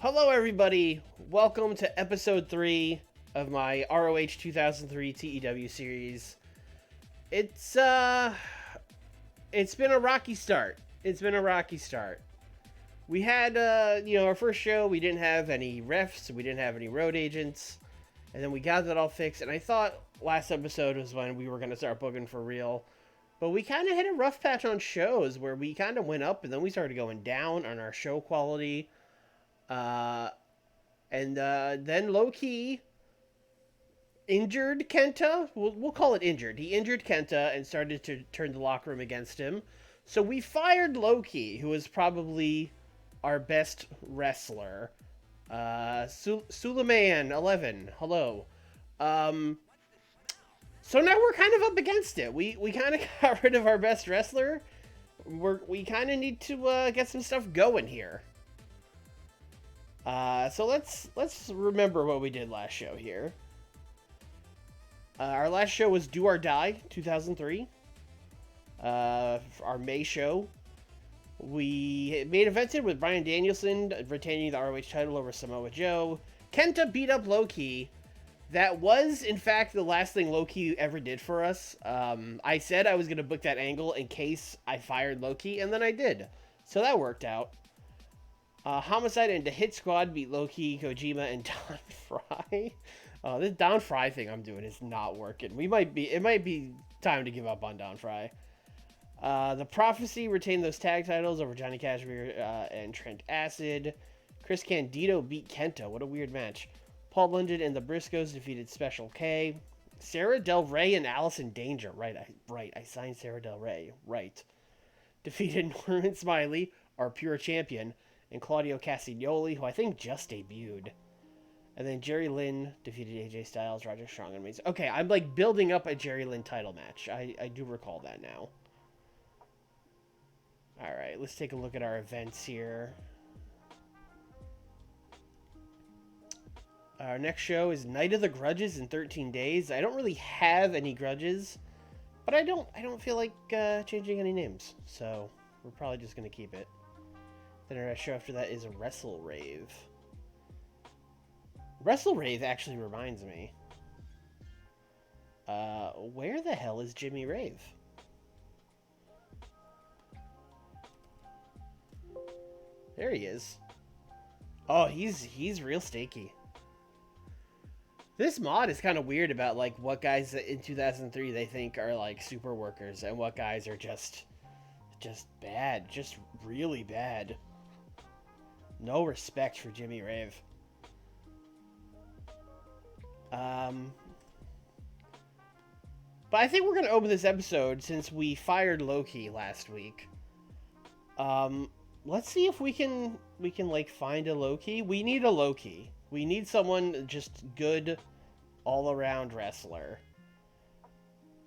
Hello, everybody. Welcome to episode 3 of my ROH 2003 TEW series. It's been a rocky start. We had, our first show, we didn't have any refs, we didn't have any road agents, and then we got that all fixed, and I thought last episode was when we were going to start booking for real. But we kind of hit a rough patch on shows where we kind of went up and then we started going down on our show quality. And then low-key injured Kenta. We'll call it injured. He injured Kenta and started to turn the locker room against him. So we fired Loki, who was probably our best wrestler. Suleiman 11. Hello. So now we're kind of up against it. We kind of got rid of our best wrestler. We kind of need to get some stuff going here. So let's remember what we did last show here. Our last show was Do or Die 2003. Our May show. We main evented with Bryan Danielson retaining the ROH title over Samoa Joe. Kenta beat up Loki. That was, in fact, the last thing Loki ever did for us. I said I was going to book that angle in case I fired Loki, and then I did. So that worked out. Homicide and the Hit Squad beat Loki, Kojima, and Don Fry. This Don Fry thing I'm doing is not working. It might be time to give up on Don Fry. The Prophecy retained those tag titles over Johnny Cashmere and Trent Acid. Chris Candido beat Kenta. What a weird match. Paul London and the Briscoes defeated Special K. Sarah Del Rey and Allison Danger. Right. I signed Sarah Del Rey. Right. Defeated Norman Smiley, our pure champion, and Claudio Castagnoli, who I think just debuted. And then Jerry Lynn defeated AJ Styles, Roger Strong, and Mason. Okay, I'm like building up a Jerry Lynn title match. I do recall that now. Alright, let's take a look at our events here. Our next show is Night of the Grudges in 13 days. I don't really have any grudges, but I don't feel like changing any names, so we're probably just going to keep it. Then our next show after that is Wrestle Rave. Wrestle Rave actually reminds me. Where the hell is Jimmy Rave? There he is. Oh, he's real stakey. This mod is kind of weird about like what guys in 2003 they think are like super workers and what guys are just bad, just really bad. No respect for Jimmy Rave. But I think we're gonna open this episode since we fired Loki last week. Let's see if we can like find a Loki. We need a Loki. We need someone just good all around wrestler.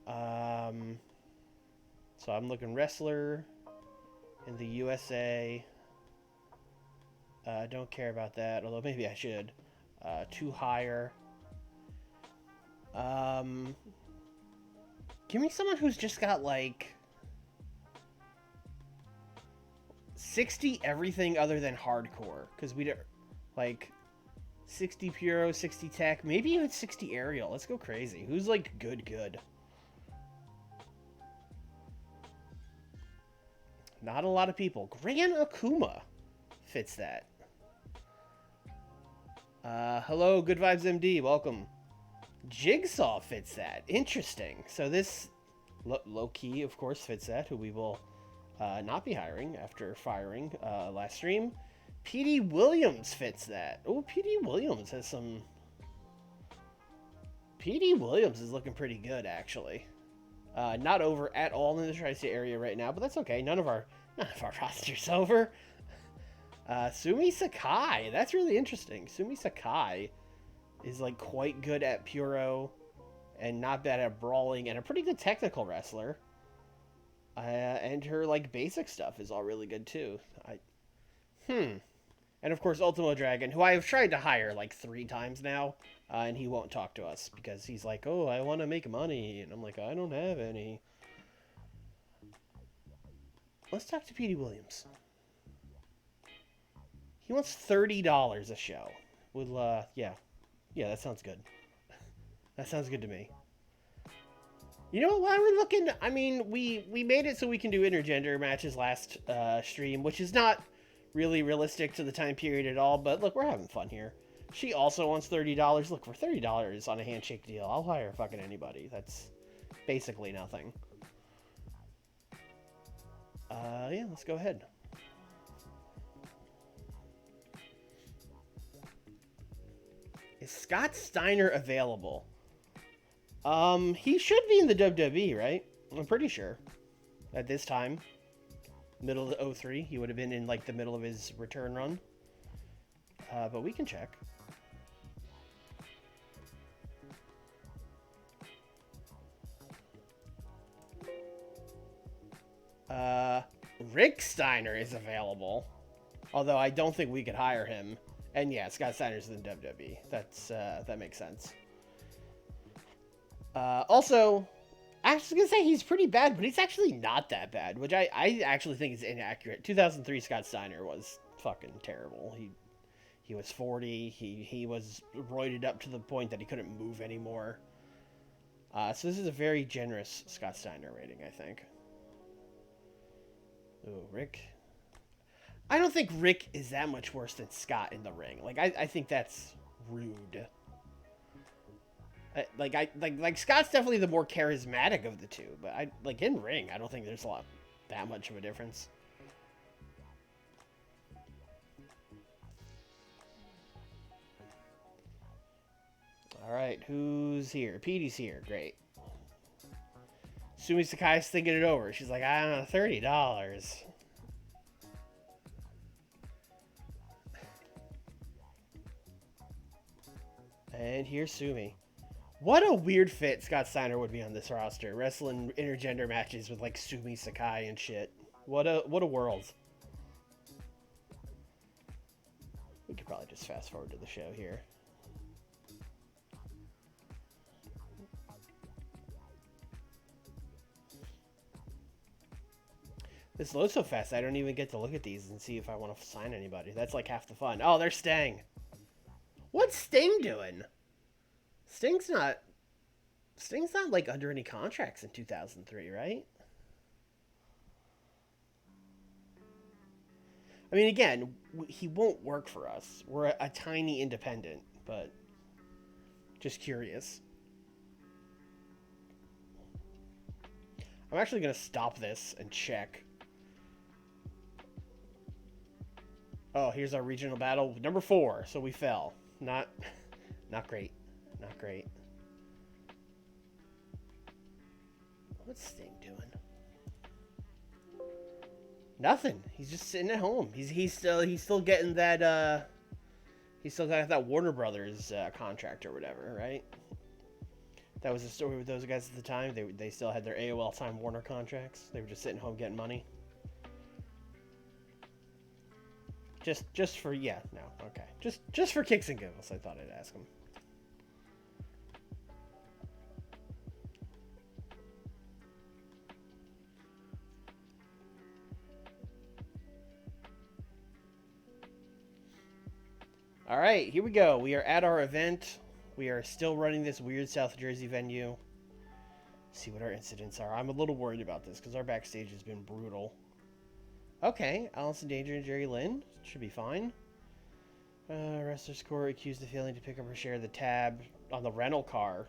So I'm looking wrestler in the USA. Don't care about that, although maybe I should. To hire. Give me someone who's just got like 60 everything other than hardcore, because we don't like 60 Puro, 60 Tech, maybe even 60 Aerial. Let's go crazy. Who's like good? Not a lot of people. Gran Akuma fits that. Hello, Good Vibes MD. Welcome. Jigsaw fits that. Interesting. So this low-key, of course, fits that, who we will not be hiring after firing last stream. P.D. Williams fits that. Oh, P.D. Williams has some... P.D. Williams is looking pretty good, actually. Not over at all in the Tri-State area right now, but that's okay. None of our roster's over. Sumi Sakai. That's really interesting. Sumi Sakai is like quite good at Puro and not bad at brawling and a pretty good technical wrestler. And her like basic stuff is all really good too. And of course Ultimo Dragon, who I have tried to hire like 3 times now, and he won't talk to us because he's like, oh, I want to make money, and I'm like, I don't have any. Let's talk to P.D. Williams. He wants $30 a show. We'll, yeah. Yeah, that sounds good. That sounds good to me. You know, while we're looking, I mean, we made it so we can do intergender matches last stream, which is not really realistic to the time period at all, but look, we're having fun here. She also wants $30. Look, for $30 on a handshake deal, I'll hire fucking anybody. That's basically nothing. Yeah, let's go ahead. Is Scott Steiner available? He should be in the WWE, right? I'm pretty sure. At this time. Middle of 03, he would have been in, like, the middle of his return run. But we can check. Rick Steiner is available. Although I don't think we could hire him. And yeah, Scott Steiner's in WWE. That makes sense. Also, I was gonna say he's pretty bad, but he's actually not that bad, which I actually think is inaccurate. 2003 Scott Steiner was fucking terrible. He was 40. He was roided up to the point that he couldn't move anymore. So this is a very generous Scott Steiner rating, I think. Ooh, Rick. I don't think Rick is that much worse than Scott in the ring. Like, I think that's rude. Like Scott's definitely the more charismatic of the two, but like in ring, I don't think there's that much of a difference. All right, who's here? Petey's here. Great. Sumi Sakai's thinking it over. She's like, I don't know, $30. And here's Sumi. What a weird fit Scott Steiner would be on this roster, wrestling intergender matches with like Sumi Sakai and shit. What a world. We could probably just fast forward to the show here. This loads so fast, I don't even get to look at these and see if I want to sign anybody. That's like half the fun. Oh, there's Sting. What's Sting doing? Sting's not like under any contracts in 2003, right? I mean, again, he won't work for us. We're a tiny independent, but just curious. I'm actually going to stop this and check. Oh, here's our regional battle. Number 4, so we fell. Not great. Not great. What's Sting doing? Nothing. He's just sitting at home. He's still getting that he's still got that Warner Brothers contract or whatever, right? That was the story with those guys at the time. They still had their AOL Time Warner contracts. They were just sitting home getting money. Just for okay. Just for kicks and giggles, I thought I'd ask him. All right, here we go. We are at our event. We are still running this weird South Jersey venue. Let's see what our incidents are. I'm a little worried about this because our backstage has been brutal. Okay, Allison Danger and Jerry Lynn. Should be fine. Wrestler's Court accused of failing to pick up her share of the tab on the rental car.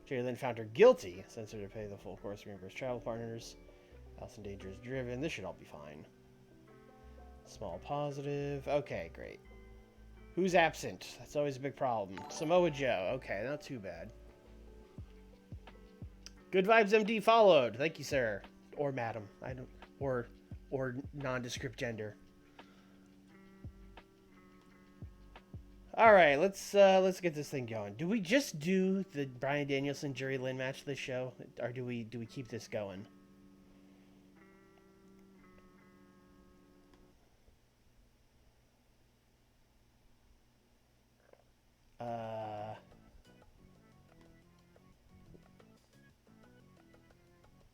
Jerry Lynn found her guilty, sends her to pay the full course reimbursed travel partners. Allison Danger is driven. This should all be fine. Small positive. Okay, great. Who's absent? That's always a big problem. Samoa Joe. Okay, not too bad. Good Vibes MD followed. Thank you, sir. Or madam. I don't... Or nondescript gender. All right, let's get this thing going. Do we just do the Bryan Danielson Jerry Lynn match this show, or do we keep this going?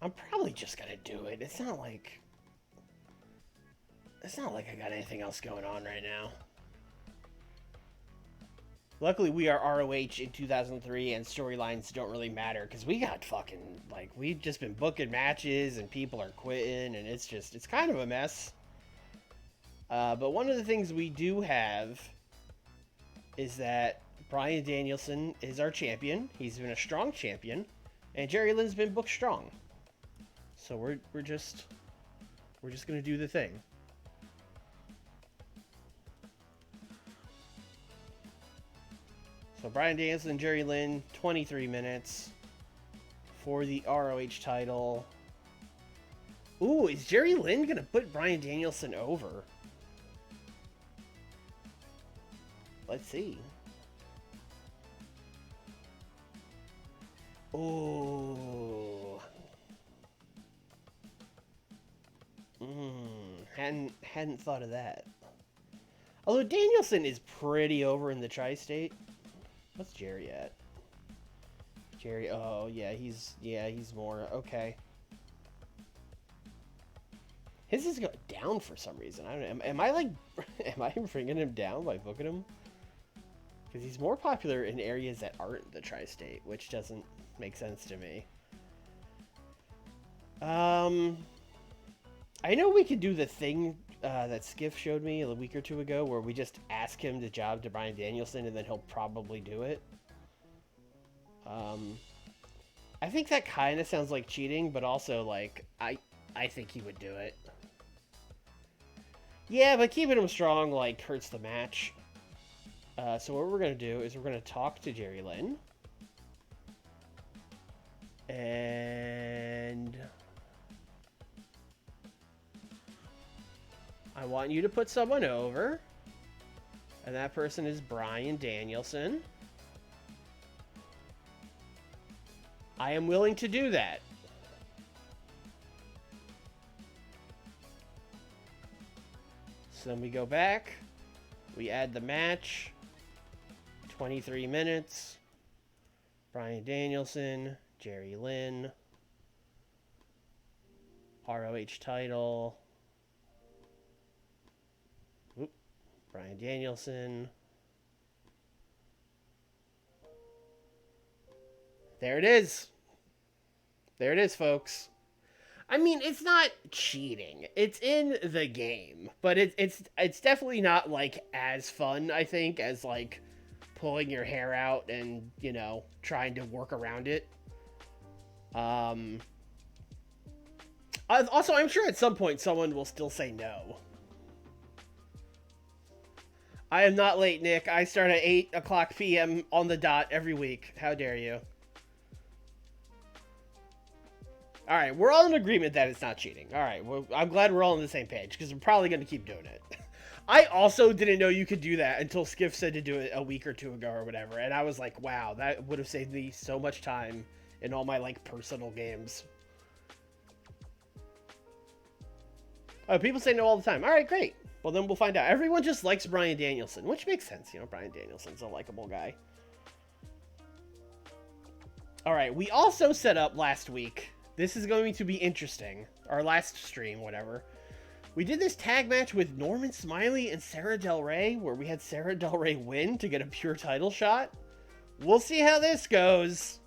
I'm probably just gonna do it. It's not like It's not like I got anything else going on right now. Luckily, we are ROH in 2003, and storylines don't really matter, because we got fucking, like, we've just been booking matches, and people are quitting, and it's kind of a mess. But one of the things we do have is that Bryan Danielson is our champion. He's been a strong champion, and Jerry Lynn's been booked strong. So we're just gonna do the thing. So Bryan Danielson and Jerry Lynn, 23 minutes for the ROH title. Ooh, is Jerry Lynn gonna put Bryan Danielson over? Let's see. Ooh. Hadn't thought of that. Although Danielson is pretty over in the tri-state. What's Jerry at? Jerry, oh yeah, he's more okay. His is going down for some reason. I don't know. Am I bringing him down by booking him? Because he's more popular in areas that aren't the tri-state, which doesn't make sense to me. I know we could do the thing that Skiff showed me a week or two ago, where we just ask him the job to Bryan Danielson, and then he'll probably do it. I think that kind of sounds like cheating, but also, like, I think he would do it. Yeah, but keeping him strong, like, hurts the match. So what we're going to do is we're going to talk to Jerry Lynn. And I want you to put someone over. And that person is Bryan Danielson. I am willing to do that. So then we go back. We add the match. 23 minutes. Bryan Danielson, Jerry Lynn. ROH title. Oop. Bryan Danielson. There it is. There it is, folks. I mean, it's not cheating. It's in the game, but it's definitely not like as fun, I think, as like pulling your hair out and, you know, trying to work around it. Also, I'm sure at some point someone will still say no. I am not late, Nick. I start at 8 o'clock p.m. on the dot every week. How dare you? All right, we're all in agreement that it's not cheating. All right, well, I'm glad we're all on the same page, because we're probably going to keep doing it. I also didn't know you could do that until Skiff said to do it a week or two ago or whatever, and I was like, wow, that would have saved me so much time in all my, like, personal games. Oh, people say no all the time. All right, great. Well, then we'll find out. Everyone just likes Bryan Danielson, which makes sense. You know, Bryan Danielson's a likable guy. All right, we also set up last week. This is going to be interesting. Our last stream, whatever. We did this tag match with Norman Smiley and Sarah Del Rey, where we had Sarah Del Rey win to get a pure title shot. We'll see how this goes.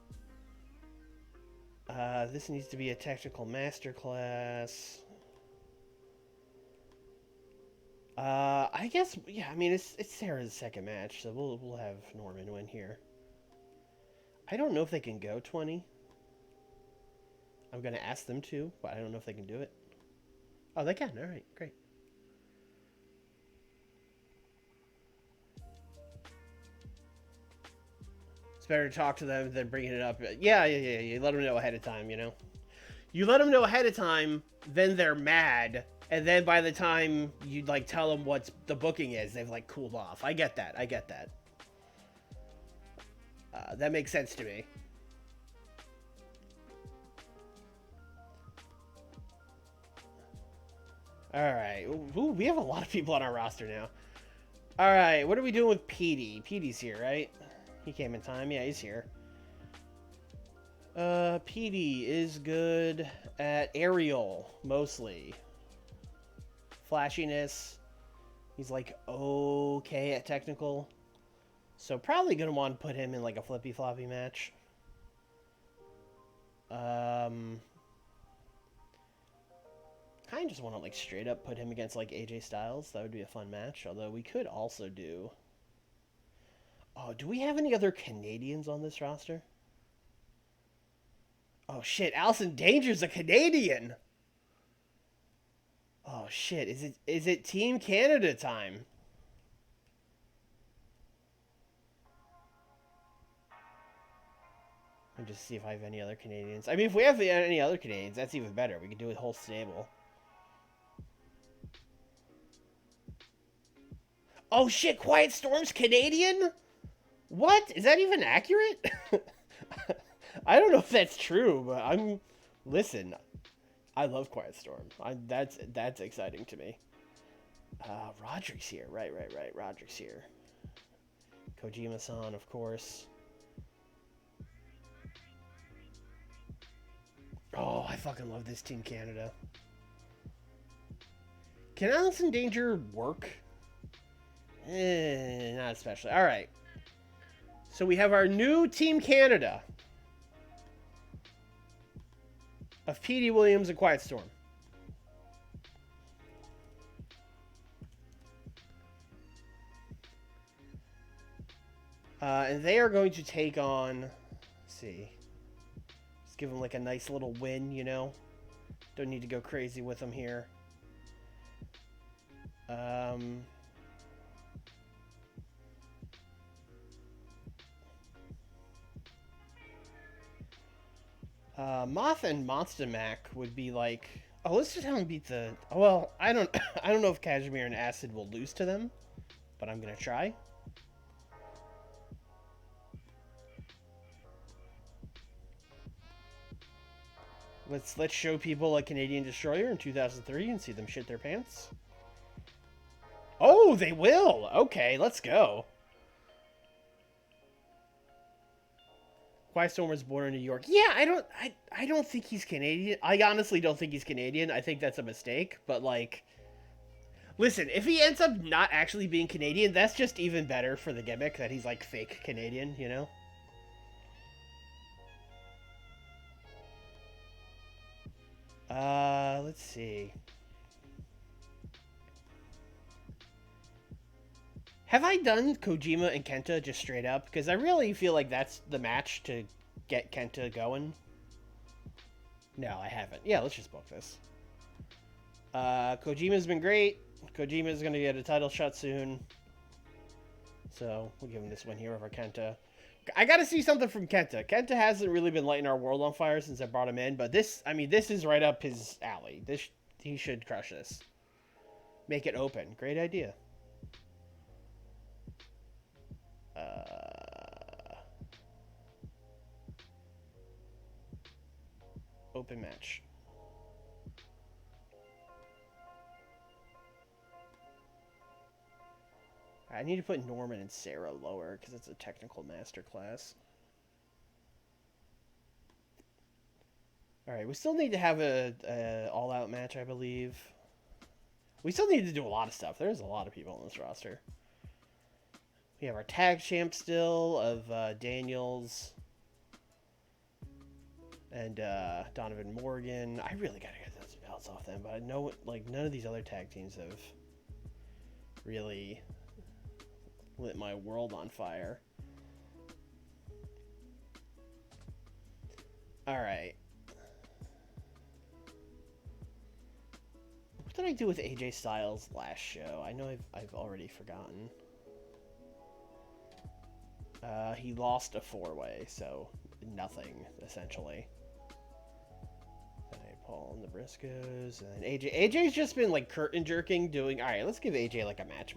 This needs to be a technical masterclass. I guess, yeah, I mean, it's Sarah's second match, so we'll have Norman win here. I don't know if they can go 20. I'm going to ask them to, but I don't know if they can do it. Oh, they can. All right, great. It's better to talk to them than bringing it up. Yeah. You let them know ahead of time, you know? You let them know ahead of time, then they're mad, and then by the time you, like, tell them what the booking is, they've, like, cooled off. I get that. That makes sense to me. Alright. Ooh, we have a lot of people on our roster now. Alright, what are we doing with Petey? Petey's here, right? He came in time. Yeah, he's here. Petey is good at aerial, mostly. flashiness. He's like okay at technical. So probably gonna want to put him in like a flippy floppy match. Kind of just want to like straight up put him against like AJ Styles. That would be a fun match. Although we could also do. Oh, do we have any other Canadians on this roster? Oh shit, Allison Danger's a Canadian. Oh shit, is it Team Canada time? Let me just see if I have any other Canadians. I mean, if we have any other Canadians, that's even better. We could do a whole stable. Oh shit, Quiet Storm's Canadian? What? Is that even accurate? I don't know if that's true, but listen, I love Quiet Storm. That's exciting to me. Roderick's here. Right. Roderick's here. Kojima-san, of course. Oh, I fucking love this Team Canada. Can Allison Danger work? Not especially. All right. So we have our new Team Canada of P.D. Williams and Quiet Storm. And they are going to take on, let's see, just give them like a nice little win, you know? Don't need to go crazy with them here. Moth and Monster Mac would be like, oh, let's just have them beat the. Oh, well, I don't know if Kashmir and Acid will lose to them, but I'm gonna try. Let's show people a Canadian Destroyer in 2003 and see them shit their pants. Oh, they will. Okay, let's go. Quiet Storm was born in New York. Yeah, I don't think he's Canadian. I honestly don't think he's Canadian. I think that's a mistake. But like, listen, if he ends up not actually being Canadian, that's just even better for the gimmick that he's like fake Canadian, you know? Let's see. Have I done Kojima and Kenta just straight up? Because I really feel like that's the match to get Kenta going. No, I haven't. Yeah, let's just book this. Kojima's been great. Kojima's going to get a title shot soon. So, we'll give him this one here over Kenta. I got to see something from Kenta. Kenta hasn't really been lighting our world on fire since I brought him in. But this, I mean, this is right up his alley. He should crush this. Make it open. Great idea. Open match. I need to put Norman and Sarah lower because it's a technical masterclass. All right, we still need to have a all-out match, I believe. We still need to do a lot of stuff. There's a lot of people on this roster. We have our tag champ still of Daniels and Donovan Morgan. I really gotta get those belts off them, but I know like none of these other tag teams have really lit my world on fire. All right. What did I do with AJ Styles last show? I know I've already forgotten. He lost a 4-way, so nothing, essentially. Paul and the Briscoes, and AJ's just been, like, curtain jerking, doing... Alright, let's give AJ, like, a match.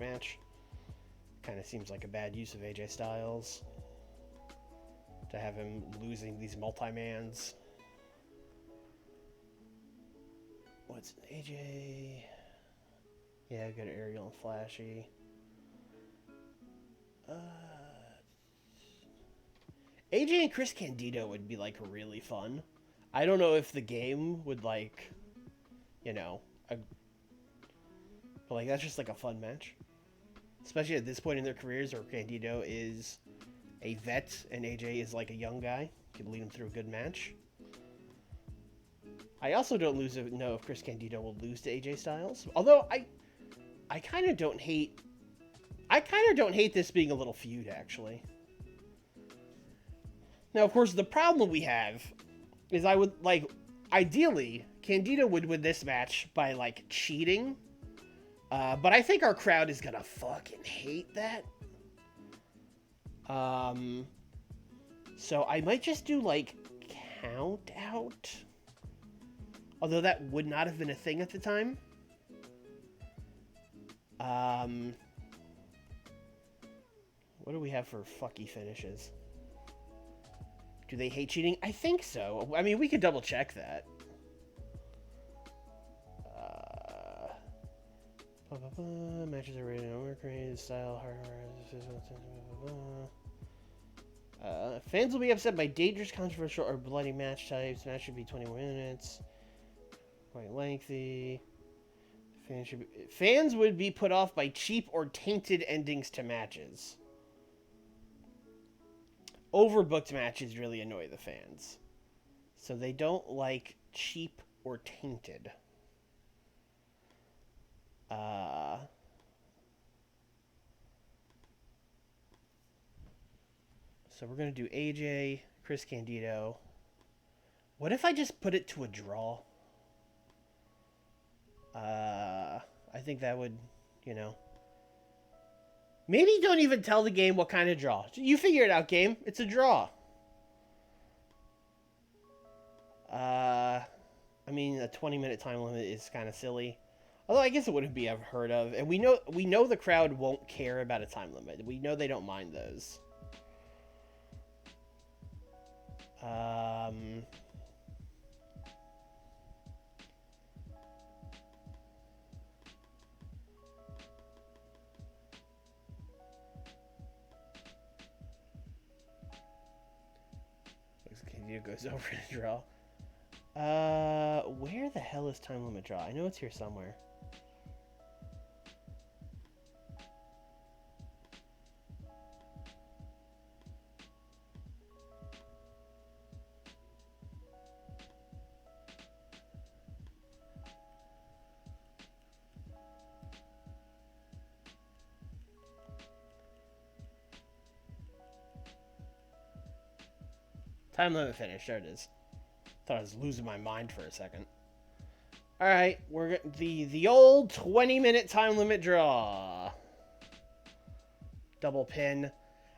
Kind of seems like a bad use of AJ Styles. To have him losing these multi-mans. What's AJ? Yeah, good Aerial and Flashy. AJ and Chris Candido would be, like, really fun. I don't know if the game would, like, you know, But, like, that's just, like, a fun match. Especially at this point in their careers where Candido is a vet and AJ is, like, a young guy. You can lead him through a good match. I also don't know if Chris Candido will lose to AJ Styles. Although, I kind of don't hate... I kind of don't hate this being a little feud, actually. Now, of course, the problem we have is I would, like... Ideally, Candido would win this match by, like, cheating. But I think our crowd is gonna fucking hate that. So I might just do, like, count out. Although that would not have been a thing at the time. What do we have for fucky finishes? Do they hate cheating? I think so. I mean, we could double check that. Matches are rated on work rate, style, hard. Fans will be upset by dangerous, controversial, or bloody match types. Match should be 20 minutes. Quite lengthy. Fans would be put off by cheap or tainted endings to matches. Overbooked matches really annoy the fans. So they don't like cheap or tainted. So we're going to do AJ, Chris Candido. What if I just put it to a draw? I think that would, you know. Maybe don't even tell the game what kind of draw. You figure it out, game. It's a draw. I mean, a 20-minute time limit is kind of silly. Although I guess it wouldn't be unheard of. And we know the crowd won't care about a time limit. We know they don't mind those. Candido goes over to draw. Where the hell is time limit draw? I know it's here somewhere. Time limit finish. There it is. Thought I was losing my mind for a second. All right, we're the old 20-minute time limit draw. Double pin.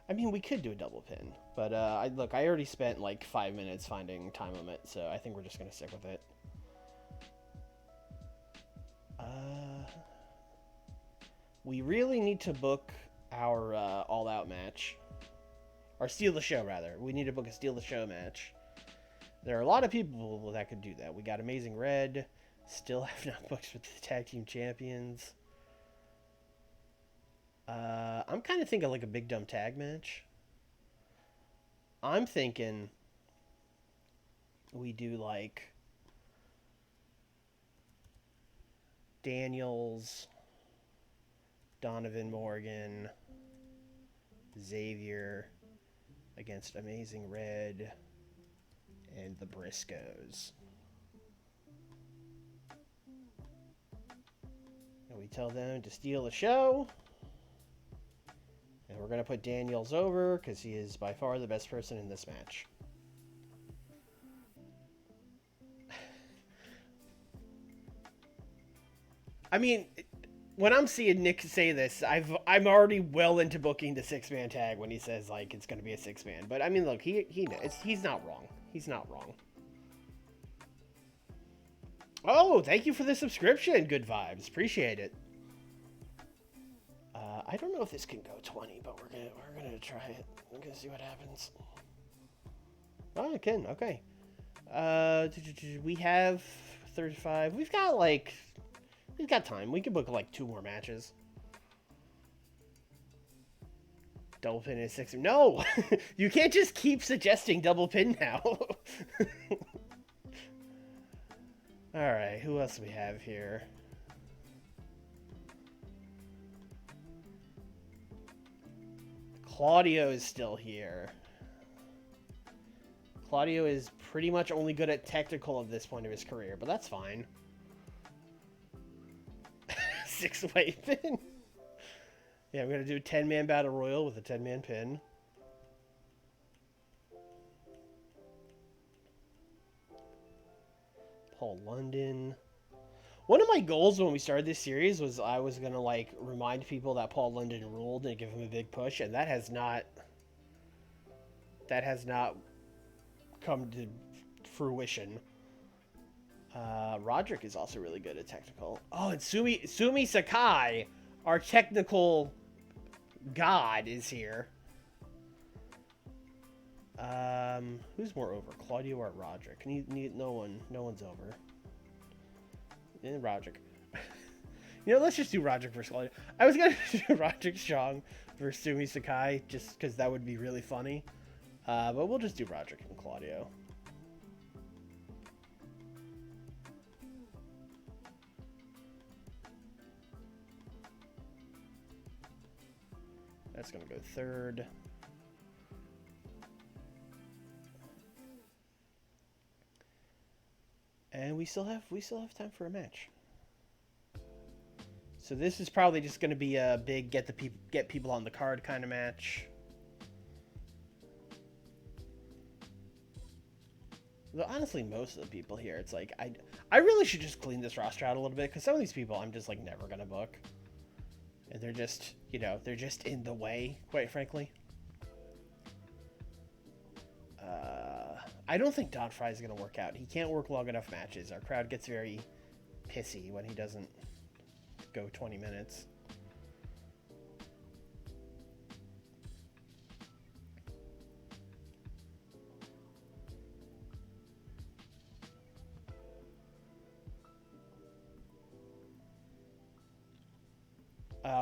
I mean, we could do a double pin, but I already spent like 5 minutes finding time limit, so I think we're just gonna stick with it. We really need to book our all-out match. Or steal the show, rather. We need to book a steal the show match. There are a lot of people that could do that. We got Amazing Red. Still have not booked with the tag team champions. I'm kind of thinking like a big dumb tag match. I'm thinking we do like Daniels, Donovan Morgan, Xavier against Amazing Red and the Briscoes. And we tell them to steal the show. And we're going to put Daniels over because he is by far the best person in this match. I mean, when I'm seeing Nick say this, I'm already well into booking the 6-man tag when he says like it's going to be a 6-man. But I mean, look, he's not wrong. He's not wrong. Oh, thank you for the subscription. Good vibes. Appreciate it. I don't know if this can go 20, but we're gonna try it. We're gonna see what happens. Oh, it can. Okay. We have 35. We've got time. We can book like 2 more matches. Double pin is 6. No, you can't just keep suggesting double pin now. All right, who else do we have here? Claudio is still here. Claudio is pretty much only good at technical at this point of his career, but that's fine. 6-way pin. Yeah, I'm going to do a 10-man battle royal with a 10-man pin. Paul London. One of my goals when we started this series was I was going to, like, remind people that Paul London ruled and give him a big push, and that has not come to fruition. Roderick is also really good at technical. Oh, and Sumi Sakai, our technical god, is here. Who's more over, Claudio or Roderick? No one's over. And Roderick. You know, let's just do Roderick versus Claudio. I was gonna do Roderick Strong versus Sumi Sakai just because that would be really funny. But we'll just do Roderick and Claudio. That's gonna go third. And we still have time for a match. So this is probably just going to be a big get people on the card kind of match. Though honestly, most of the people here, it's like I really should just clean this roster out a little bit because some of these people I'm just like never gonna book, and they're just they're just in the way, quite frankly. I don't think Don Fry is going to work out. He can't work long enough matches. Our crowd gets very pissy when he doesn't go 20 minutes.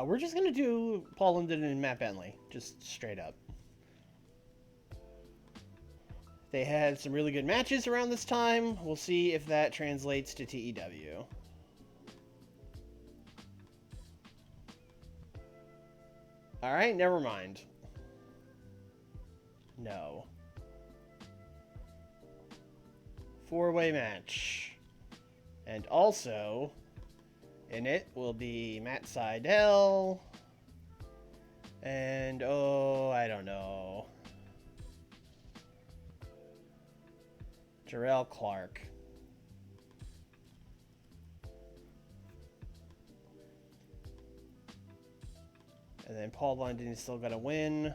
We're just going to do Paul London and Matt Bentley, just straight up. They had some really good matches around this time. We'll see if that translates to TEW. Alright, never mind. No. 4-way match. And also, in it will be Matt Seidel. And, oh, I don't know. Jarrell Clark. And then Paul London is still going to win.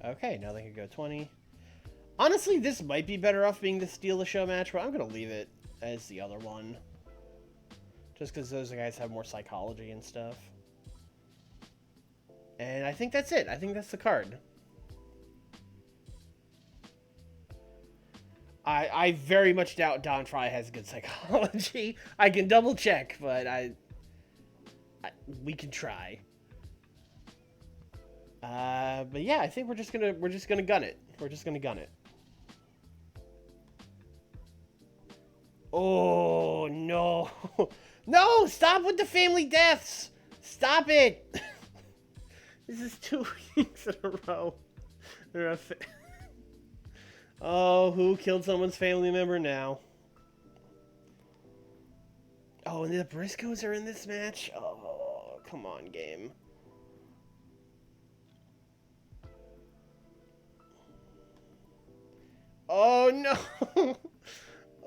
Okay, now they can go 20. Honestly, this might be better off being the Steal the Show match, but I'm going to leave it as the other one. Just because those guys have more psychology and stuff. And I think that's it. I think that's the card. I very much doubt Don Fry has good psychology. I can double check, but we can try. But yeah, I think we're just gonna gun it. We're just gonna gun it. Oh no, no! Stop with the family deaths! Stop it! This is 2 weeks in a row. Oh, who killed someone's family member now? Oh, and the Briscoes are in this match? Oh, come on, game. Oh, no!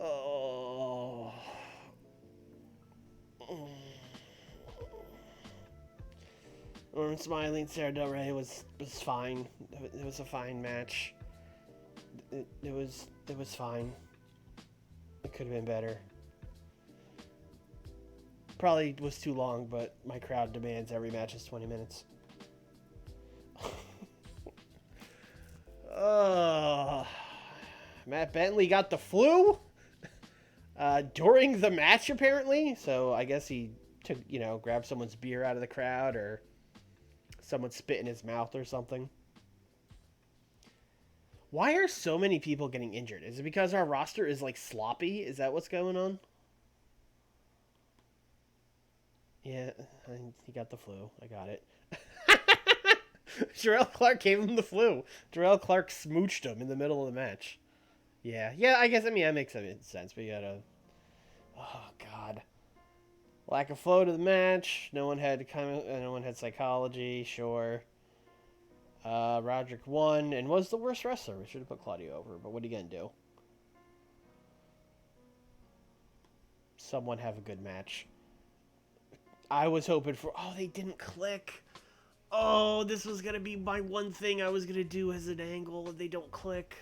Oh. Norman Smiley and Sarah Del Rey was fine. It was a fine match. It was fine. It could have been better. Probably was too long, but my crowd demands every match is 20 minutes. Matt Bentley got the flu during the match, apparently. So I guess he took, grabbed someone's beer out of the crowd, or someone spit in his mouth or something. Why are so many people getting injured? Is it because our roster is, like, sloppy? Is that what's going on? Yeah, he got the flu. I got it. Jarrell Clark gave him the flu. Jarrell Clark smooched him in the middle of the match. Yeah, I guess, I mean, that makes sense, but you gotta... Oh, God. Lack of flow to the match. No one had psychology, sure. Roderick won and was the worst wrestler. We should have put Claudio over, but what are you gonna do? Someone have a good match. I was hoping for... Oh, they didn't click. Oh, this was gonna be my one thing I was gonna do as an angle, and they don't click.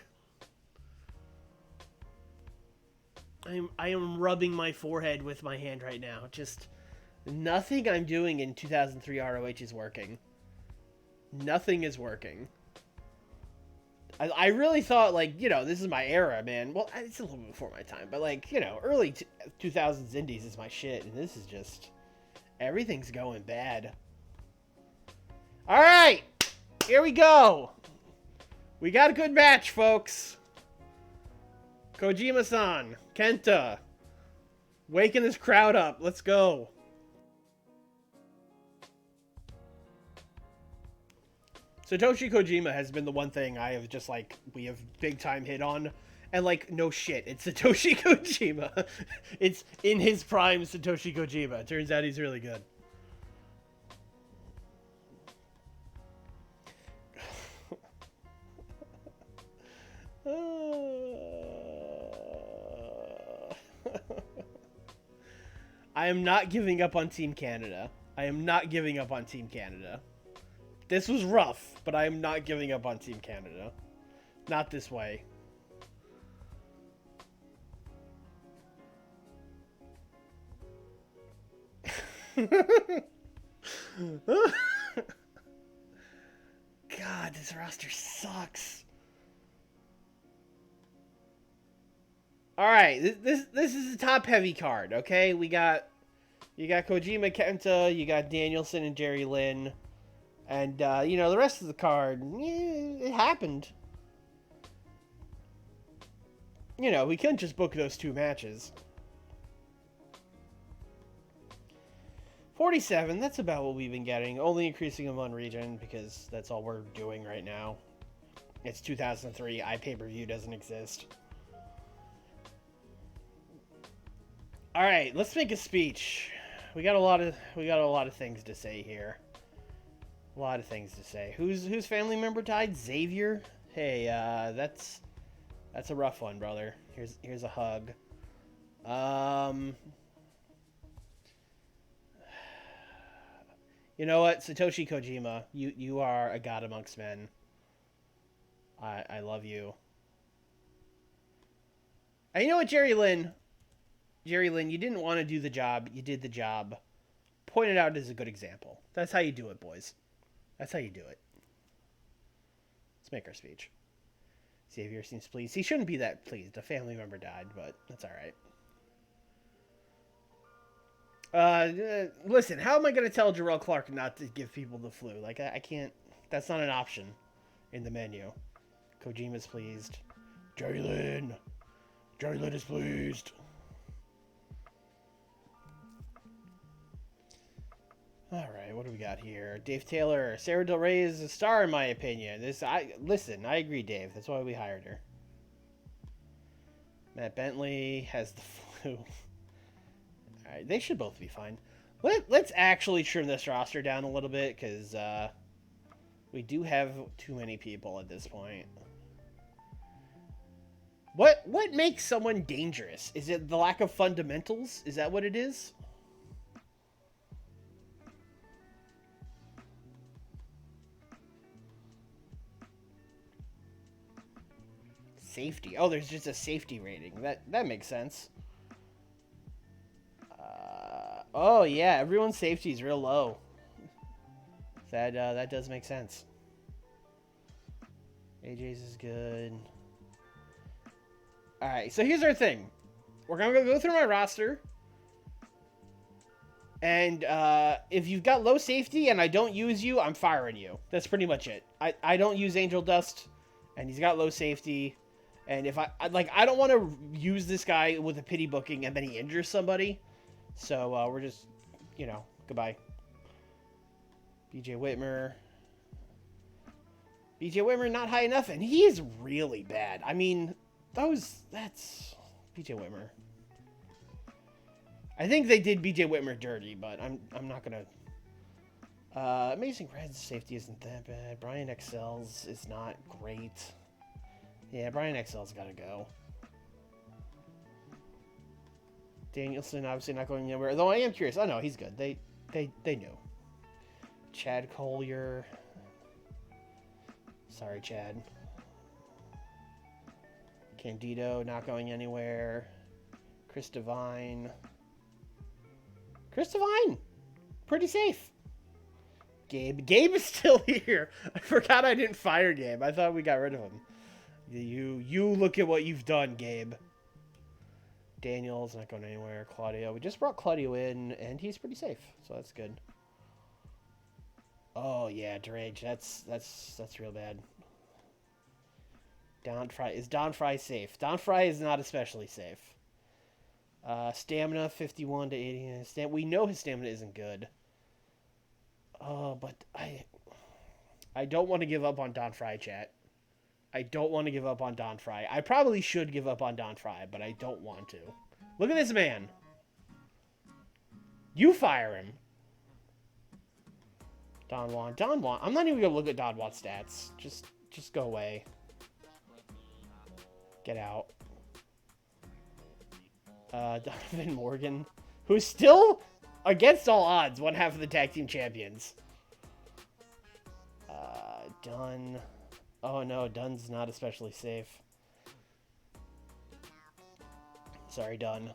I am rubbing my forehead with my hand right now. Just nothing I'm doing in 2003 ROH is working. Nothing is working. I really thought, like, you know, this is my era, man. Well, it's a little bit before my time, but, like, you know, early 2000s indies is my shit, and this is just... Everything's going bad. All right, here we go. We got a good match, folks. Kojima-san, Kenta, waking this crowd up. Let's go. Satoshi Kojima has been the one thing I have just, like, we have big time hit on. And, like, no shit, it's Satoshi Kojima. It's in his prime Satoshi Kojima. It turns out he's really good. I am not giving up on Team Canada. I am not giving up on Team Canada. This was rough, but I am not giving up on Team Canada. Not this way. God, this roster sucks. All right, this is a top heavy card. Okay, you got Kojima, Kenta, you got Danielson and Jerry Lynn, and you know, the rest of the card. Yeah, it happened. You know, we couldn't just book those two matches. 47, that's about what we've been getting. Only increasing them on region because that's all we're doing right now. It's 2003. iPay-per-view doesn't exist. All right, let's make a speech. We got a lot of things to say here. A lot of things to say. Whose family member died? Xavier? Hey, that's a rough one, brother. Here's a hug. You know what, Satoshi Kojima, you are a god amongst men. I love you. And you know what, Jerry Lynn, you didn't want to do the job. You did the job. Point it out as a good example. That's how you do it, boys. That's how you do it. Let's make our speech. Xavier seems pleased. He shouldn't be that pleased. A family member died, but that's all right. Listen, how am I going to tell Jarrell Clark not to give people the flu? Like, I can't... That's not an option in the menu. Kojima's pleased. Jerry Lynn is pleased. Alright, what do we got here? Dave Taylor. Sarah Del Rey is a star, in my opinion. Listen, I agree, Dave. That's why we hired her. Matt Bentley has the flu. Alright, they should both be fine. Let's actually trim this roster down a little bit, because we do have too many people at this point. What makes someone dangerous? Is it the lack of fundamentals? Is that what it is? Safety. Oh, there's just a safety rating. That makes sense. Oh yeah, everyone's safety is real low. That does make sense. AJ's is good. All right, so here's our thing. We're gonna go through my roster, and if you've got low safety and I don't use you, I'm firing you. That's pretty much it. I don't use Angel Dust, and he's got low safety. And if I don't want to use this guy with a pity booking and then he injures somebody. So we're just, you know, goodbye. BJ Whitmer. BJ Whitmer not high enough, and he is really bad. I mean, that's BJ Whitmer. I think they did BJ Whitmer dirty, but I'm not gonna. Amazing Red's safety isn't that bad. Brian XL's is not great. Yeah, Brian XL's gotta go. Danielson obviously not going anywhere. Though I am curious. Oh no, he's good. They knew. Chad Collier. Sorry, Chad. Candido not going anywhere. Chris Devine. Chris Devine! Pretty safe. Gabe. Gabe is still here. I forgot I didn't fire Gabe. I thought we got rid of him. You look at what you've done, Gabe. Daniel's not going anywhere. Claudio. We just brought Claudio in, and he's pretty safe, so that's good. Oh yeah, Drage. That's real bad. Don Fry. Is Don Fry safe? Don Fry is not especially safe. Stamina 51 to 80. We know his stamina isn't good. Oh, but I don't want to give up on Don Fry, chat. I don't want to give up on Don Fry. I probably should give up on Don Fry, but I don't want to. Look at this man. You fire him. Don Juan. I'm not even going to look at Don Juan's stats. Just go away. Get out. Donovan Morgan, who's still, against all odds, one half of the tag team champions. Dunn. Oh no, Dunn's not especially safe. Sorry, Dunn.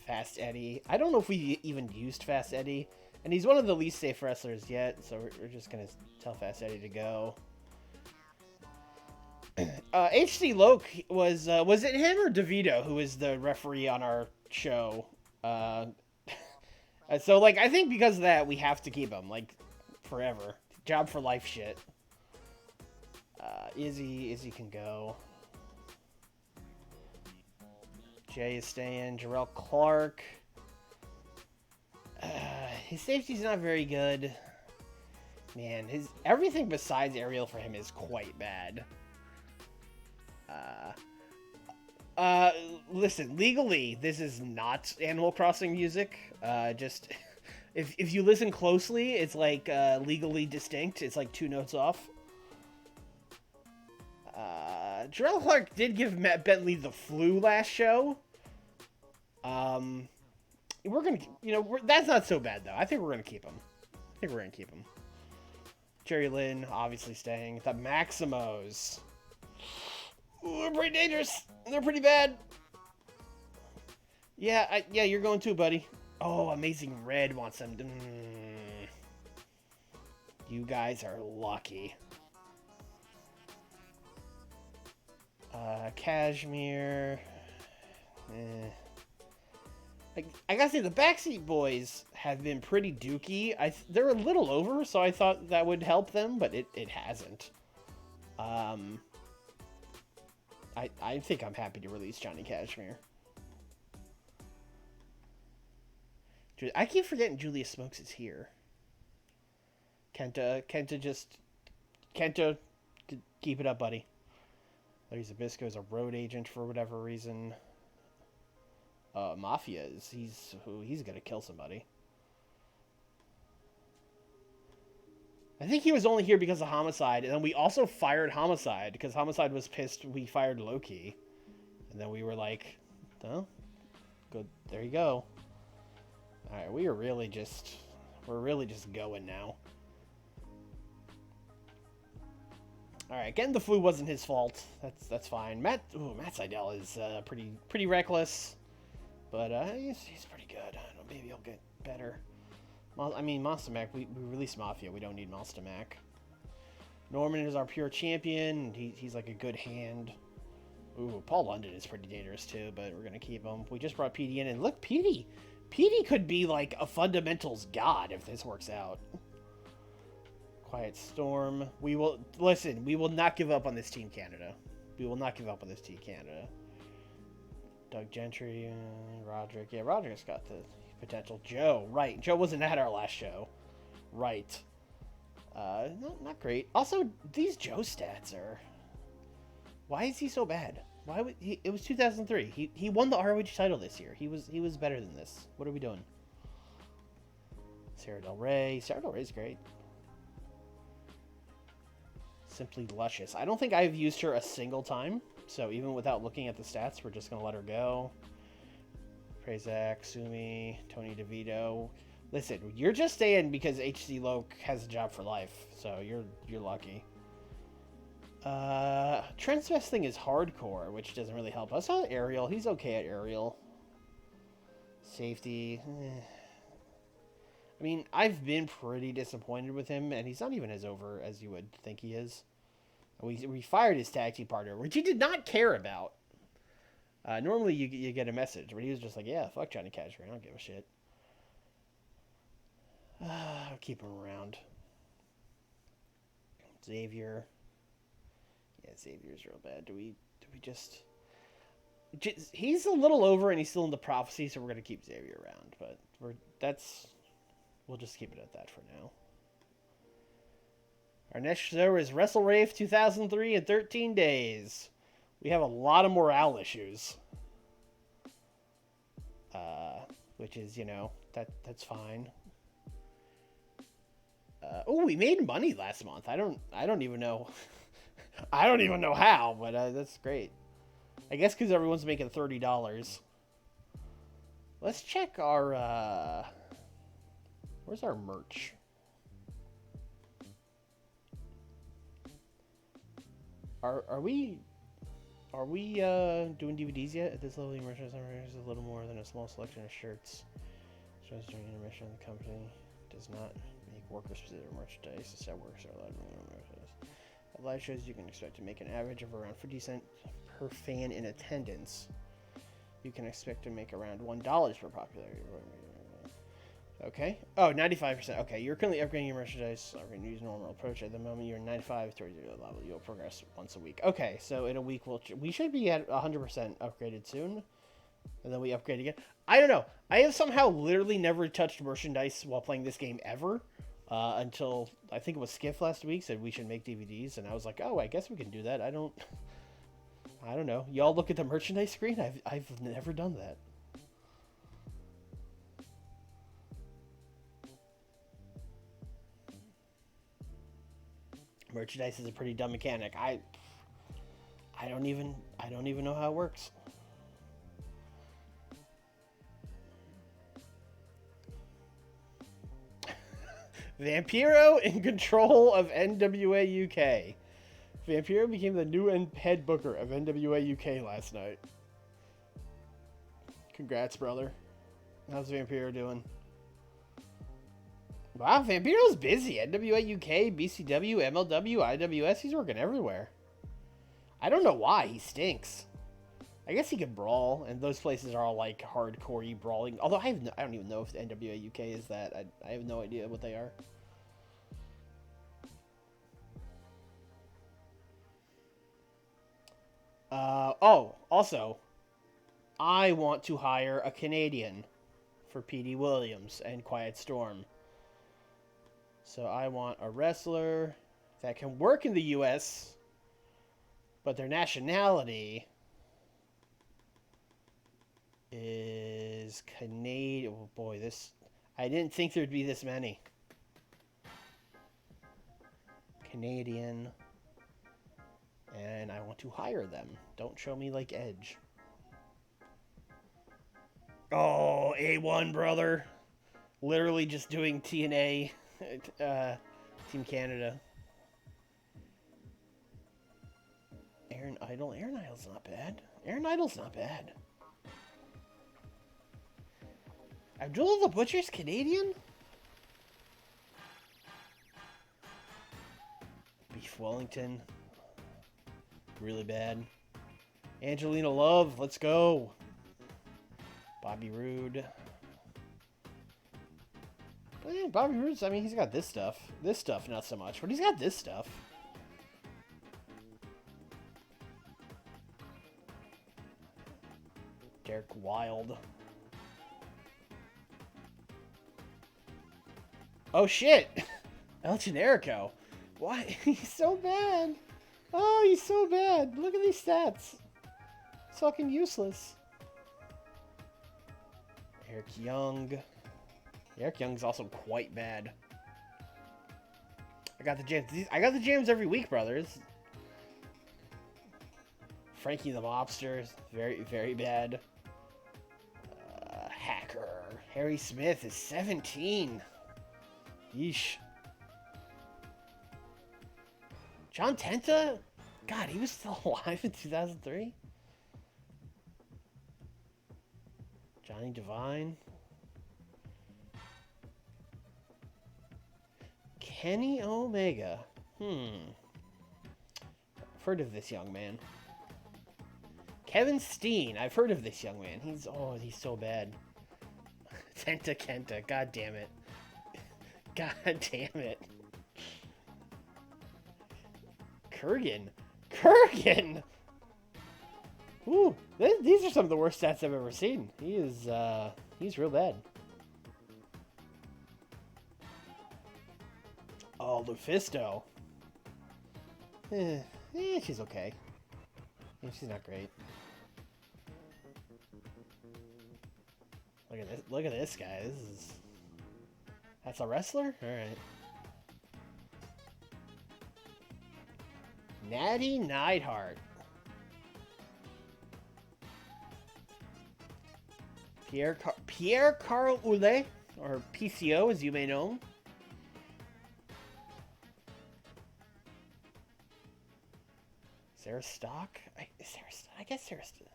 Fast Eddie. I don't know if we even used Fast Eddie. And he's one of the least safe wrestlers yet, so we're just going to tell Fast Eddie to go. HC Loke was it him or DeVito who was the referee on our show? So, like, I think because of that, we have to keep him, like, forever. Job for life shit. Izzy can go. Jay is staying. Jarrell Clark. His safety's not very good. Man, everything besides aerial for him is quite bad. Listen, legally, this is not Animal Crossing music. Just, if you listen closely, it's like, legally distinct. It's like 2 notes off. Jarrell Clark did give Matt Bentley the flu last show. We're gonna, that's not so bad, though. I think we're gonna keep him. Jerry Lynn, obviously staying. The Maximos. Ooh, they're pretty dangerous. They're pretty bad. Yeah, you're going too, buddy. Oh, Amazing Red wants them. You guys are lucky. Cashmere. I gotta say, the Backseat Boys have been pretty dookie. They're a little over, so I thought that would help them, but it hasn't. I think I'm happy to release Johnny Cashmere. I keep forgetting Julius Smokes is here. Kenta, keep it up, buddy. Larry Zbyszko is a road agent for whatever reason. Mafia he's gonna kill somebody. I think he was only here because of Homicide, and then we also fired Homicide because Homicide was pissed we fired Loki, and then we were like, "Oh, good, there you go." All right, we're really just going now. All right, getting the flu wasn't his fault. That's fine. Matt Seidel is pretty reckless, but he's pretty good. I don't know, maybe he'll get better. I mean, Monster Mac, we released Mafia. We don't need Monster Mac. Norman is our pure champion. He's like a good hand. Ooh, Paul London is pretty dangerous too, but we're going to keep him. We just brought PD in, and look, PD could be like a fundamentals god if this works out. Quiet Storm. We will not give up on this Team Canada. We will not give up on this Team Canada. Doug Gentry, Roderick. Yeah, Roderick's got the potential. Joe, right. Joe wasn't at our last show. Right. not great. Also, these Joe stats are. Why is he so bad? Why would he? It was 2003. He won the ROH title this year. He was better than this. What are we doing? Sarah Del Rey. Sarah Del Rey's great. Simply luscious. I don't think I've used her a single time. So even without looking at the stats, we're just gonna let her go. Prazak, Sumi, Tony DeVito. Listen, you're just staying because HC Loke has a job for life, so you're lucky. Trent's best thing is hardcore, which doesn't really help us. Oh, aerial, he's okay at aerial. Safety. I mean, I've been pretty disappointed with him, and he's not even as over as you would think he is. We fired his tag team partner, which he did not care about. Normally you get a message, but he was just like, yeah, fuck Johnny Cashmere, I don't give a shit. I'll keep him around. Xavier. Yeah, Xavier's real bad. Do we just... He's a little over and he's still in the prophecy, so we're going to keep Xavier around. But we'll just keep it at that for now. Our next show is Wrestle Rave 2003 in 13 days. We have a lot of morale issues. Which is, you know, that's fine. Oh, we made money last month. I don't even know. I don't even know how, but that's great. I guess because everyone's making $30. Let's check our... where's our merch? Are we doing DVDs yet? At this level, the merchandise is a little more than a small selection of shirts. Shows during intermission, the company does not make worker-specific merchandise. The set workers are allowed to make merchandise. At live shows, you can expect to make an average of around 50 cents per fan in attendance. You can expect to make around $1 per popularity. Okay. Oh, 95%. Okay, you're currently upgrading your merchandise. I'm going to use normal approach. At the moment, you're 95 towards your level. You'll progress once a week. Okay, so in a week, we should be at 100% upgraded soon. And then we upgrade again. I don't know. I have somehow literally never touched merchandise while playing this game ever. Until, I think it was Skiff last week said we should make DVDs. And I was like, oh, I guess we can do that. I don't know. Y'all look at the merchandise screen? I've never done that. Merchandise is a pretty dumb mechanic. I don't even know how it works. Vampiro in control of NWA UK. Vampiro became the new head booker of NWA UK last night. Congrats, brother. How's Vampiro doing? Wow, Vampiro's busy. NWA UK, BCW, MLW, IWS. He's working everywhere. I don't know why. He stinks. I guess he can brawl, and those places are all like hardcore-y brawling. Although I don't even know if the NWA UK is that. I have no idea what they are. Oh, also, I want to hire a Canadian for PD Williams and Quiet Storm. So I want a wrestler that can work in the U.S., but their nationality is Canadian. Oh boy, I didn't think there'd be this many. Canadian. And I want to hire them. Don't show me like Edge. Oh, A1, brother. Literally just doing TNA, Team Canada. Aaron Idol. Aaron Idol's not bad. Aaron Idol's not bad. Abdullah the Butcher's Canadian? Beef Wellington. Really bad. Angelina Love, let's go. Bobby Roode. But yeah, Bobby Roode's, I mean, he's got this stuff. This stuff, not so much, but he's got this stuff. Derek Wild. Oh shit! El Generico. Why? He's so bad. Oh, he's so bad. Look at these stats. It's fucking useless. Eric Young. Eric Young's also quite bad. I got the jams. I got the jams every week, brothers. Frankie the Mobster is very, very bad. Hacker. Harry Smith is 17. Yeesh. John Tenta? God, he was still alive in 2003? Johnny Devine? Kenny Omega? I've heard of this young man. Kevin Steen. I've heard of this young man. He's so bad. Tenta Kenta. God damn it. God damn it. Kurgan! Ooh, these are some of the worst stats I've ever seen. He's real bad. Oh, Lufisto. She's okay. She's not great. Look at this. Look at this guy. That's a wrestler? Alright. Natty Neidhart. Pierre Carl Oulet, or PCO as you may know him. Sarah Stock? I guess Sarah Stock.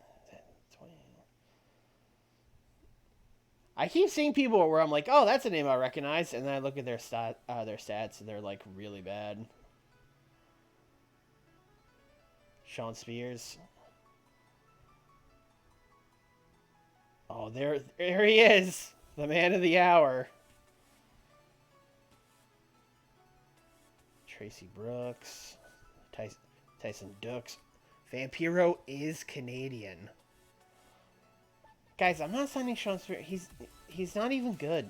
I keep seeing people where I'm like, oh, that's a name I recognize, and then I look at their stats, and they're like really bad. Sean Spears. Oh, there he is, the man of the hour. Tracy Brooks, Tyson Dux. Vampiro is Canadian. Guys, I'm not signing Sean Spears. He's not even good.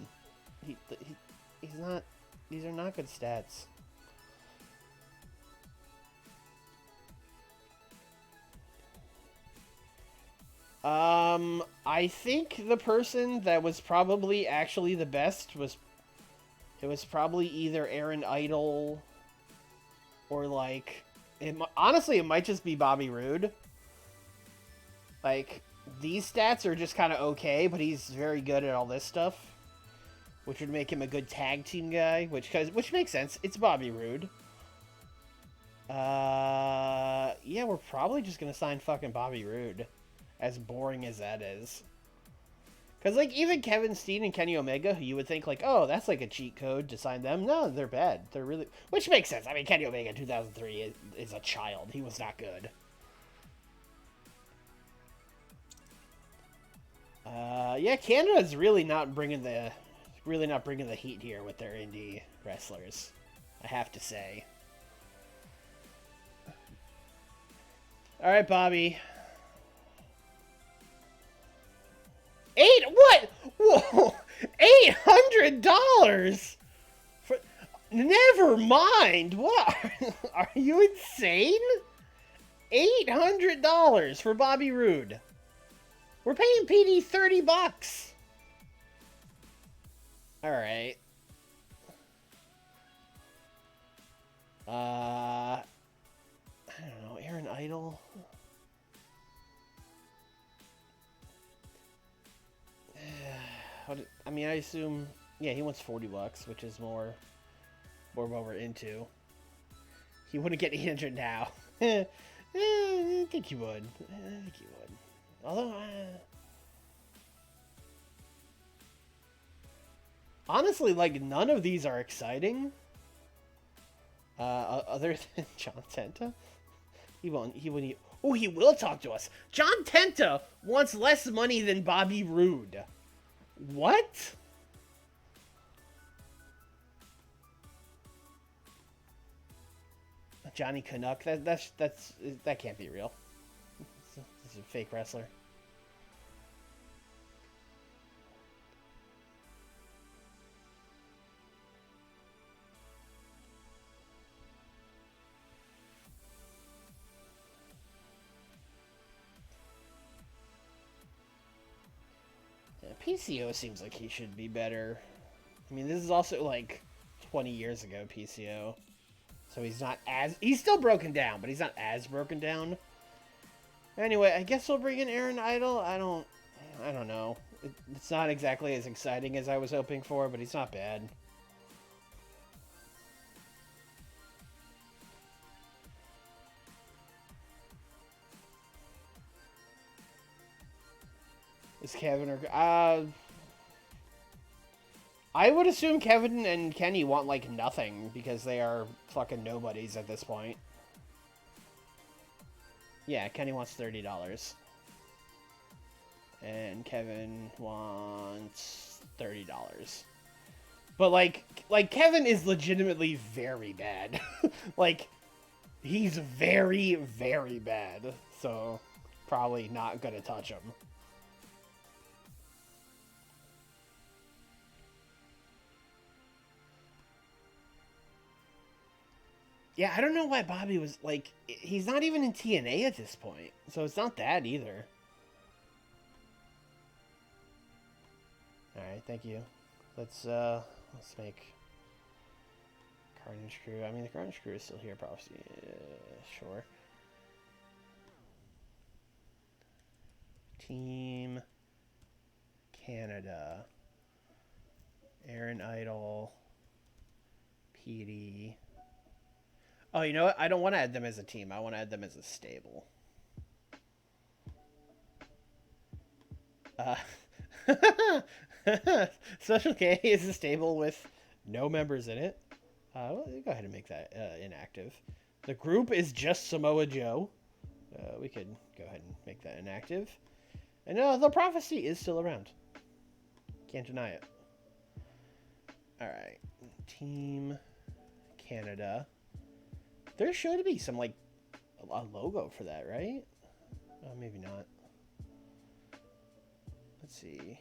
He's not. These are not good stats. I think the person that was probably actually the best was probably either Aaron Idle or like honestly it might just be Bobby Roode. Like these stats are just kind of okay, but he's very good at all this stuff, which would make him a good tag team guy, which makes sense. It's Bobby Roode. Yeah, we're probably just gonna sign fucking Bobby Roode. As boring as that is. Because, like, even Kevin Steen and Kenny Omega, who you would think, like, oh, that's like a cheat code to sign them. No, they're bad. They're really... Which makes sense. I mean, Kenny Omega in 2003 is a child. He was not good. Yeah, Canada's really not bringing the heat here with their indie wrestlers. I have to say. All right, Bobby. What? Whoa! $800 for? Never mind. What? Are you insane? $800 for Bobby Roode. We're paying PD $30. All right. I don't know. Aaron Idle. I mean, I assume, yeah, he wants $40, which is more what we're into. He wouldn't get 800 now. I think he would. Although, honestly, like, none of these are exciting. Other than John Tenta. He wouldn't. Oh, he will talk to us. John Tenta wants less money than Bobby Roode. What? Johnny Canuck? That can't be real. This is a fake wrestler. PCO seems like he should be better. I mean, this is also like 20 years ago, PCO. So he's not as... He's still broken down, but he's not as broken down. Anyway, I guess we'll bring in Aaron Idol. I don't know. It's not exactly as exciting as I was hoping for, but he's not bad. Is Kevin or... I would assume Kevin and Kenny want, like, nothing, because they are fucking nobodies at this point. Yeah, Kenny wants $30. And Kevin wants $30. But, like Kevin is legitimately very bad. Like, he's very, very bad. So, probably not gonna touch him. Yeah, I don't know why Bobby was, like, he's not even in TNA at this point. So it's not that either. Alright, thank you. Let's make Carnage Crew. I mean, the Carnage Crew is still here, probably. Sure. Team Canada. Aaron Idol. Petey. Oh, you know what? I don't want to add them as a team. I want to add them as a stable. Special K is a stable with no members in it. Well, go ahead and make that inactive. The group is just Samoa Joe. We could go ahead and make that inactive. And the prophecy is still around. Can't deny it. Alright. Team Canada. There should be some, like, a logo for that, right? Oh, maybe not. Let's see.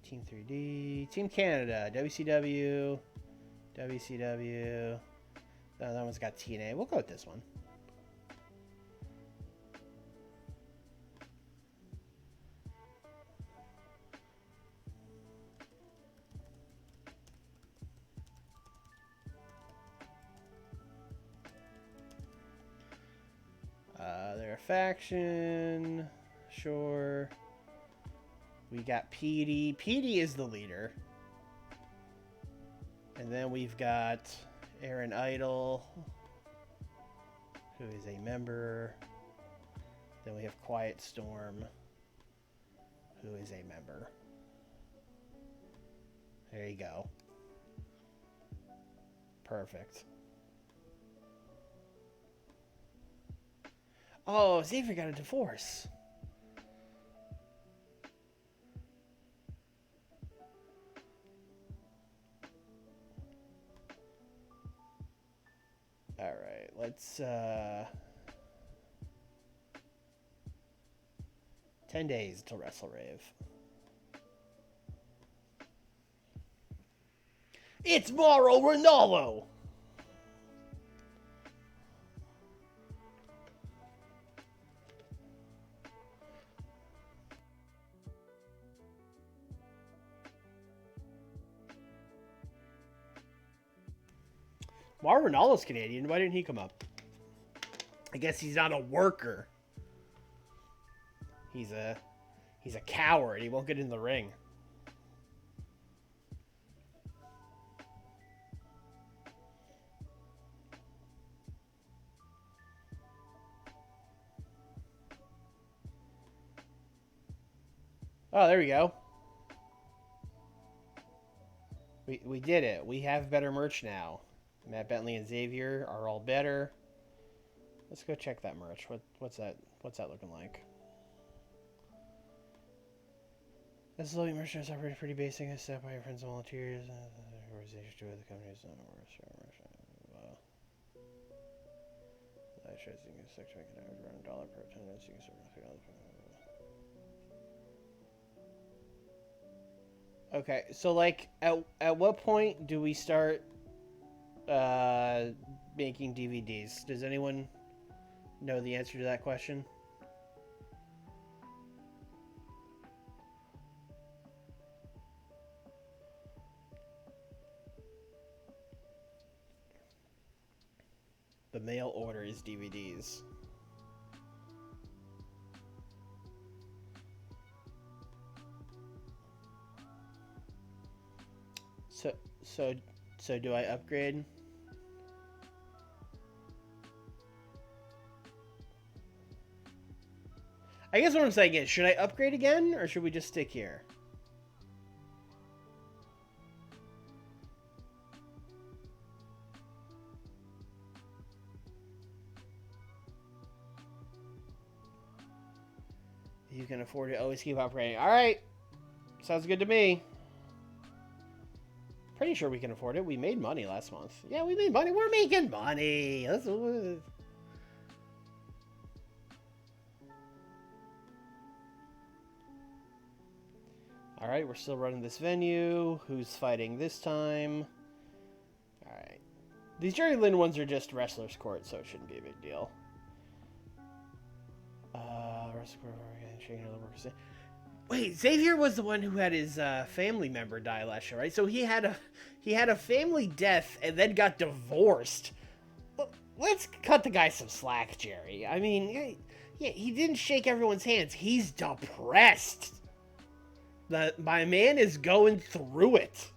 Team 3D. Team Canada. WCW. WCW. No, that one's got TNA. We'll go with this one. They're a faction. Sure. We got Petey. Petey is the leader. And then we've got Aaron Idol, who is a member. Then we have Quiet Storm, who is a member. There you go. Perfect. Oh, Xavier got a divorce. Alright, let's 10 days till Wrestle Rave. It's Mauro Ranallo! Mauro Ranallo's Canadian. Why didn't he come up? I guess he's not a worker. He's a coward. He won't get in the ring. Oh, there we go. We did it. We have better merch now. Matt Bentley and Xavier are all better. Let's go check that merch. What's that looking like? This low merchandise operated pretty basic. It's set by your friends and volunteers. Organization to the company is not a that shows you can select to make an average around $1 per attendance. You can start with $3. Okay, so like at what point do we start making DVDs? Does anyone know the answer to that question? The mail order is DVDs. So do I upgrade? I guess what I'm saying is, should I upgrade again, or should we just stick here? You can afford it. Always keep upgrading. All right. Sounds good to me. Pretty sure we can afford it. We made money last month. Yeah, we made money. We're making money. All right, we're still running this venue. Who's fighting this time? All right. These Jerry Lynn ones are just wrestler's court, so it shouldn't be a big deal. Wait, Xavier was the one who had his family member die last year, right? So he had a family death and then got divorced. Let's cut the guy some slack, Jerry. I mean, yeah, he didn't shake everyone's hands. He's depressed. My man is going through it.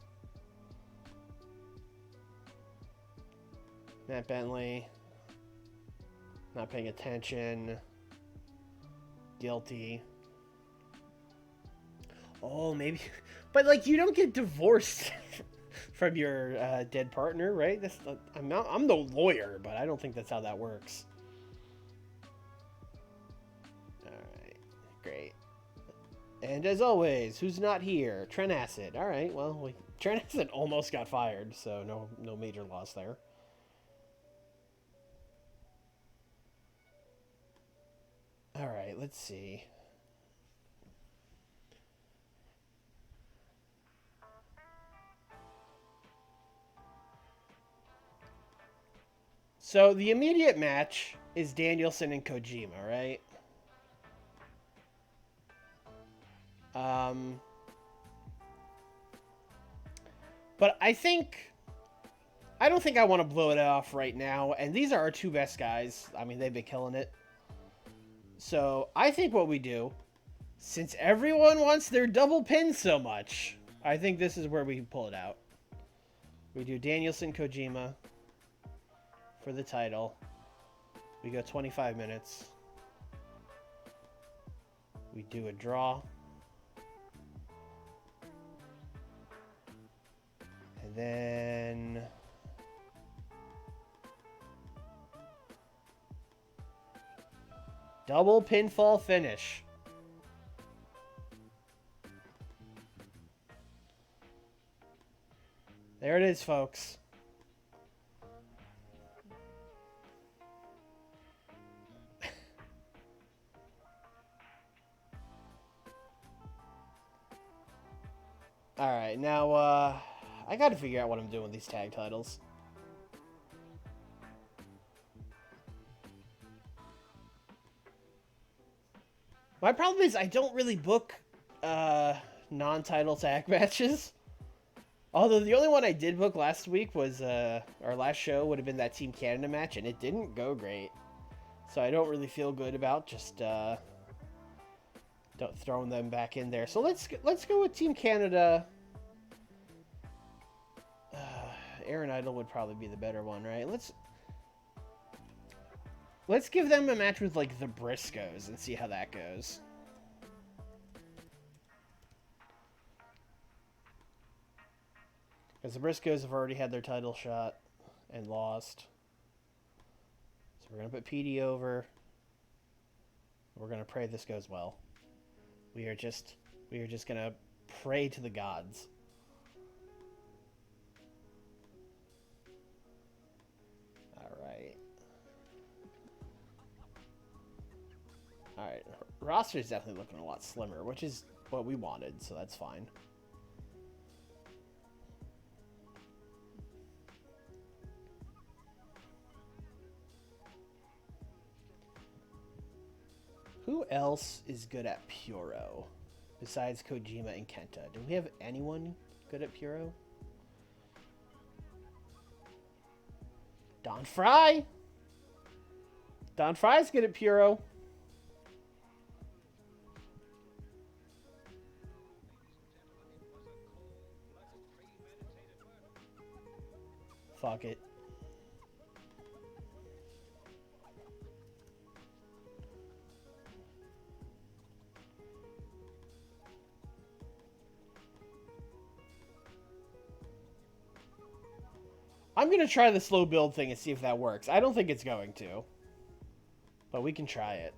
Matt Bentley. Not paying attention. Guilty. Oh, maybe. But, like, you don't get divorced from your dead partner, right? I'm no lawyer, but I don't think that's how that works. Alright. Great. And as always, who's not here? Trent Acid. Alright, well, Trent Acid almost got fired, so no major loss there. Alright, let's see. So the immediate match is Danielson and Kojima, right? But I don't think I want to blow it off right now. And these are our two best guys. I mean, they've been killing it. So I think what we do, since everyone wants their double pin so much, I think this is where we pull it out. We do Danielson Kojima for the title. We go 25 minutes. We do a draw. And then double pinfall finish. There it is, folks. Alright, now, I gotta figure out what I'm doing with these tag titles. My problem is I don't really book, non-title tag matches. Although the only one I did book last week was, our last show would have been that Team Canada match, and it didn't go great. So I don't really feel good about just, throwing them back in there. So let's go with Team Canada. Aaron Idol would probably be the better one, right? Let's give them a match with, like, the Briscoes and see how that goes. Because the Briscoes have already had their title shot and lost. So we're going to put PD over. We're going to pray this goes well. We are just going to pray to the gods. Alright, roster is definitely looking a lot slimmer, which is what we wanted, so that's fine. Who else is good at Puro besides Kojima and Kenta? Do we have anyone good at Puro? Don Fry. Don Fry's good at Puro. Fuck it. I'm going to try the slow build thing and see if that works. I don't think it's going to. But we can try it.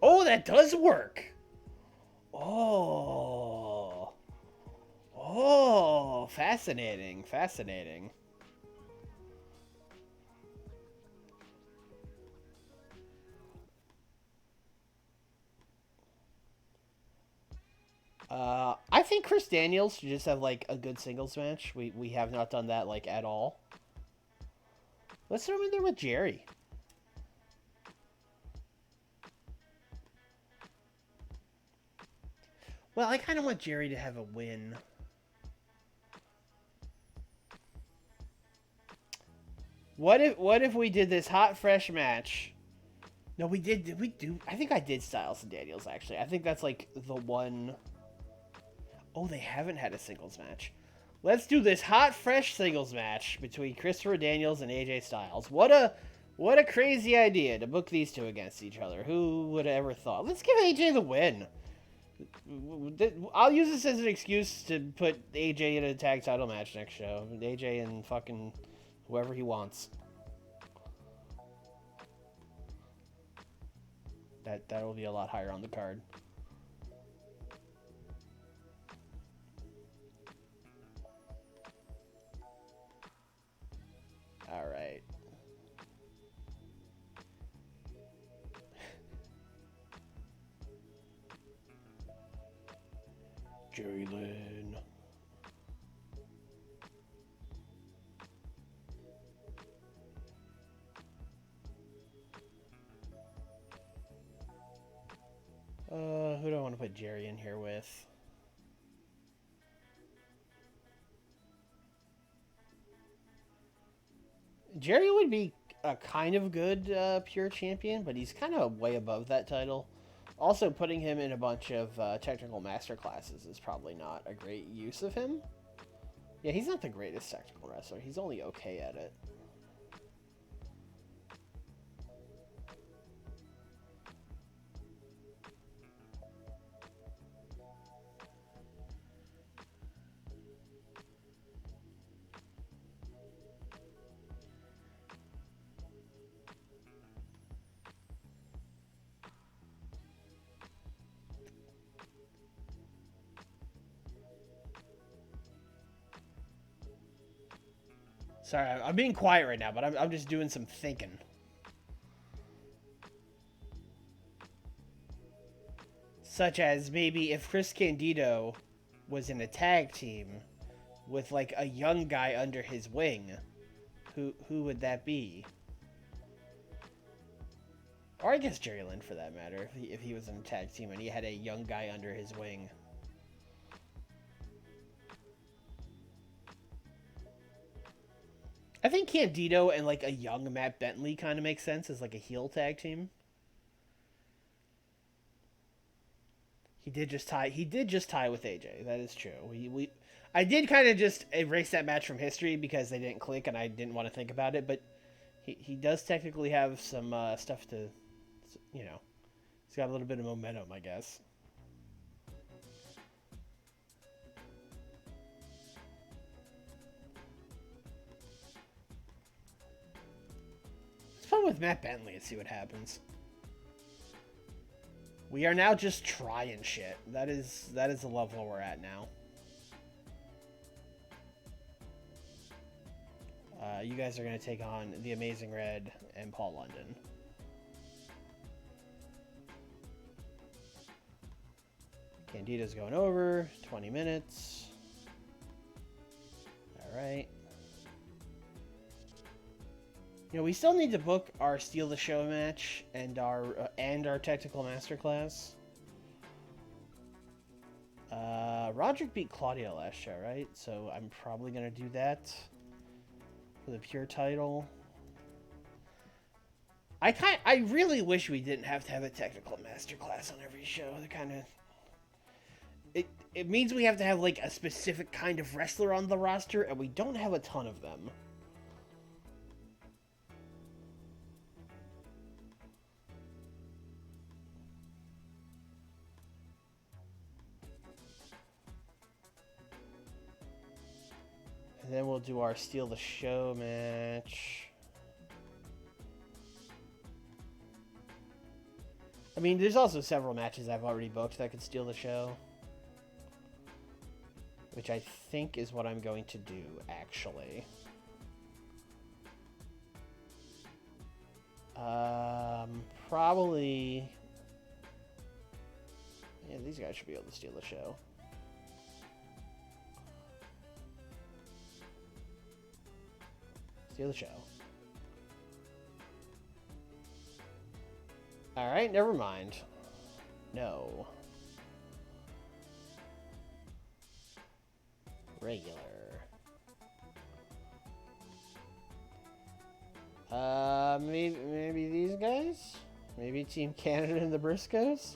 Oh, that does work. Oh. Oh, fascinating. Fascinating. I think Chris Daniels should just have, like, a good singles match. We have not done that, like, at all. Let's throw him in there with Jerry. Well, I kind of want Jerry to have a win. What if we did this hot, fresh match? No, we did. Did we do? I think I did Styles and Daniels, actually. I think that's, like, the one... Oh, they haven't had a singles match. Let's do this hot, fresh singles match between Christopher Daniels and AJ Styles. What a crazy idea to book these two against each other. Who would have ever thought? Let's give AJ the win. I'll use this as an excuse to put AJ in a tag title match next show. AJ and fucking whoever he wants. That will be a lot higher on the card. All right. Jerry Lynn. Who do I want to put Jerry in here with? Jerry would be a kind of good pure champion, but he's kind of way above that title. Also, putting him in a bunch of technical master classes is probably not a great use of him. Yeah, he's not the greatest technical wrestler. He's only okay at it. Sorry, I'm being quiet right now, but I'm just doing some thinking. Such as maybe if Chris Candido was in a tag team with like a young guy under his wing, who would that be? Or I guess Jerry Lynn for that matter, if he was in a tag team and he had a young guy under his wing. I think Candido and like a young Matt Bentley kind of makes sense as like a heel tag team. He did just tie. He did just tie with AJ. That is true. I did kind of just erase that match from history because they didn't click and I didn't want to think about it. But he does technically have some stuff to, you know, he's got a little bit of momentum, I guess. It's fun with Matt Bentley and see what happens. We are now just trying shit. That is the level we're at now. You guys are going to take on the Amazing Red and Paul London. Candido's going over. 20 minutes. All right. You know, we still need to book our Steal the Show match and our technical masterclass. Roderick beat Claudio last show, right? So I'm probably gonna do that for the pure title. I really wish we didn't have to have a technical masterclass on every show. The kind of it means we have to have like a specific kind of wrestler on the roster, and we don't have a ton of them. And then we'll do our Steal the Show match. I mean, there's also several matches I've already booked that could steal the show. Which I think is what I'm going to do, actually. Probably... Yeah, these guys should be able to steal the show. Steal the show. Alright, never mind. No. Regular. Maybe these guys? Maybe Team Canada and the Briscoes?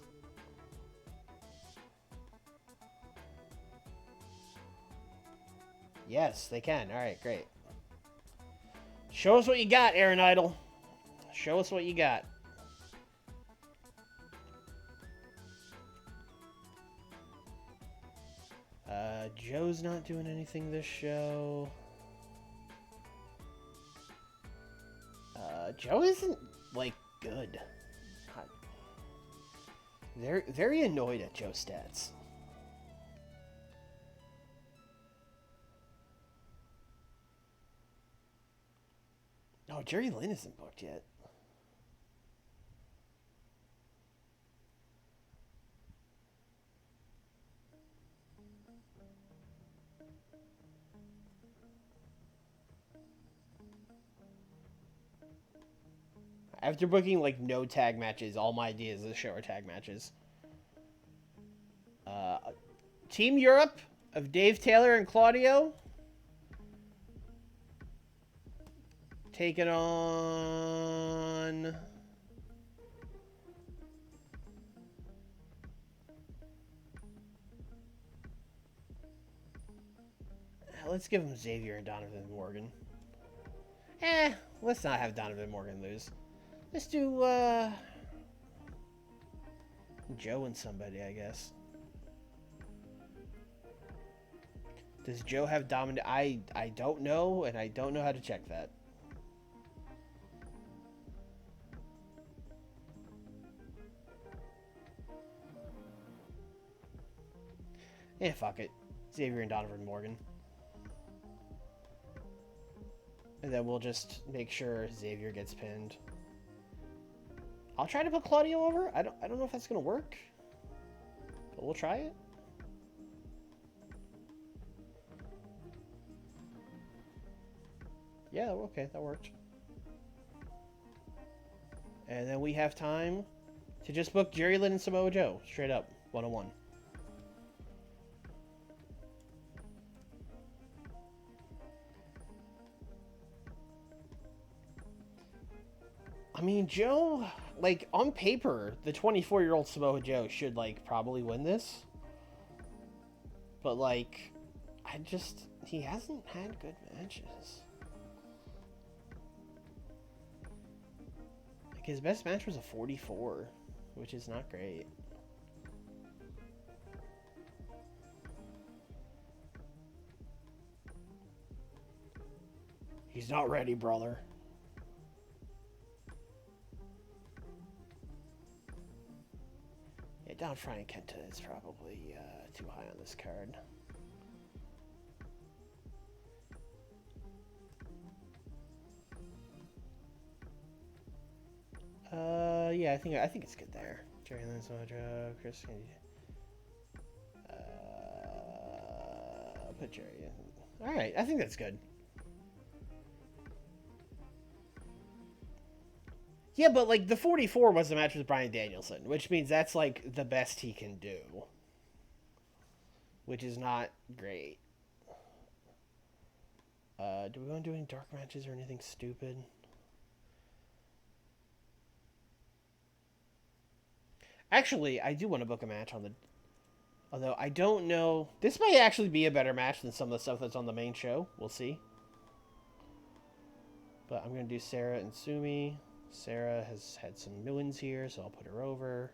Yes, they can. Alright, great. Show us what you got, Aaron Idol. Show us what you got. Joe's not doing anything this show. Joe isn't, like, good. They're very annoyed at Joe's stats. No, Jerry Lynn isn't booked yet. After booking, like, no tag matches, all my ideas of the show are tag matches. Team Europe of Dave Taylor and Claudio. Taking on... Let's give them Xavier and Donovan Morgan. Let's not have Donovan Morgan lose. Let's do, Joe and somebody, I guess. Does Joe have dominant? I don't know, and I don't know how to check that. Fuck it. Xavier and Donovan Morgan. And then we'll just make sure Xavier gets pinned. I'll try to put Claudio over. I don't know if that's gonna work, but we'll try it. Yeah, okay, that worked. And then we have time to just book Jerry Lynn and Samoa Joe straight up, 101. I mean, Joe, like, on paper, the 24-year-old Samoa Joe should, like, probably win this. But, like, he hasn't had good matches. Like, his best match was a 44, which is not great. He's not ready, brother. Don Fry Kenta is probably too high on this card. Yeah, I think it's good there. Jerry Lynn's Mojo, Chris Candy. Put Jerry in. All right, I think that's good. Yeah, but like the 44 was a match with Bryan Danielson, which means that's like the best he can do, which is not great. Do we want to do any dark matches or anything stupid? Actually, I do want to book a match on the. Although I don't know, this might actually be a better match than some of the stuff that's on the main show. We'll see. But I'm gonna do Sarah and Sumi. Sarah has had some wins here, so I'll put her over.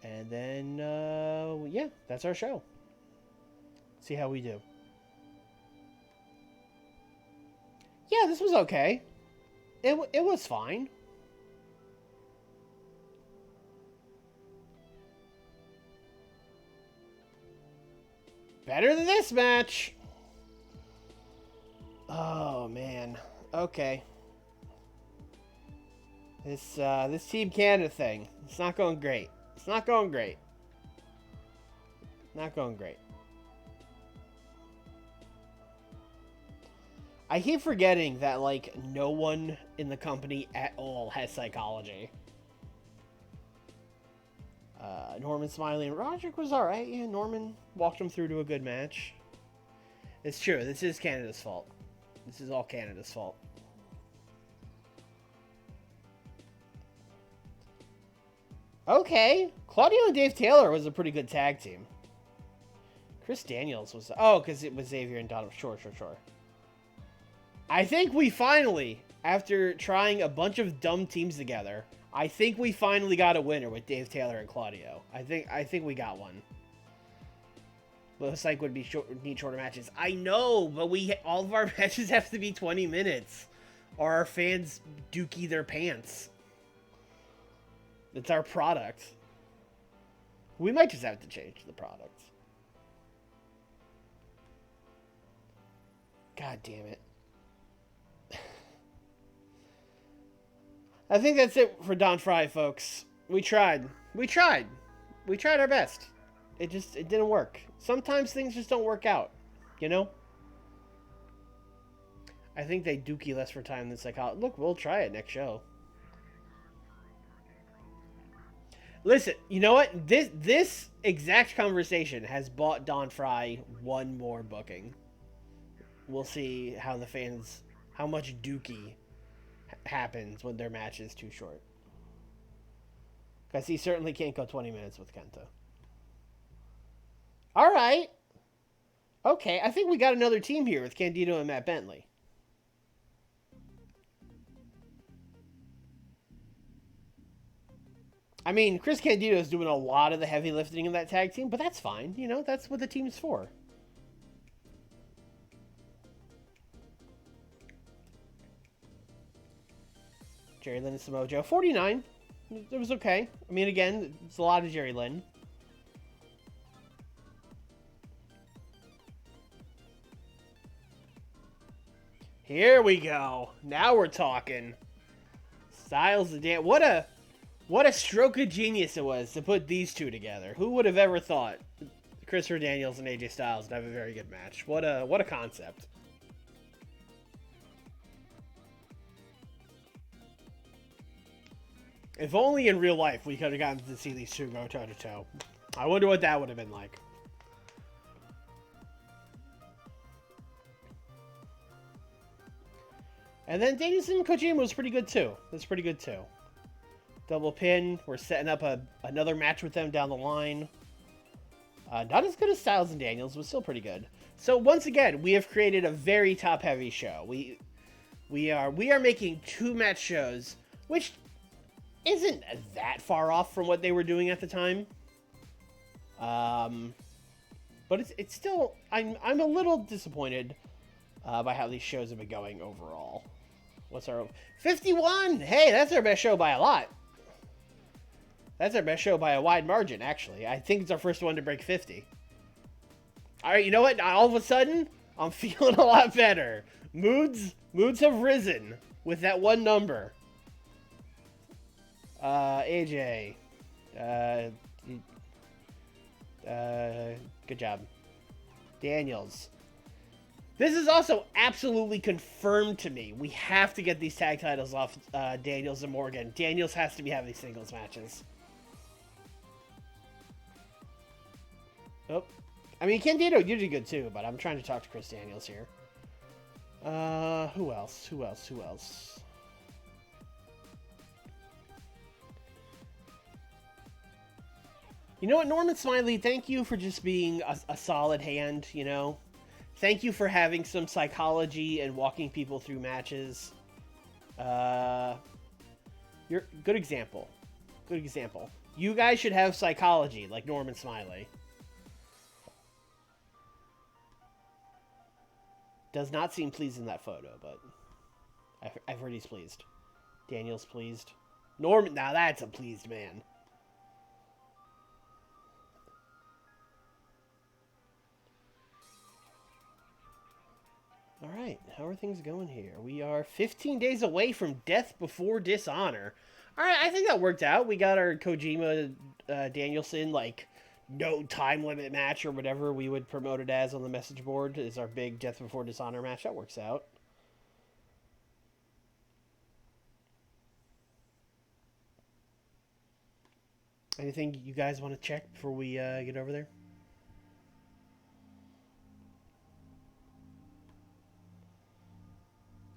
And then, yeah, that's our show. See how we do. Yeah, this was okay. It was fine. Better than this match. Oh, man. Okay. This Team Canada thing, it's not going great. It's not going great. Not going great. I keep forgetting that, like, no one in the company at all has psychology. Norman Smiley and Roderick was alright. Yeah, Norman walked him through to a good match. It's true. This is Canada's fault. This is all Canada's fault. Okay. Claudio and Dave Taylor was a pretty good tag team. Chris Daniels was... Oh, because it was Xavier and Donovan. Sure. I think we finally, after trying a bunch of dumb teams together, I think we finally got a winner with Dave Taylor and Claudio. I think we got one. Looks like would be need shorter matches. I know, but all of our matches have to be 20 minutes, or our fans dookie their pants. It's our product. We might just have to change the product. God damn it. I think that's it for Don Fry, folks. We tried. We tried our best. It didn't work. Sometimes things just don't work out, you know? I think they dookie less for time than psychology. Look, we'll try it next show. Listen, you know what? This exact conversation has bought Don Fry one more booking. We'll see how the fans, how much dookie happens when their match is too short. Because he certainly can't go 20 minutes with Kenta. All right. Okay, I think we got another team here with Candido and Matt Bentley. I mean, Chris Candido is doing a lot of the heavy lifting in that tag team, but that's fine. You know, that's what the team's for. Jerry Lynn and Samoa Joe. 49. It was okay. I mean, again, it's a lot of Jerry Lynn. Here we go. Now we're talking. Styles and Dan. What a stroke of genius it was to put these two together. Who would have ever thought Christopher Daniels and AJ Styles would have a very good match? What a concept. If only in real life we could have gotten to see these two go toe to toe. I wonder what that would have been like. And then Danielson and Kojima was pretty good too. That's pretty good too. Double pin. We're setting up another match with them down the line. Not as good as Styles and Daniels, but still pretty good. So once again, we have created a very top-heavy show. We are making 2-match shows, which isn't that far off from what they were doing at the time. But it's still I'm a little disappointed by how these shows have been going overall. What's our 51? Hey, that's our best show by a lot. That's our best show by a wide margin, actually. I think it's our first one to break 50. All right, you know what? All of a sudden, I'm feeling a lot better. Moods have risen with that one number. AJ. Good job. Daniels. This is also absolutely confirmed to me. We have to get these tag titles off Daniels and Morgan. Daniels has to be having singles matches. Oh. I mean, Candido usually good too, but I'm trying to talk to Chris Daniels here. Who else? Who else? Who else? You know what, Norman Smiley, thank you for just being a solid hand, you know? Thank you for having some psychology and walking people through matches. You're good example. Good example. You guys should have psychology like Norman Smiley. Does not seem pleased in that photo, but I've heard he's pleased. Daniel's pleased. Norman, now that's a pleased man. All right, how are things going here? We are 15 days away from Death Before Dishonor. All right, I think that worked out. We got our Kojima Danielson, like, no time limit match or whatever we would promote it as on the message board is our big Death Before Dishonor match. That works out. Anything you guys want to check before we get over there?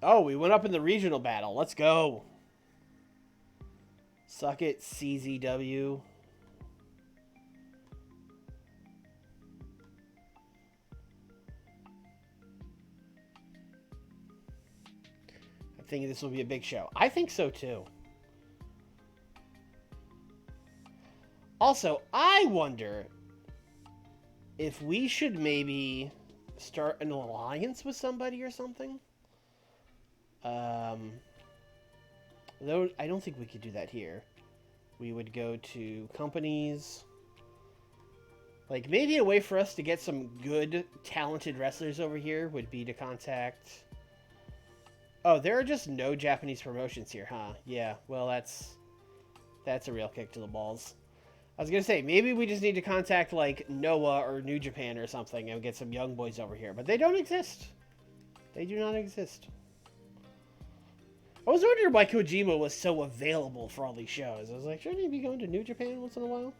Oh, we went up in the regional battle. Let's go. Suck it, CZW. I'm thinking this will be a big show. I think so too. Also, I wonder if we should maybe start an alliance with somebody or something. Though I don't think we could do that here. We would go to companies. Like, maybe a way for us to get some good, talented wrestlers over here would be to contact... Oh, there are just no Japanese promotions here, huh? Yeah, well, that's a real kick to the balls. I was going to say, maybe we just need to contact, like, Noah or New Japan or something and get some young boys over here. But they don't exist. They do not exist. I was wondering why Kojima was so available for all these shows. I was like, shouldn't he be going to New Japan once in a while?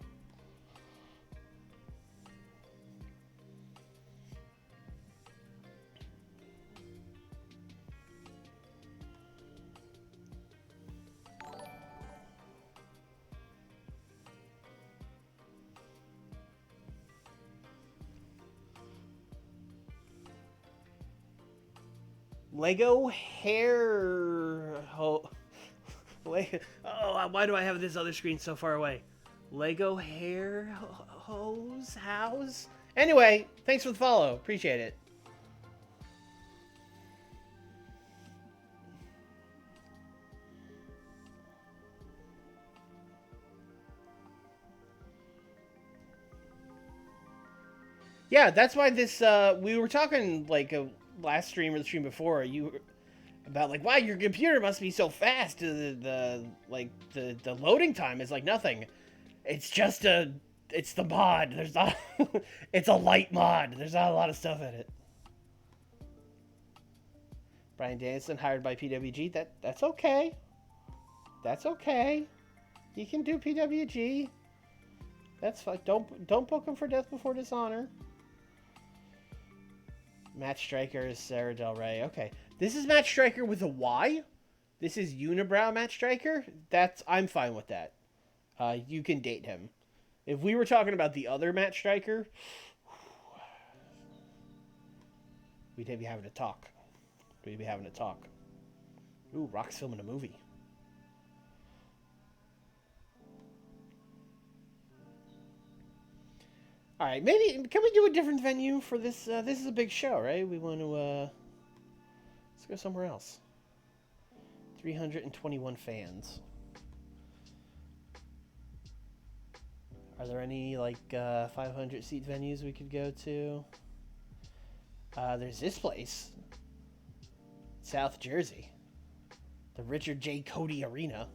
Lego hair... Oh, why do I have this other screen so far away? Lego hair hose house? Anyway, thanks for the follow. Appreciate it. Yeah, that's why this, we were talking, like, last stream or the stream before, about, like, wow, your computer must be so fast. The loading time is, like, nothing. It's just it's the mod. There's not, it's a light mod. There's not a lot of stuff in it. Brian Danielson hired by PWG. That's okay. That's okay. He can do PWG. That's fine. Don't book him for Death Before Dishonor. Matt Striker is Sarah Del Rey. Okay. This is Matt Striker with a Y. This is Unibrow Matt Striker. I'm fine with that. You can date him. If we were talking about the other Matt Striker, we'd be having a talk. We'd be having a talk. Ooh, Rock's filming a movie. All right, maybe can we do a different venue for this? This is a big show, right? We want to let's go somewhere else. 321 fans. Are there any like 500 seat venues we could go to? There's this place, South Jersey, the Richard J. Cody Arena.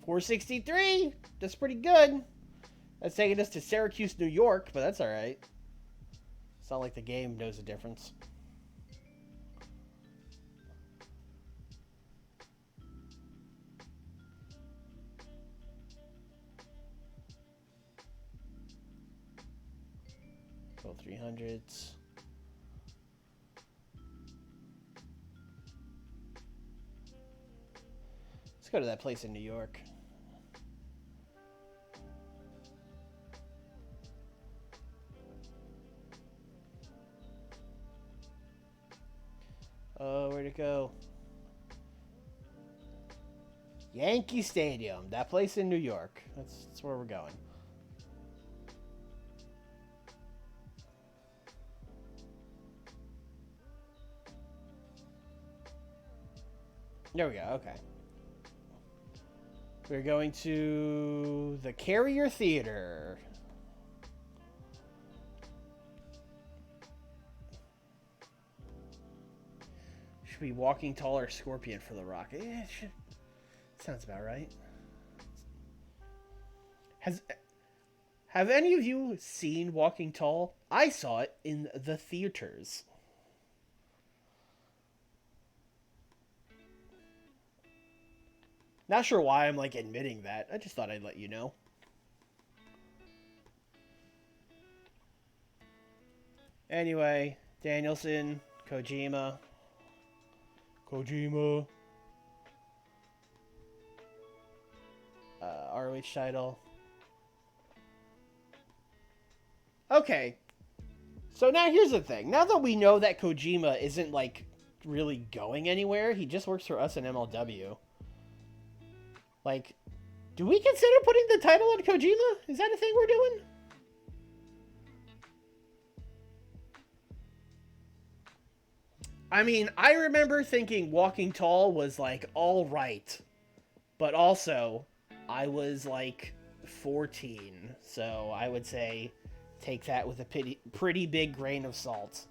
463. That's pretty good. That's taking us to Syracuse, New York, but that's all right. It's not like the game knows the difference. Go 300s. Let's go to that place in New York. Oh, where'd it go? Yankee Stadium. That place in New York. That's where we're going. There we go. Okay. We're going to the Carrier Theater. Should be Walking Tall or Scorpion for The Rock. Yeah, it should. Sounds about right. Have any of you seen Walking Tall? I saw it in the theaters. Not sure why I'm like admitting that. I just thought I'd let you know. Anyway, Danielson, Kojima. ROH title. Okay. So now here's the thing. Now that we know that Kojima isn't like really going anywhere, he just works for us in MLW. Like, do we consider putting the title on Kojima? Is that a thing we're doing? I mean, I remember thinking Walking Tall was like all right, but also I was like 14, so I would say take that with a pretty big grain of salt.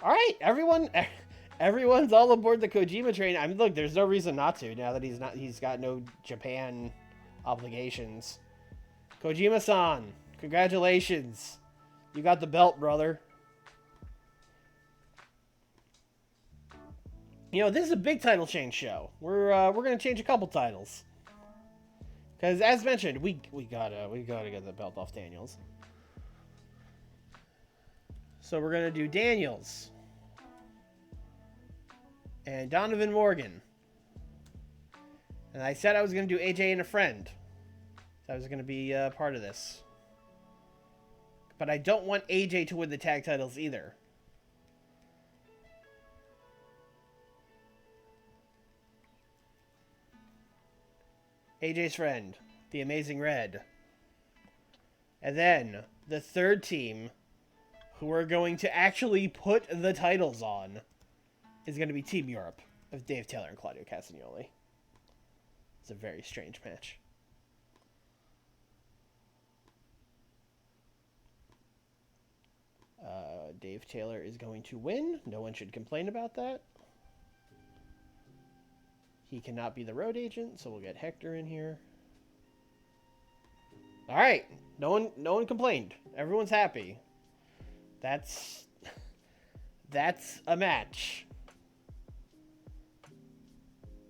All right, everyone's all aboard the Kojima train. I mean, look, there's no reason not to now that he's got no Japan obligations. Kojima-san, congratulations. You got the belt, brother. You know, this is a big title change show. We're gonna change a couple titles. Because as mentioned, we gotta get the belt off Daniels. So we're gonna do Daniels and Donovan Morgan. And I said I was gonna do AJ and a friend. So I was gonna be part of this. But I don't want AJ to win the tag titles either. AJ's friend, the Amazing Red. And then the third team, who are going to actually put the titles on, is going to be Team Europe of Dave Taylor and Claudio Castagnoli. It's a very strange match. Dave Taylor is going to win. No one should complain about that. He cannot be the road agent, so we'll get Hector in here. All right, no one complained. Everyone's happy. That's a match.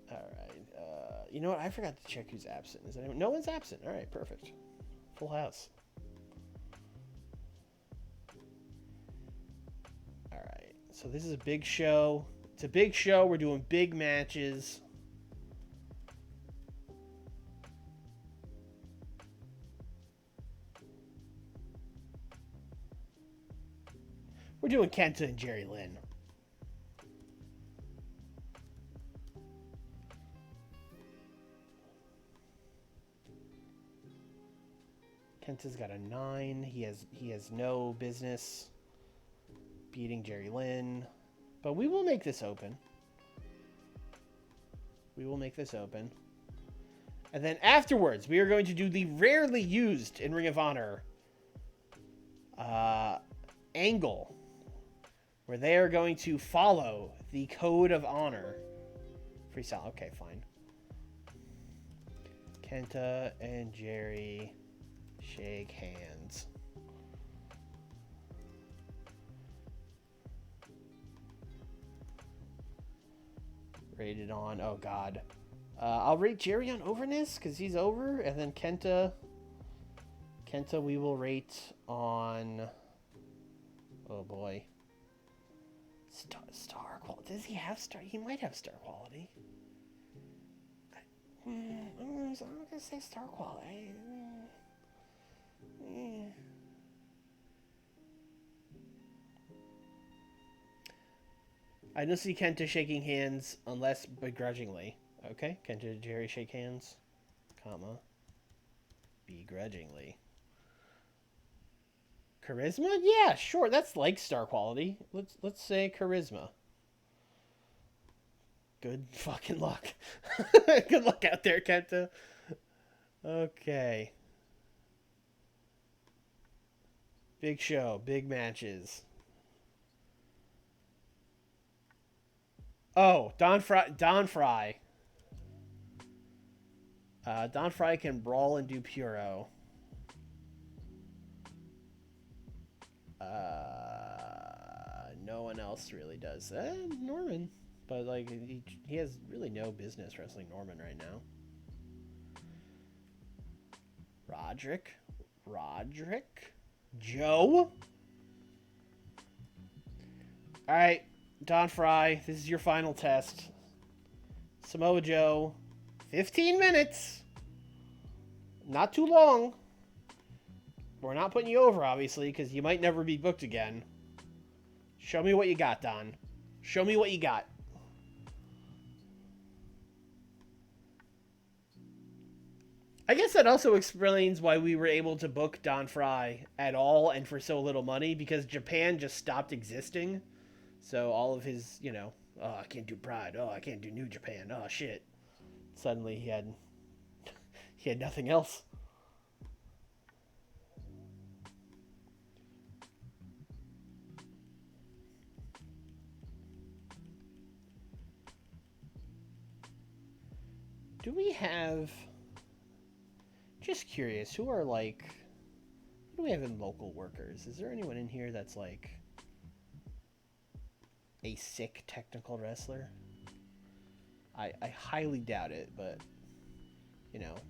All right. You know what? I forgot to check who's absent. Is anyone? No one's absent. All right, perfect. Full house. All right. So this is a big show. It's a big show. We're doing big matches. We're doing Kenta and Jerry Lynn. Kenta's got a 9. He has no business beating Jerry Lynn. But we will make this open. We will make this open. And then afterwards, we are going to do the rarely used in Ring of Honor angle, where they are going to follow the code of honor. Freestyle, okay, fine. Kenta and Jerry shake hands. Rated on. Oh, God. I'll rate Jerry on overness because he's over. And then Kenta we will rate on... Oh, boy. Star quality. Does he have star? He might have star quality. I'm going to say star quality. I don't see Kenta shaking hands unless begrudgingly. Okay, Kenta and Jerry shake hands, comma, begrudgingly. Charisma? Yeah, sure. That's like star quality. Let's say charisma. Good fucking luck. Good luck out there, Kenta. Okay. Big show, big matches. Oh, Don Fry. Don Fry can brawl and do Puro. No one else really does. Norman. But, like, he has really no business wrestling Norman right now. Roderick? Joe? Alright, Don Fry, this is your final test. Samoa Joe, 15 minutes. Not too long. We're not putting you over, obviously, because you might never be booked again. Show me what you got, Don. Show me what you got. I guess that also explains why we were able to book Don Fry at all and for so little money, because Japan just stopped existing. So all of his, oh, I can't do Pride. Oh, I can't do New Japan. Oh, shit. Suddenly he had nothing else. Do we have... Just curious, who are, like... What do we have in local workers? Is there anyone in here that's, like... a sick technical wrestler? I highly doubt it, but...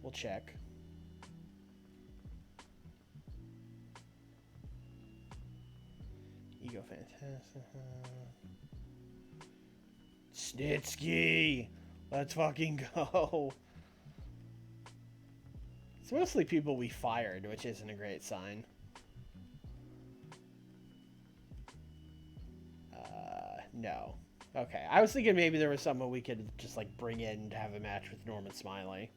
we'll check. Ego Fantastic. Snitsky! Let's fucking go! It's mostly people we fired, which isn't a great sign. No. Okay, I was thinking maybe there was someone we could just, like, bring in to have a match with Norman Smiley.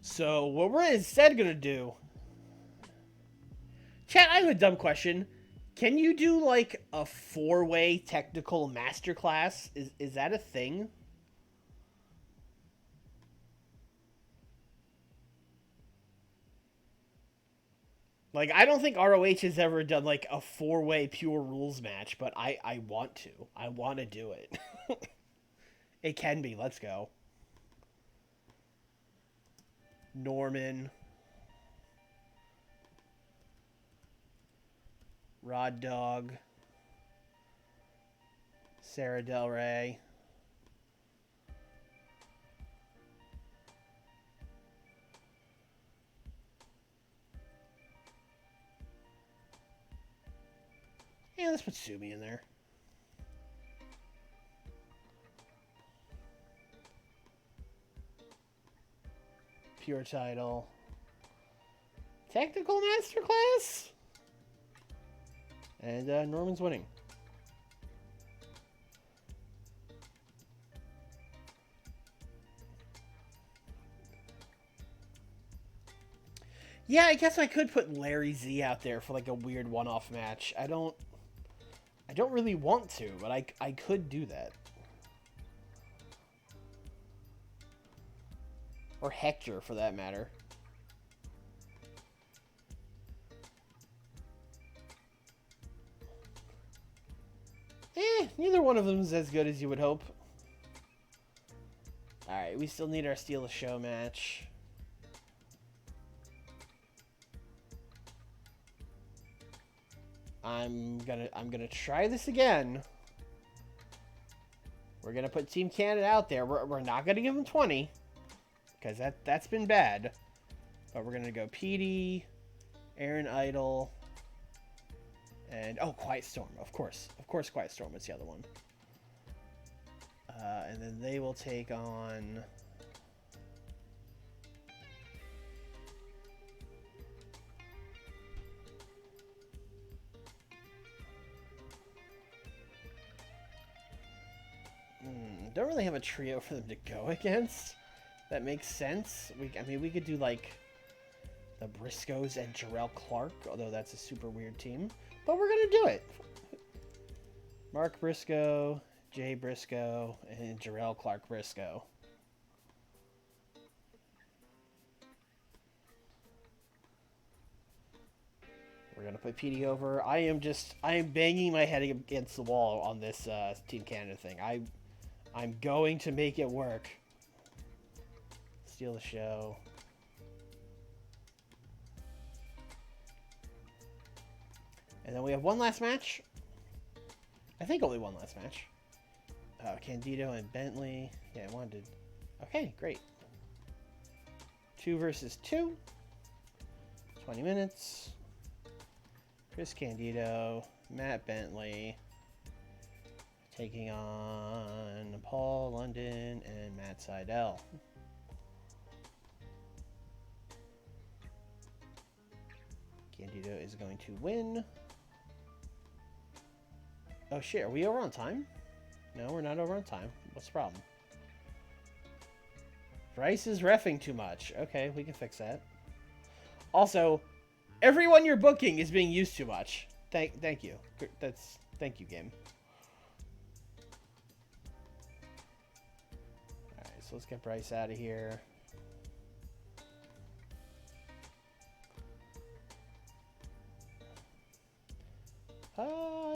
So, what we're instead gonna do... Chat, I have a dumb question. Can you do, like, a 4-way technical masterclass? Is that a thing? Like, I don't think ROH has ever done, like, a 4-way pure rules match, but I want to. I want to do it. It can be. Let's go. Norman. Rod Dog. Sarah Del Rey. Yeah, let's put Sumi in there. Pure title. Technical masterclass? And Norman's winning. Yeah, I guess I could put Larry Z out there for like a weird one-off match. I don't really want to, but I could do that. Or Hector, for that matter. Neither one of them is as good as you would hope. Alright, we still need our Steal the Show match. I'm gonna try this again. We're gonna put Team Canada out there. We're not gonna give them 20, because that's been bad. But we're gonna go PD, Aaron Idol, and Quiet Storm. Of course, Quiet Storm was the other one. And then they will take on. Don't really have a trio for them to go against. That makes sense. I mean, we could do like the Briscoes and Jarrell Clark, although that's a super weird team. But we're gonna do it. Mark Briscoe, Jay Briscoe, and Jarrell Clark Briscoe. We're gonna put PD over. I am banging my head against the wall on this Team Canada thing. I'm going to make it work. Steal the Show. And then we have one last match. I think only one last match. Candido and Bentley. Yeah, I wanted. Okay, great. 2 versus 2. 20 minutes. Chris Candido, Matt Bentley, taking on Paul London and Matt Seidel. Candido is going to win. Oh shit, are we over on time? No, we're not over on time. What's the problem? Bryce is reffing too much. Okay, we can fix that. Also, everyone you're booking is being used too much. Thank you. Thank you, game. Alright, so let's get Bryce out of here.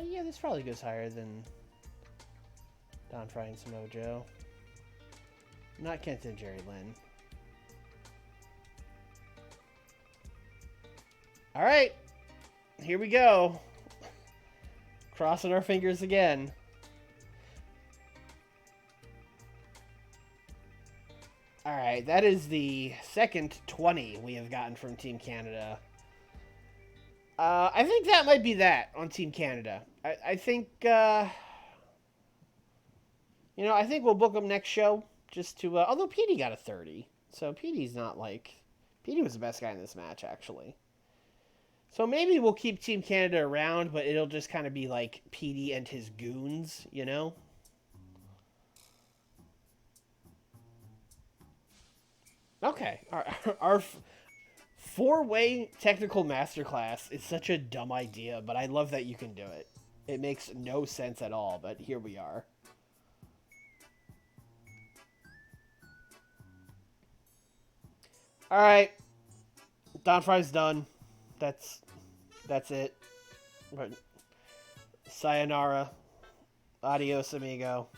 Yeah, this probably goes higher than Don Fry and Samoa Joe. Not Kenton and Jerry Lynn. Alright. Here we go. Crossing our fingers again. Alright, that is the second 20 we have gotten from Team Canada. I think that might be that on Team Canada. I think, I think we'll book them next show. Just to, although PD got a 30. So PD's not like... PD was the best guy in this match, actually. So maybe we'll keep Team Canada around, but it'll just kind of be like PD and his goons, you know? Okay. Our 4-way technical masterclass is such a dumb idea, but I love that you can do it. It makes no sense at all, but here we are. Alright. Don Fry's done. That's it. But sayonara. Adios, amigo.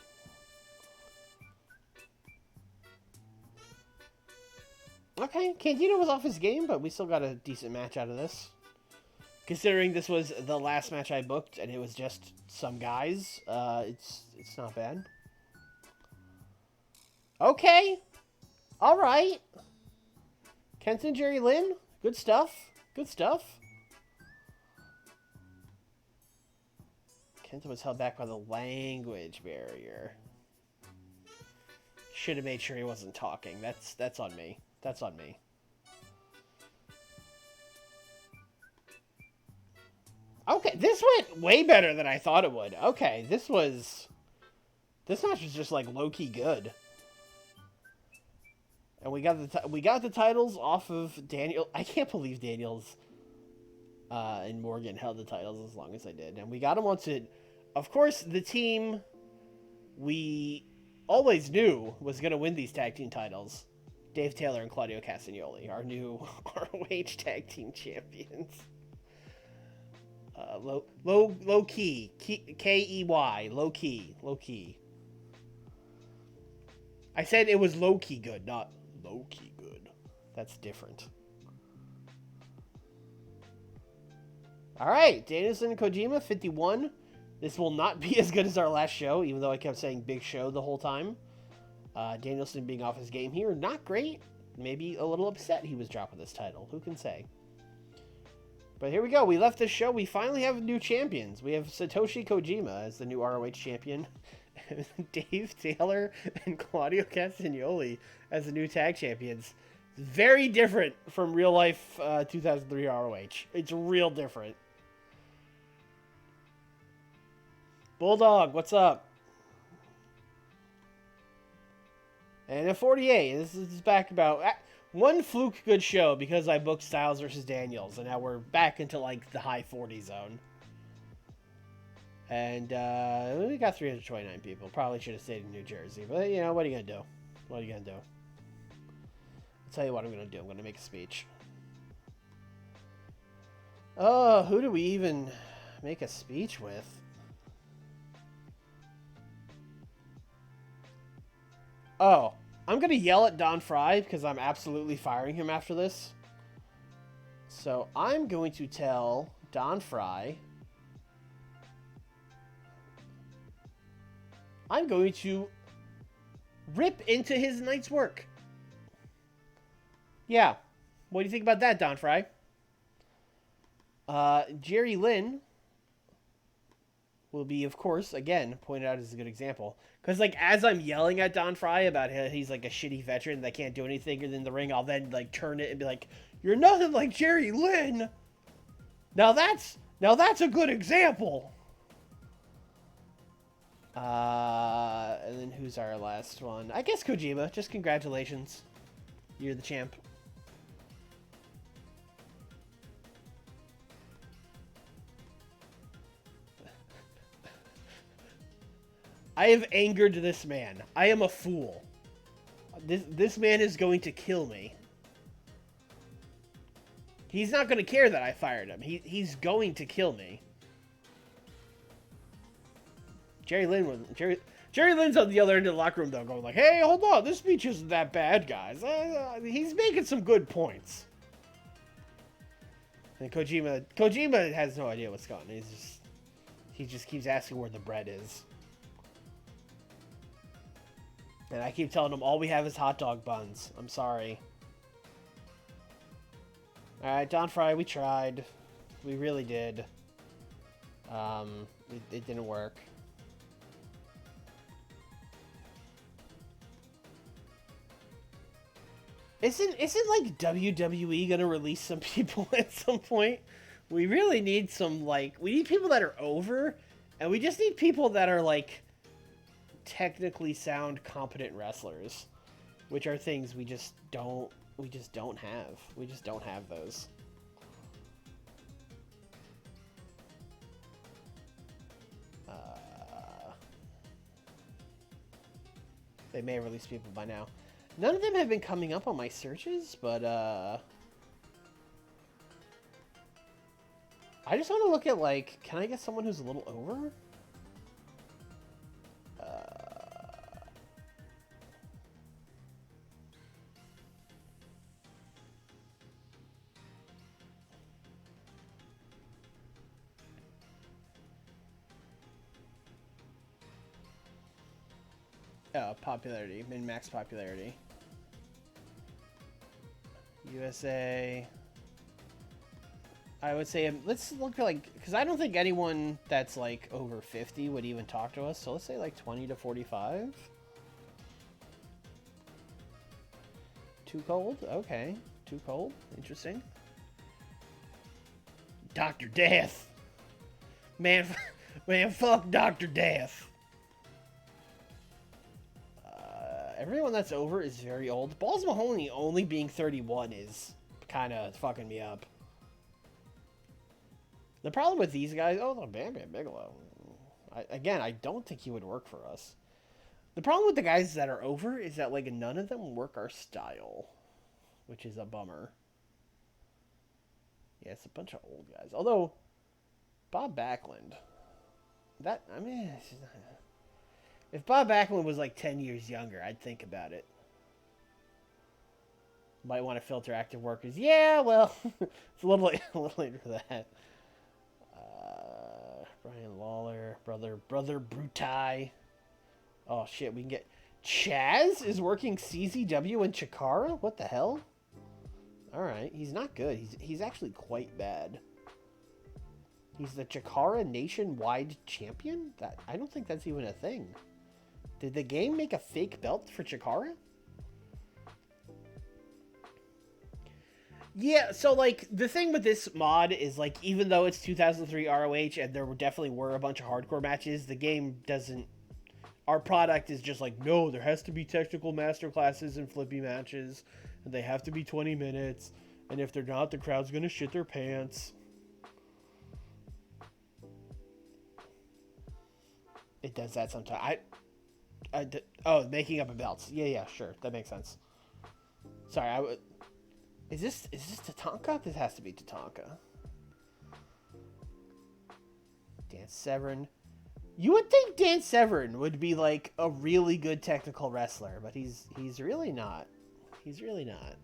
Okay, Candido was off his game, but we still got a decent match out of this. Considering this was the last match I booked, and it was just some guys, it's not bad. Okay. Alright. Kenton, Jerry Lynn. Good stuff. Good stuff. Kenta was held back by the language barrier. Should have made sure he wasn't talking. That's on me. That's on me. Okay, this went way better than I thought it would. Okay, this match was just like low-key good. And we got the titles off of Daniel. I can't believe Daniels and Morgan held the titles as long as they did. And we got them onto, of course, the team we always knew was going to win these tag team titles. Dave Taylor and Claudio Castagnoli, our new ROH tag team champions. Low key, Key, low key. I said it was low-key good, not low-key good. That's different. All right, Danielson and Kojima, 51. This will not be as good as our last show, even though I kept saying big show the whole time. Danielson being off his game here, not great. Maybe a little upset he was dropping this title. Who can say? But here we go. We left this show. We finally have new champions. We have Satoshi Kojima as the new ROH champion. Dave Taylor and Claudio Castagnoli as the new tag champions. Very different from real life 2003 ROH. It's real different. Bulldog, what's up? And at 48, this is back about one fluke good show because I booked Styles versus Daniels, and now we're back into like the high 40 zone. And we got 329 people. Probably should have stayed in New Jersey, but you know, what are you gonna do? What are you gonna do? I'll tell you what I'm gonna do. I'm gonna make a speech. Oh, who do we even make a speech with? Oh, I'm going to yell at Don Fry because I'm absolutely firing him after this. So I'm going to tell Don Fry I'm going to rip into his night's work. Yeah. What do you think about that, Don Fry? Jerry Lynn will be, of course, again, pointed out as a good example. Because, like, as I'm yelling at Don Fry about how he's, like, a shitty veteran that can't do anything in the ring, I'll then, like, turn it and be like, you're nothing like Jerry Lynn. Now that's a good example. And then who's our last one? I guess Kojima. Just congratulations. You're the champ. I have angered this man. I am a fool. This man is going to kill me. He's not going to care that I fired him. He's going to kill me. Jerry Lynn's on the other end of the locker room, though, going like, hey, hold on. This speech isn't that bad, guys. He's making some good points. And Kojima has no idea what's going on. He just keeps asking where the bread is. And I keep telling him all we have is hot dog buns. I'm sorry. Alright, Don Fry, we tried. We really did. It didn't work. Isn't like WWE gonna release some people at some point? We really need some, like, we need people that are over, and we just need people that are, like, technically sound, competent wrestlers, which are things we just don't have. We just don't have those. They may have released people by now. None of them have been coming up on my searches, but I just want to look at, like, can I get someone who's a little over? Oh, popularity. Min-max popularity. USA. I would say, let's look at, like, because I don't think anyone that's, like, over 50 would even talk to us. So let's say, like, 20 to 45. Too cold? Okay. Too cold? Interesting. Dr. Death. Man, fuck Dr. Death. Everyone that's over is very old. Balls Mahoney only being 31 is kind of fucking me up. The problem with these guys... Oh, Bam Bam Bigelow. I don't think he would work for us. The problem with the guys that are over is that, like, none of them work our style. Which is a bummer. Yeah, it's a bunch of old guys. Although, Bob Backlund... If Bob Backlund was like 10 years younger, I'd think about it. Might want to filter active workers. Yeah, well, it's a little later for that. Brian Lawler, brother Brutai. Oh shit, we can get Chaz is working CZW and Chikara. What the hell? All right, he's not good. He's actually quite bad. He's the Chikara nationwide champion. That I don't think that's even a thing. Did the game make a fake belt for Chikara? Yeah, so, like, the thing with this mod is, like, even though it's 2003 ROH and there definitely were a bunch of hardcore matches, the game doesn't... Our product is just like, no, there has to be technical masterclasses and flippy matches, and they have to be 20 minutes, and if they're not, the crowd's gonna shit their pants. It does that sometimes. Oh, making up a belts. Yeah, sure. That makes sense. Sorry, Is this Tatanka? This has to be Tatanka. Dan Severn. You would think Dan Severn would be like a really good technical wrestler, but he's really not. He's really not.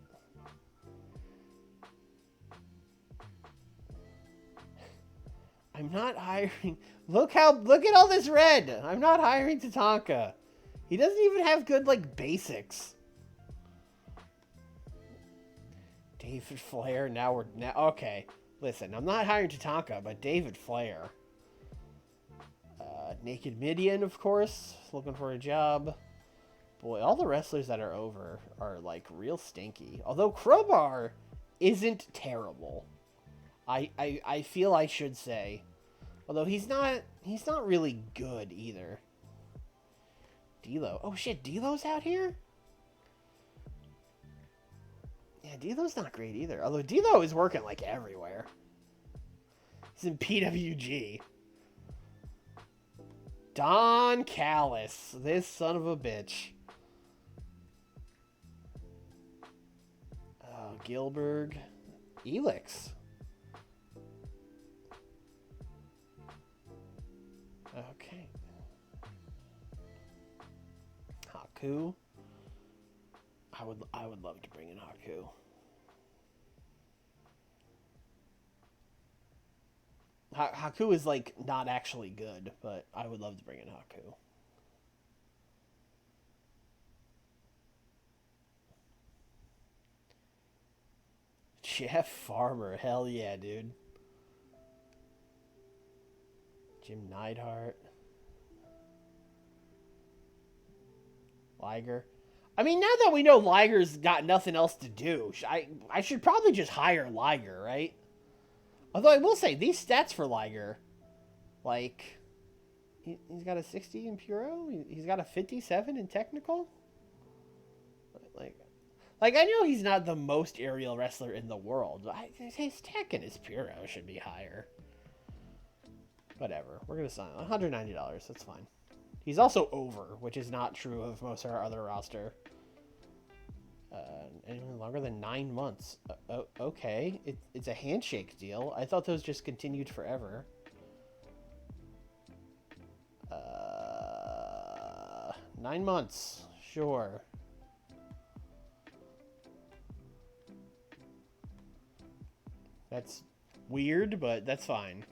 I'm not hiring. Look at all this red. I'm not hiring Tatanka. He doesn't even have good like basics. David Flair. Now okay. Listen, I'm not hiring Tatanka, but David Flair. Naked Midian, of course, looking for a job. Boy, all the wrestlers that are over are like real stinky. Although Crowbar isn't terrible. I feel I should say. Although he's not really good either. D'Lo. Oh shit, D'Lo's out here? Yeah, D'Lo's not great either. Although D'Lo is working like everywhere. He's in PWG. Don Callis. This son of a bitch. Oh, Gilbert. Elix. Okay. Haku. I would love to bring in Haku. Haku is like not actually good, but I would love to bring in Haku. Jeff Farmer, hell yeah, dude. Jim Neidhart. Liger. I mean, now that we know Liger's got nothing else to do, I should probably just hire Liger, right? Although I will say, these stats for Liger, like, he's got a 60 in Puro, he's got a 57 in Technical. Like I know he's not the most aerial wrestler in the world, but his Tech and his Puro should be higher. Whatever, we're going to sign $190, that's fine. He's also over, which is not true of most of our other roster. Anything longer than 9 months. Okay, it's a handshake deal. I thought those just continued forever. 9 months, sure. That's weird, but that's fine.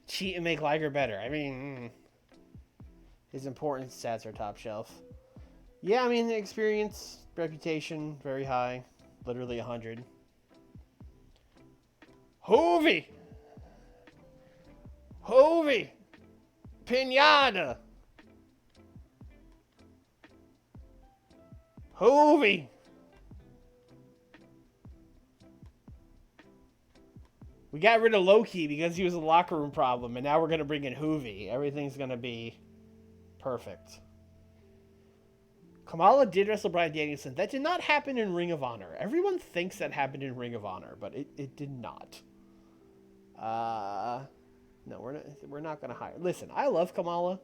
Cheat and make Liger better. I mean, his important stats are top shelf. Yeah, I mean, the experience, reputation, very high. Literally 100. Hovey! Pinata! Hovey! We got rid of Loki because he was a locker room problem, and now we're going to bring in Hoovy. Everything's going to be perfect. Kamala did wrestle Bryan Danielson. That did not happen in Ring of Honor. Everyone thinks that happened in Ring of Honor, but it did not. No, we're not going to hire. Listen, I love Kamala.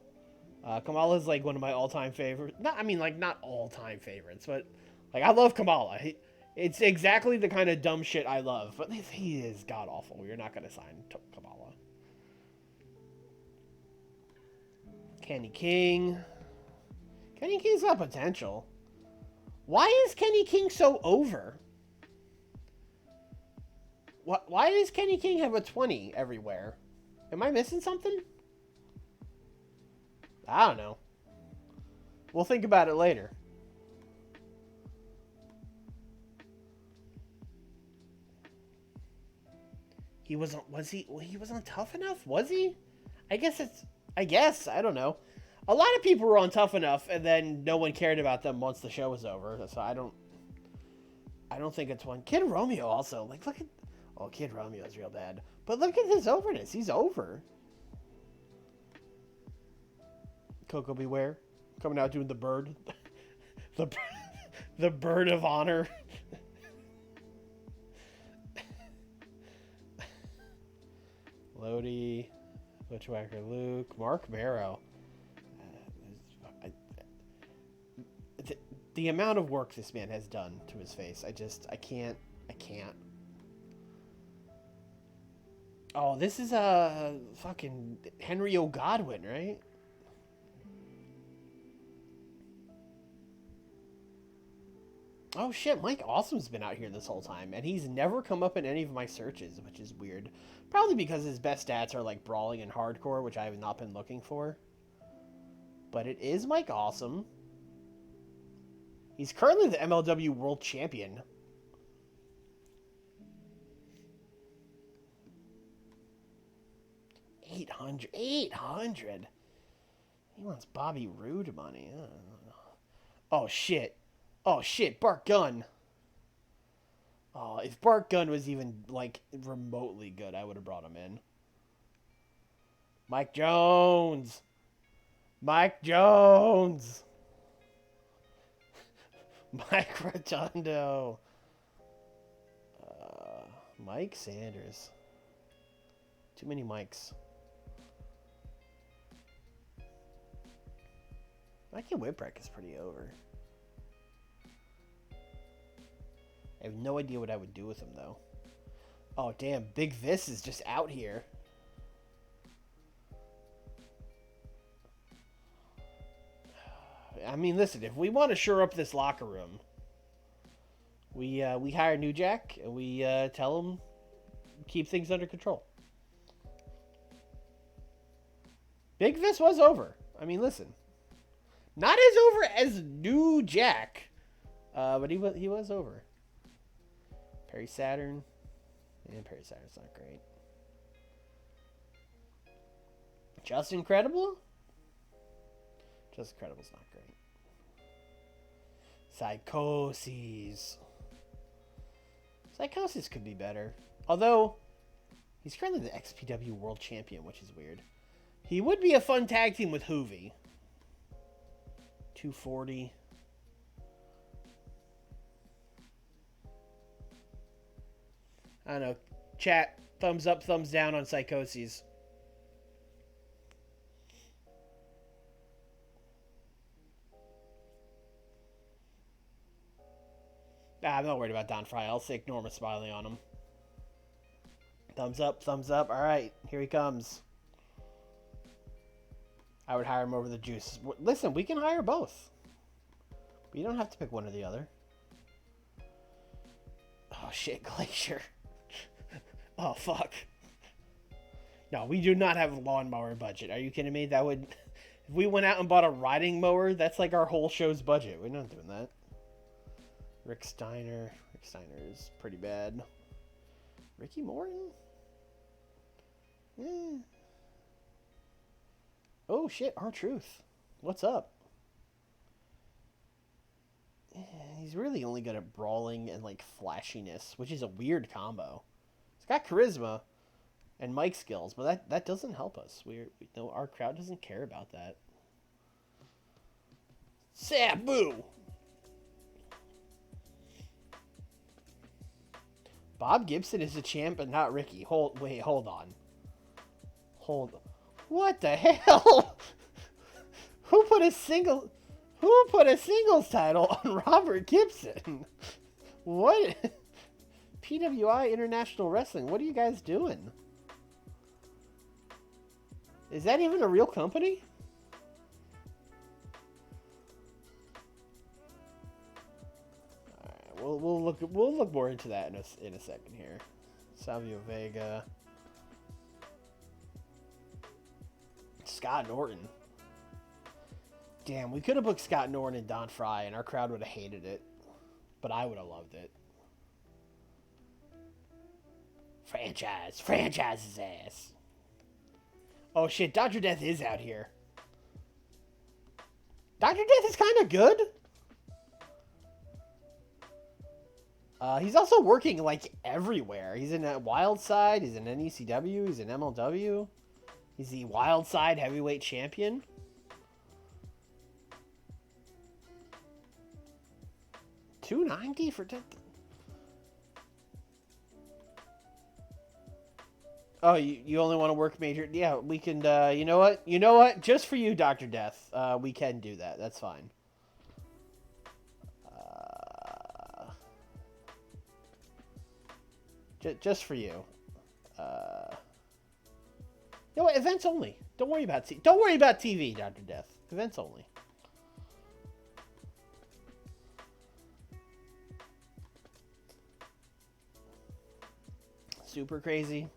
Kamala's like one of my all-time favorites. Not all-time favorites, but like I love Kamala. It's exactly the kind of dumb shit I love, but he is god-awful. You're not going to sign Kamala. Kenny King. Kenny King's got potential. Why is Kenny King so over? Why does Kenny King have a 20 everywhere? Am I missing something? I don't know. We'll think about it later. He wasn't Tough Enough? Was he? I guess, I don't know. A lot of people were on Tough Enough, and then no one cared about them once the show was over. So I don't think it's one. Kid Romeo also, like, look at, oh, Kid Romeo is real bad. But look at his overness. He's over. Coco Beware, coming out doing the bird. the bird of honor. Lodi, Butchwhacker Luke, Mark Barrow. The amount of work this man has done to his face, I can't. Oh, this is fucking Henry O. Godwin, right? Oh shit, Mike Awesome's been out here this whole time, and he's never come up in any of my searches, which is weird. Probably because his best stats are like brawling and hardcore, which I have not been looking for. But it is Mike Awesome. He's currently the MLW World Champion. $800. He wants Bobby Roode money. Oh shit. Bart Gunn. Oh, if Bart Gunn was even, like, remotely good, I would have brought him in. Mike Jones. Mike Rotundo. Mike Sanders. Too many Mikes. Mikey Whipwreck is pretty over. I have no idea what I would do with him, though. Oh, damn. Big Vis is just out here. I mean, listen, if we want to shore up this locker room, we hire New Jack, and we tell him keep things under control. Big Vis was over. I mean, listen. Not as over as New Jack, but he was over. Perry Saturn. And Perry Saturn's not great. Just Incredible? Just Incredible's not great. Psychosis. Psychosis could be better. Although, he's currently the XPW World Champion, which is weird. He would be a fun tag team with Hoovy. 240. I don't know. Chat, thumbs up, thumbs down on Psychoses. I'm not worried about Don Fry. I'll stick Norma Smiley on him. Thumbs up, thumbs up. All right, here he comes. I would hire him over the Juice. Listen, we can hire both. But you don't have to pick one or the other. Oh, shit, Glacier. Oh, fuck. No, we do not have a lawnmower budget. Are you kidding me? That would... If we went out and bought a riding mower, that's like our whole show's budget. We're not doing that. Rick Steiner. Rick Steiner is pretty bad. Ricky Morton? Eh. Oh, shit. R-Truth. What's up? He's really only good at brawling and, like, flashiness, which is a weird combo. He's got charisma and mic skills, but that doesn't help us. We know our crowd doesn't care about that. Sabu! Bob Gibson is a champ, but not Ricky. Hold on. What the hell? Who put a singles title on Robert Gibson? What? PWI International Wrestling. What are you guys doing? Is that even a real company? we'll look more into that in a second here. Savio Vega, Scott Norton. Damn, we could have booked Scott Norton and Don Fry, and our crowd would have hated it, but I would have loved it. Franchise his ass. Oh shit, Dr. Death is out here. Dr. Death is kind of good. He's also working like everywhere. He's in Wild Side. He's in NECW. He's in MLW. He's the Wild Side Heavyweight Champion. $290 for 10. Oh, you only want to work major? Yeah, we can. You know what? You know what? Just for you, Dr. Death, we can do that. That's fine. Just for you. You know what? Events only. Don't worry about TV, Dr. Death. Events only. Super crazy.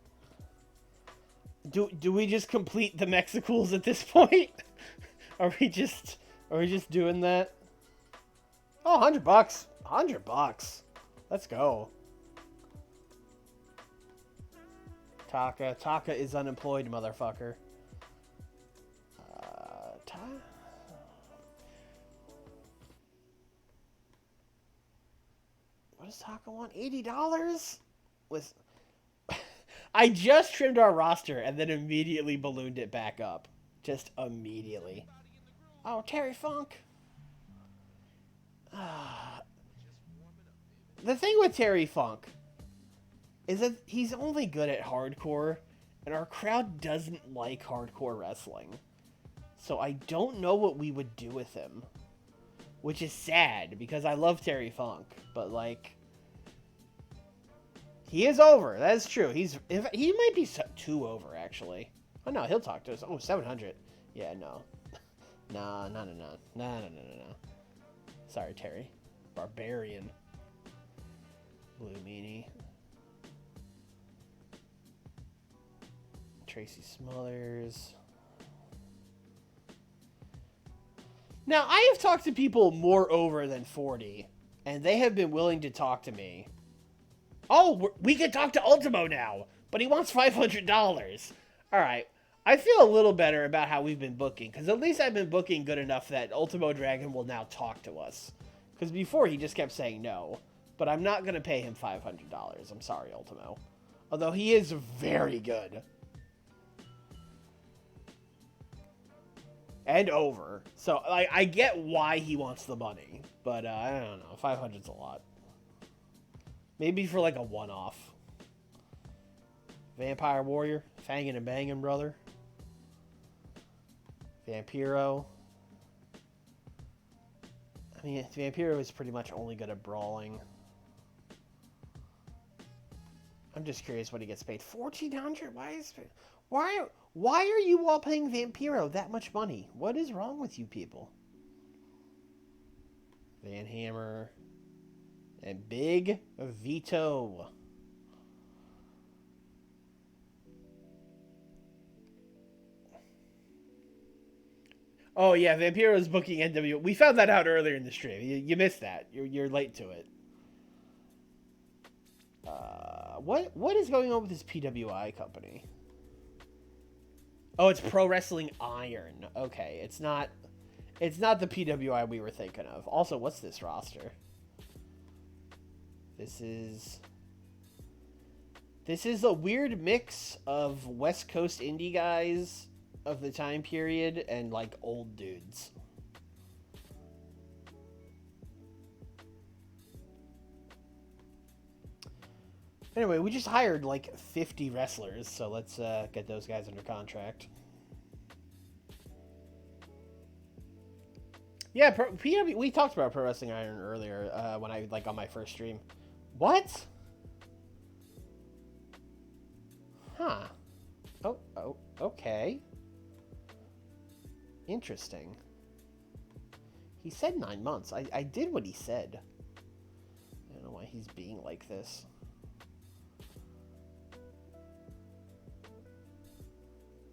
Do we just complete the Mexicools at this point? Are we just doing that? Oh, $100. $100. Let's go. Taka is unemployed, motherfucker. What does Taka want? $80? With I just trimmed our roster and then immediately ballooned it back up. Just immediately. Oh, Terry Funk. The thing with Terry Funk is that he's only good at hardcore, and our crowd doesn't like hardcore wrestling. So I don't know what we would do with him. Which is sad, because I love Terry Funk, but like... He is over. That is true. He might be 2 over, actually. Oh, no. He'll talk to us. Oh, 700. Yeah, no. No. Sorry, Terry. Barbarian. Blue Meanie. Tracy Smothers. Now, I have talked to people more over than 40, and they have been willing to talk to me. Oh, we can talk to Ultimo now, but he wants $500. All right. I feel a little better about how we've been booking, because at least I've been booking good enough that Ultimo Dragon will now talk to us. Because before, he just kept saying no. But I'm not going to pay him $500. I'm sorry, Ultimo. Although he is very good. And over. So, I get why he wants the money. But, I don't know. 500's a lot. Maybe for like a one-off. Vampire Warrior. Fangin' and bangin', brother. Vampiro. I mean, Vampiro is pretty much only good at brawling. I'm just curious what he gets paid. $1,400? Why are you all paying Vampiro that much money? What is wrong with you people? Van Hammer. And Big Vito. Oh, yeah, Vampiro's booking NW. We found that out earlier in the stream. You missed that. You're late to it. What is going on with this PWI company? Oh, it's Pro Wrestling Iron. Okay, it's not the PWI we were thinking of. Also, what's this roster? This is a weird mix of West Coast indie guys of the time period and like old dudes. Anyway, we just hired like 50 wrestlers, so let's get those guys under contract. Yeah, we talked about Pro Wrestling Iron earlier when I on my first stream. What? Huh. Oh, okay. Interesting. He said 9 months. I did what he said. he's being like this.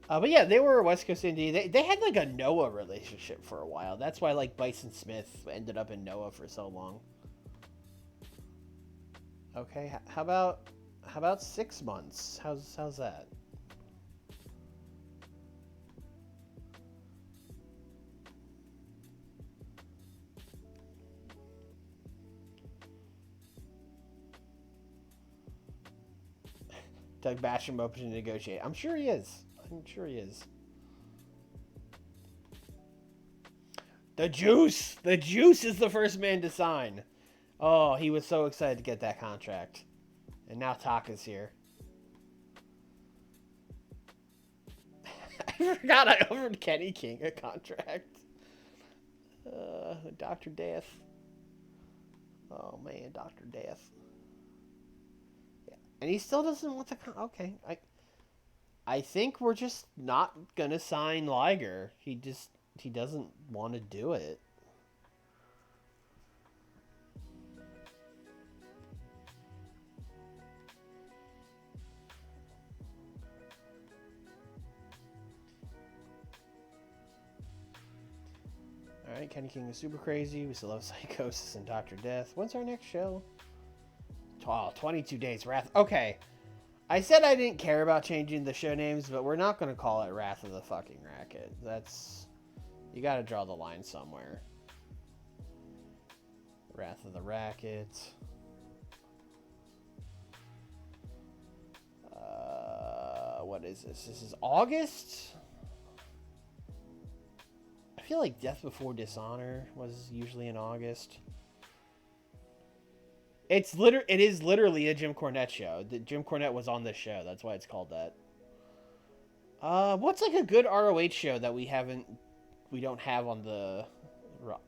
But yeah, they were West Coast Indie. They had like a Noah relationship for a while. That's why like Bison Smith ended up in Noah for so long. Okay, how about 6 months? How's that? Doug Basham open to negotiate. I'm sure he is. I'm sure he is. The Juice! The Juice is the first man to sign. Oh, he was so excited to get that contract. And now Taka's here. I forgot I offered Kenny King a contract. Dr. Death. Oh, man, Dr. Death. Yeah. And he still doesn't want to... Okay, I think we're just not going to sign Liger. He doesn't want to do it. Alright, Kenny King is super crazy. We still have Psychosis and Dr. Death. When's our next show? 22 Days Wrath. Okay. I said I didn't care about changing the show names, but we're not going to call it Wrath of the fucking Racket. That's... You gotta draw the line somewhere. Wrath of the Racket. What is this? This is August? I feel like Death Before Dishonor was usually in August. It is literally a Jim Cornette show. Jim Cornette was on this show. That's why it's called that. What's like a good ROH show that we don't have on the...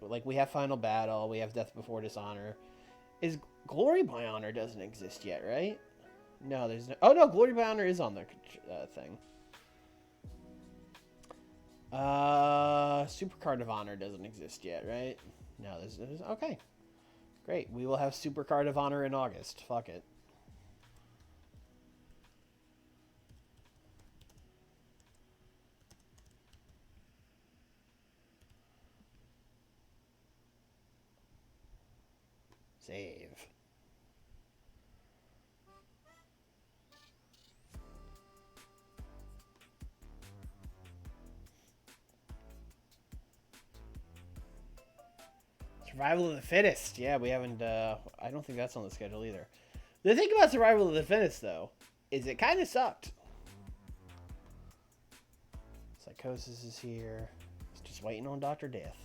Like, we have Final Battle. We have Death Before Dishonor. Is Glory by Honor doesn't exist yet, right? No, there's no... Oh, no, Glory by Honor is on the thing. Supercard of Honor doesn't exist yet, right? No, there's... Okay. Great. We will have Supercard of Honor in August. Fuck it. Save. Survival of the Fittest. Yeah, we haven't... I don't think that's on the schedule either. The thing about Survival of the Fittest, though, is it kind of sucked. Psychosis is here. It's just waiting on Dr. Death.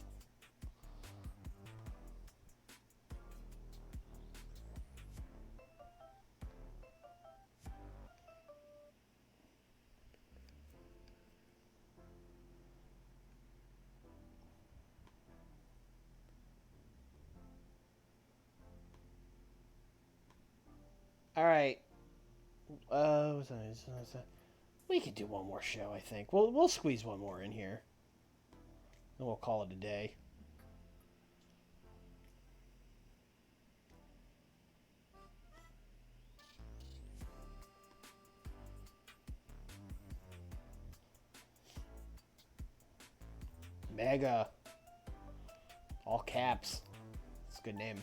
All right. We could do one more show, I think. We'll squeeze one more in here. And we'll call it a day. Mega. All caps. It's a good name.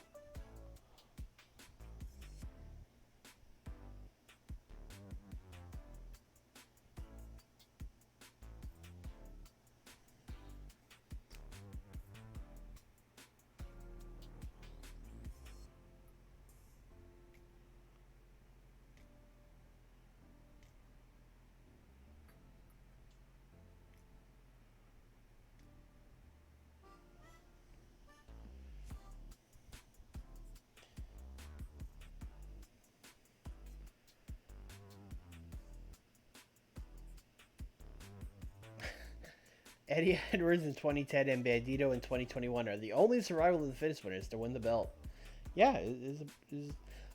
Eddie Edwards in 2010 and Bandito in 2021 are the only Survival of the Fittest winners to win the belt. Yeah,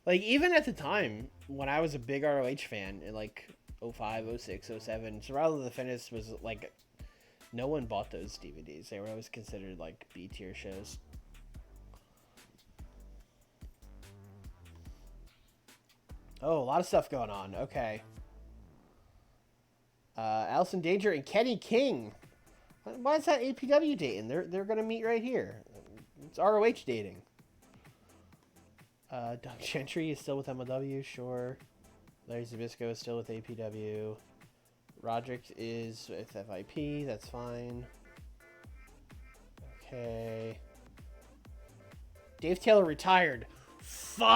like, even at the time when I was a big ROH fan in like 05, 06, 07, Survival of the Fittest was like, no one bought those DVDs. They were always considered like B tier shows. Oh, a lot of stuff going on. Okay. Allison Danger and Kenny King. Why is that APW dating? They're gonna meet right here. It's ROH dating. Doug Gentry is still with MLW, sure. Larry Zbysko is still with APW. Roderick is with FIP, that's fine. Okay. Dave Taylor retired. Fuck!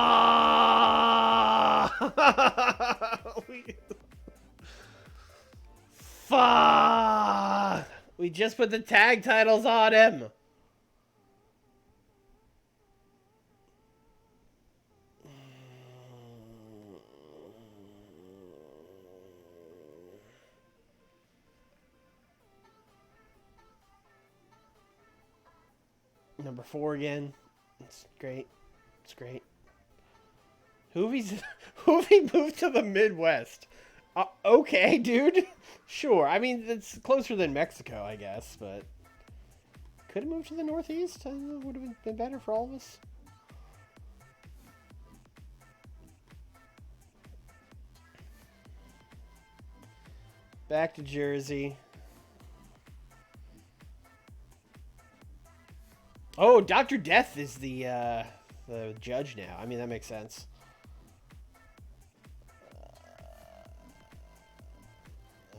Fuck! We just put the tag titles on him. Number 4 again. It's great. It's great. Hoovy moved to the Midwest. Okay, dude. Sure. I mean, it's closer than Mexico, I guess, but could have moved to the Northeast. I don't know, would have been better for all of us. Back to Jersey. Oh, Dr. Death is the judge now. I mean, that makes sense.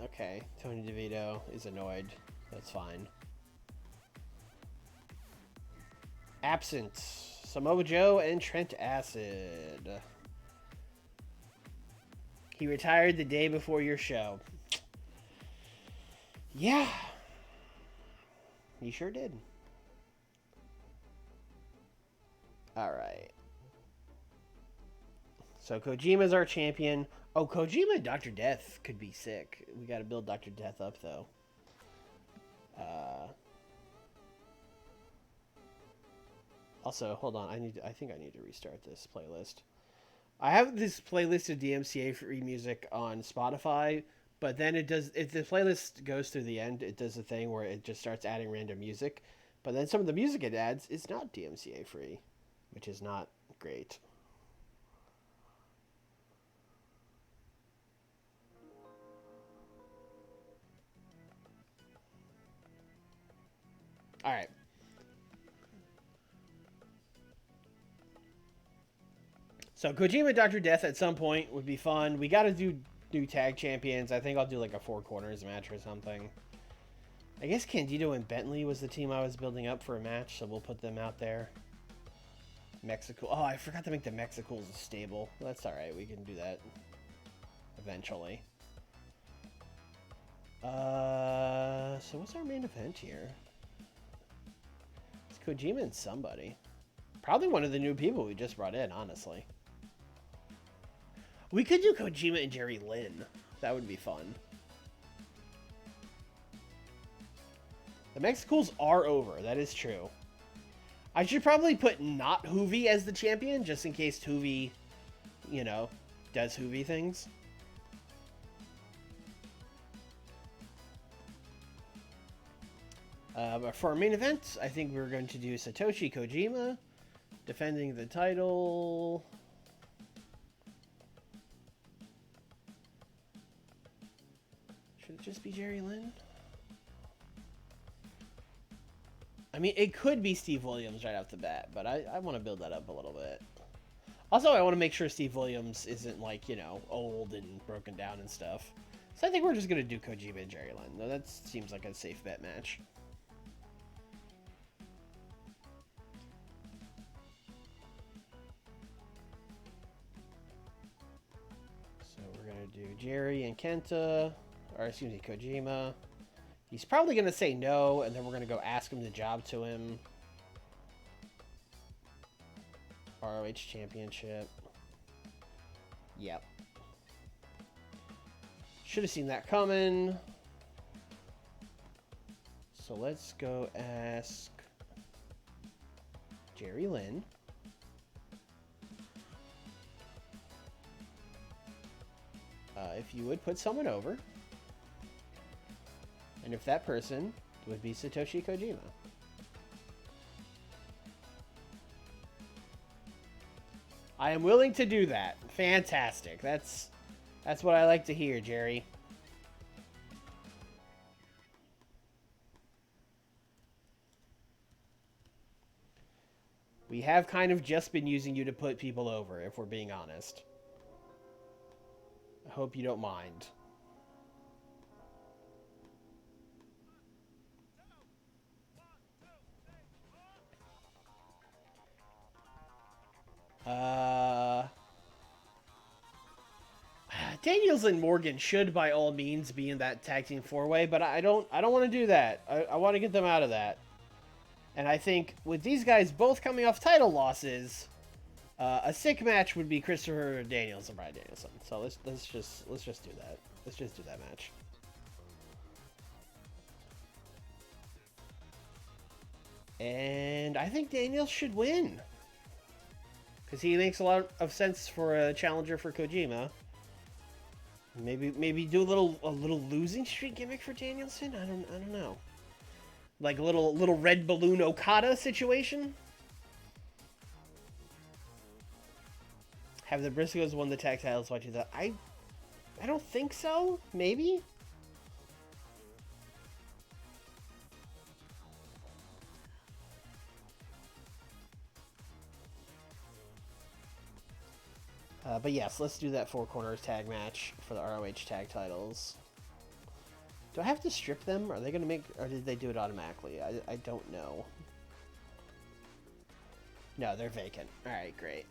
Okay, Tony DeVito is annoyed. That's fine. Absent. Samoa Joe and Trent Acid. He retired the day before your show. Yeah. He sure did. Alright. So Kojima's our champion. Oh, Kojima and Dr. Death could be sick. We gotta build Dr. Death up, though. Also, hold on. I think I need to restart this playlist. I have this playlist of DMCA free music on Spotify, but then it does. If the playlist goes through the end, it does a thing where it just starts adding random music. But then some of the music it adds is not DMCA free, which is not great. All right. So Kojima Dr. Death at some point would be fun. We got to do new tag champions. I think I'll do like a 4 corners match or something. I guess Candido and Bentley was the team I was building up for a match, so we'll put them out there. Mexico. Oh, I forgot to make the Mexicools a stable. That's all right. We can do that eventually. So what's our main event here? It's Kojima and somebody. Probably one of the new people we just brought in, honestly. We could do Kojima and Jerry Lynn. That would be fun. The Mexicools are over. That is true. I should probably put not Hoovy as the champion, just in case Hoovy, you know, does Hoovy things. But for our main event, I think we're going to do Satoshi Kojima defending the title. Should it just be Jerry Lynn? I mean, it could be Steve Williams right off the bat, but I want to build that up a little bit. Also, I want to make sure Steve Williams isn't, like, you know, old and broken down and stuff. So I think we're just going to do Kojima and Jerry Lynn. No, that seems like a safe bet match. So we're going to do Jerry and Kenta, or excuse me, Kojima. He's probably going to say no, and then we're going to go ask him the job to him. ROH Championship. Yep. Should have seen that coming. So let's go ask Jerry Lynn. If you would put someone over. And if that person would be Satoshi Kojima. I am willing to do that. Fantastic. That's what I like to hear, Jerry. We have kind of just been using you to put people over, if we're being honest. I hope you don't mind. Daniels and Morgan should by all means be in that tag team 4-way, but I don't want to do that. I want to get them out of that. And I think with these guys both coming off title losses, a sick match would be Christopher Daniels and Bryan Danielson. So let's just do that. Let's just do that match. And I think Daniels should win, because he makes a lot of sense for a challenger for Kojima. Maybe do a little losing streak gimmick for Danielson. I don't know. Like a little red balloon Okada situation. Have the Briscoes won the tag titles by 2000? I don't think so. Maybe. But yes, let's do that 4 corners tag match for the ROH tag titles. Do I have to strip them? Are they going to make... Or did they do it automatically? I don't know. No, they're vacant. Alright, great.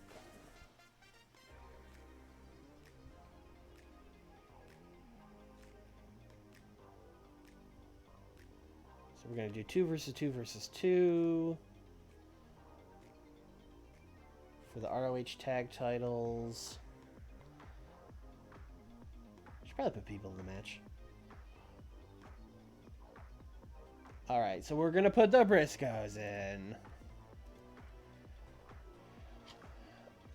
So we're going to do 2 versus 2 versus 2. For the ROH tag titles. Should probably put people in the match. Alright, so we're going to put the Briscoes in.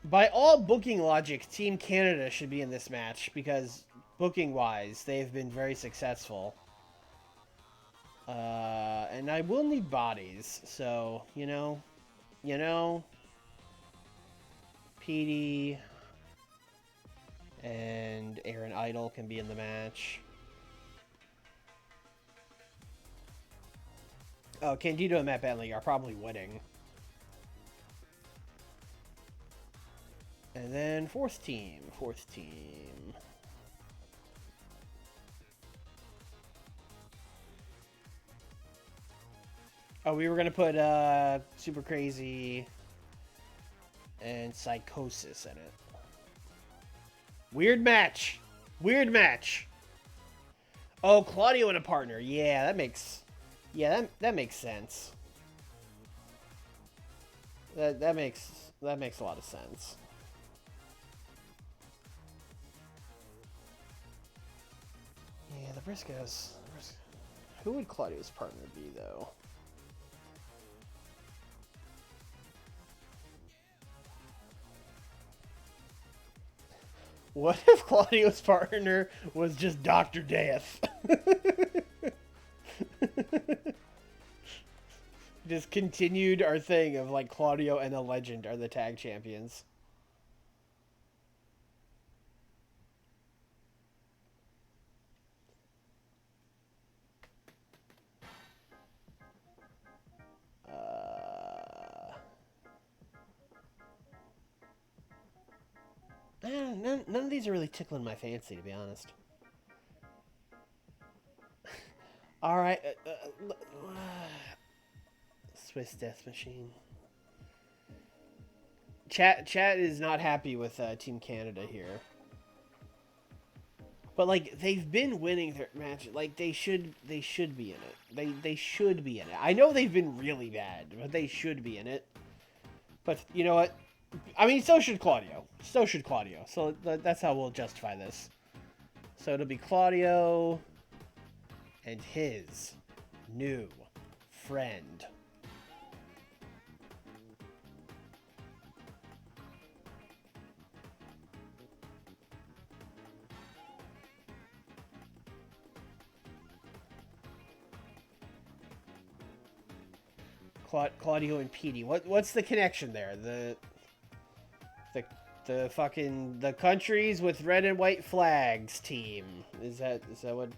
By all booking logic, Team Canada should be in this match, because booking-wise, they've been very successful. And I will need bodies, so, you know, Petey and Aaron Idol can be in the match. Oh, Candido and Matt Bentley are probably winning. And then fourth team. Oh, we were going to put Super Crazy and Psychosis in it. Weird match. Oh, Claudio and a partner. Yeah, that makes... Yeah, that makes sense. That makes a lot of sense. Yeah, the Briscoes. Who would Claudio's partner be, though? What if Claudio's partner was just Dr. Death? Just continued our thing of like Claudio and the Legend are the tag champions. None of these are really tickling my fancy, to be honest. Alright. Swiss Death Machine. Chat is not happy with Team Canada here. But, like, they've been winning their match. Like, they should be in it. They should be in it. I know they've been really bad, but they should be in it. But, you know what? I mean, so should Claudio. So that's how we'll justify this. So it'll be Claudio and his new friend. Claudio and Petey. What's the connection there? The The countries with red and white flags team. Is that what?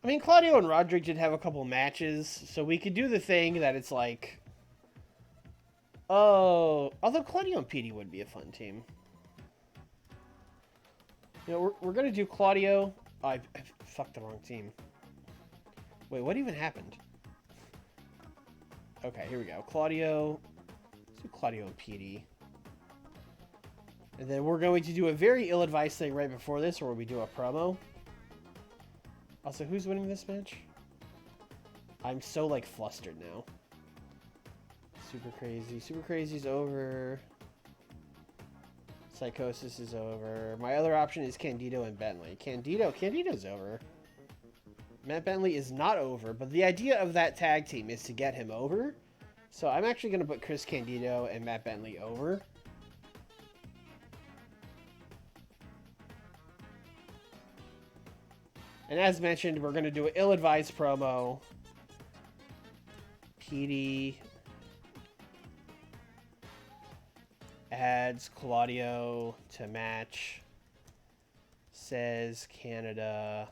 I mean, Claudio and Roderick did have a couple matches, so we could do the thing that it's like, oh, although Claudio and Petey would be a fun team. You know, we're gonna do Claudio. Oh, I fucked the wrong team. Wait, what even happened? Okay, here we go. Claudio. Let's do Claudio and Petey. And then we're going to do a very ill-advised thing right before this, where we do a promo. Also, who's winning this match? I'm so, like, flustered now. Super Crazy. Super Crazy's over. Psychosis is over. My other option is Candido and Bentley. Candido's over. Matt Bentley is not over, but the idea of that tag team is to get him over. So I'm actually going to put Chris Candido and Matt Bentley over. And as mentioned, we're going to do an ill-advised promo. Petey adds Claudio to match. Says Canada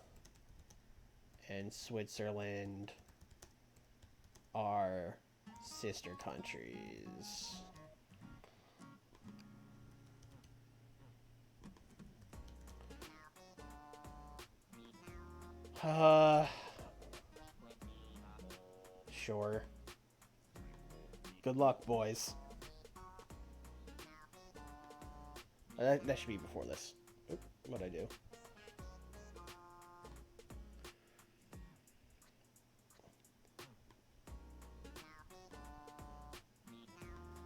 and Switzerland are sister countries. Sure. Good luck, boys. That should be before this. Oop, what'd I do?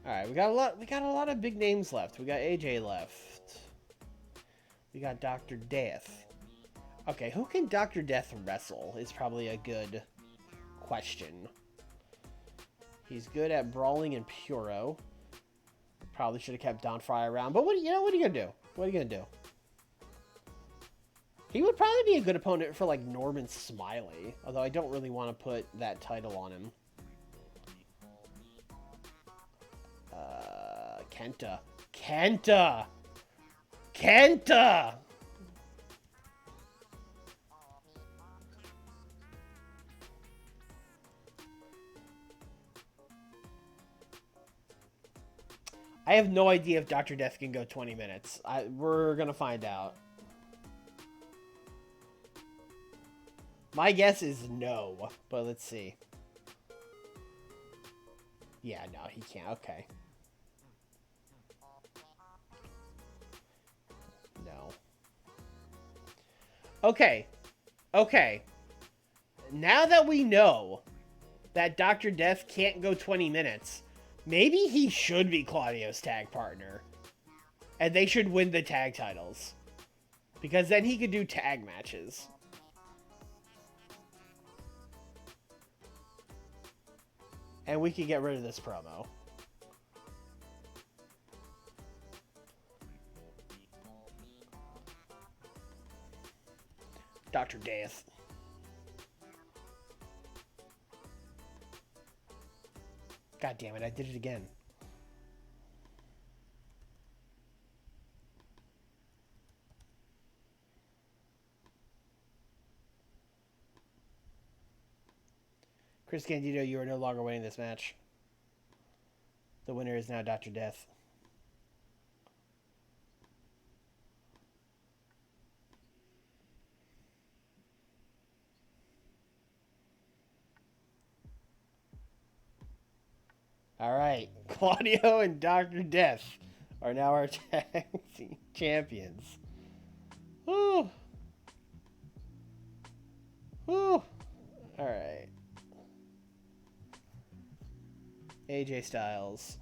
All right, we got a lot of big names left. We got AJ left. We got Dr. Death. Okay, who can Dr. Death wrestle is probably a good question. He's good at brawling and Puro. Probably should have kept Don Fry around, but what are you gonna do? What are you gonna do? He would probably be a good opponent for like Norman Smiley, although I don't really want to put that title on him. Kenta! I have no idea if Dr. Death can go 20 minutes. We're going to find out. My guess is no, but let's see. Yeah, no, he can't. Okay. No. Okay. Now that we know that Dr. Death can't go 20 minutes, maybe he should be Claudio's tag partner. And they should win the tag titles. Because then he could do tag matches. And we could get rid of this promo. Dr. Death. God damn it, I did it again. Chris Candido, you are no longer winning this match. The winner is now Dr. Death. All right, Claudio and Dr. Death are now our tag team champions. Woo. All right. AJ Styles.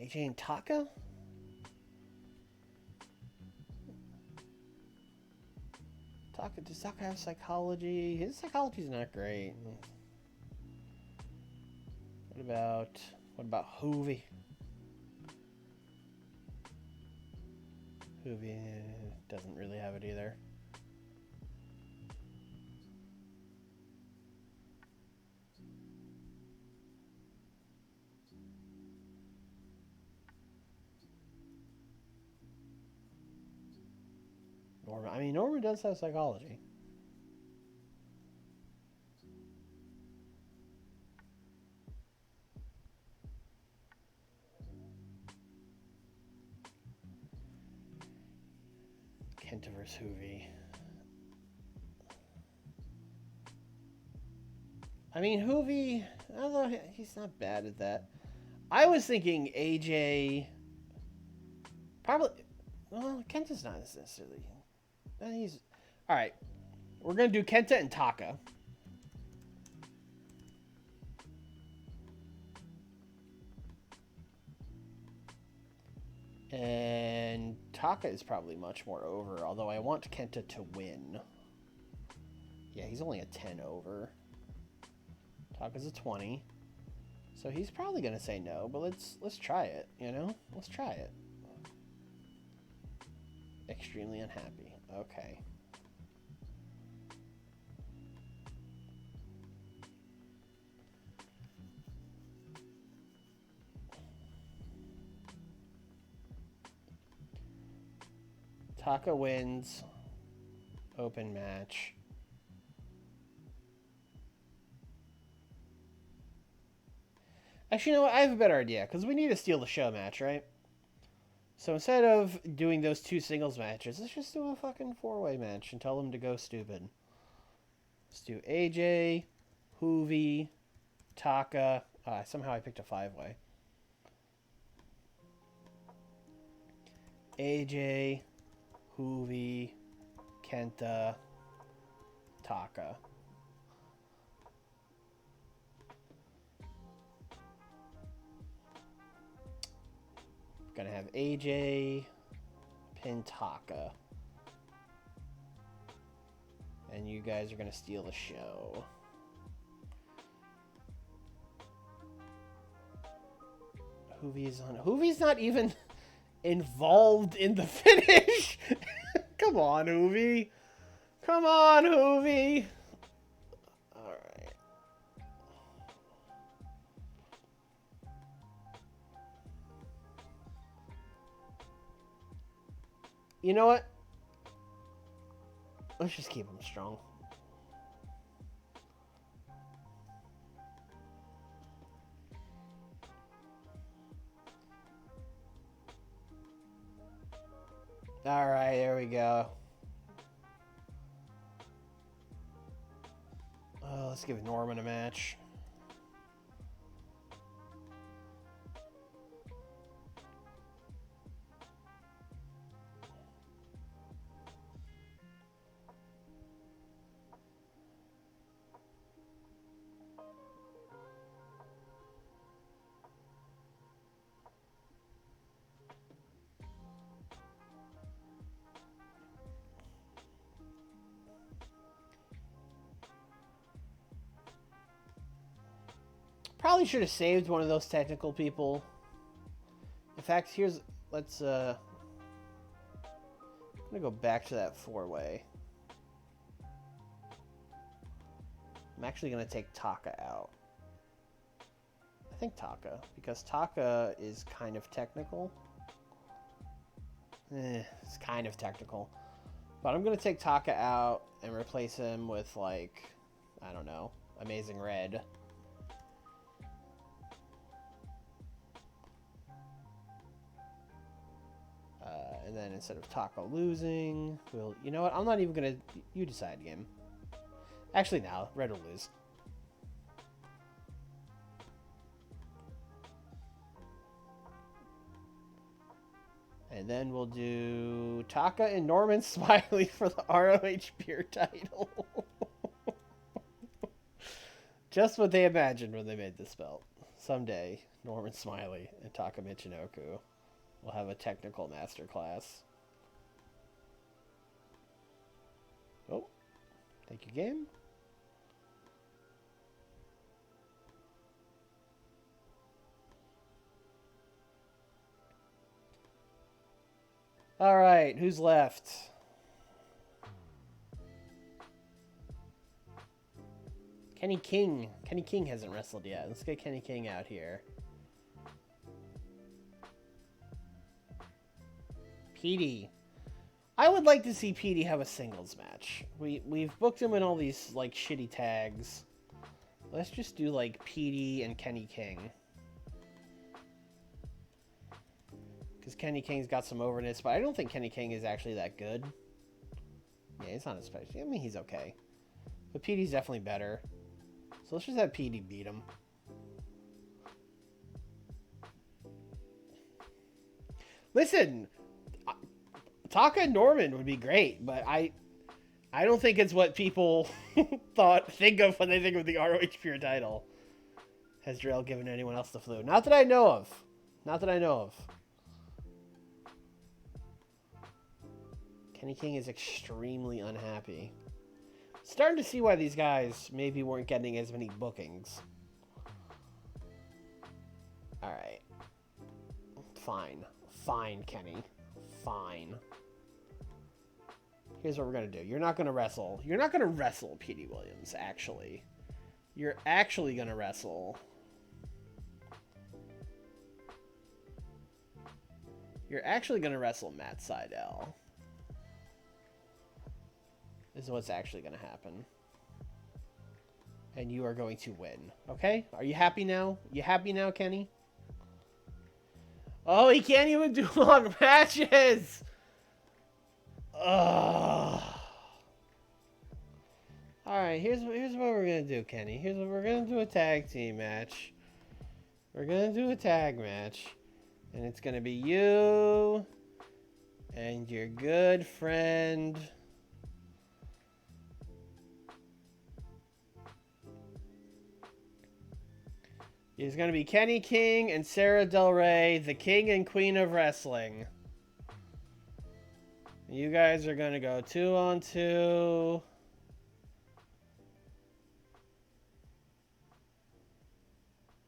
AJ and Taka? Does Taka have psychology? His psychology's not great. What about Hoovy? Hoovy doesn't really have it either. Norman. I mean, Norman does have psychology. Kenta vs. Hoovy. I mean, Hoovy, although he's not bad at that. I was thinking AJ. Probably. Well, Kenta's not necessarily. He's. Alright. We're going to do Kenta and Taka. And Taka is probably much more over, although I want Kenta to win. Yeah, he's only a 10 over. Taka's a 20. So he's probably going to say no, but let's try it, you know? Let's try it. Extremely unhappy. Okay. Taka wins. Open match. Actually, you know what? I have a better idea, because we need a steal the show match, right? So instead of doing those two singles matches, let's just do a fucking four-way match and tell them to go stupid. Let's do AJ, Hoovy, Taka. Somehow I picked a five-way. AJ, Hoovy, Kenta, Taka. Gonna have AJ pin Taka. And you guys are gonna steal the show. Hoovy's not even involved in the finish. Come on, Hoovy. Come on, Hoovy. Alright. You know what? Let's just keep him strong. Alright, there we go. Oh, let's give Norman a match. Probably should have saved one of those technical people. In fact, let's I'm gonna go back to that four-way. I'm actually gonna take Taka out. I think Taka, because Taka is kind of technical. It's kind of technical. But I'm gonna take Taka out and replace him with, like, I don't know, Amazing Red. And then instead of Taka losing, you know what? I'm not even gonna. You decide, game. Actually, now Red will lose. And then we'll do Taka and Norman Smiley for the ROH Beer title. Just what they imagined when they made this belt. Someday, Norman Smiley and Taka Michinoku will have a technical masterclass. Oh, Thank you, game. All right, who's left? Kenny King. Kenny King hasn't wrestled yet. Let's get Kenny King out here. Petey. I would like to see Petey have a singles match. We've booked him in all these like shitty tags. Let's just do like Petey and Kenny King. Because Kenny King's got some overness, but I don't think Kenny King is actually that good. Yeah, he's not especially. I mean, he's okay. But Petey's definitely better. So let's just have Petey beat him. Listen, Taka and Norman would be great, but I don't think it's what people think of when they think of the ROH Pure title. Has Drell given anyone else the flu? Not that I know of. Not that I know of. Kenny King is extremely unhappy. Starting to see why these guys maybe weren't getting as many bookings. Alright. Fine. Fine, Kenny. Fine. Here's what we're going to do. You're not going to wrestle. You're not going to wrestle Petey Williams, actually. You're actually going to wrestle. You're actually going to wrestle Matt Sydal. This is what's actually going to happen. And you are going to win. Okay? Are you happy now? You happy now, Kenny? Oh, he can't even do long matches! Ugh. Alright, here's what we're going to do, Kenny. Here's what we're going to do: a tag team match. We're going to do a tag match. And it's going to be you and your good friend... It's going to be Kenny King and Sarah Del Rey, the king and queen of wrestling. You guys are going to go 2-on-2.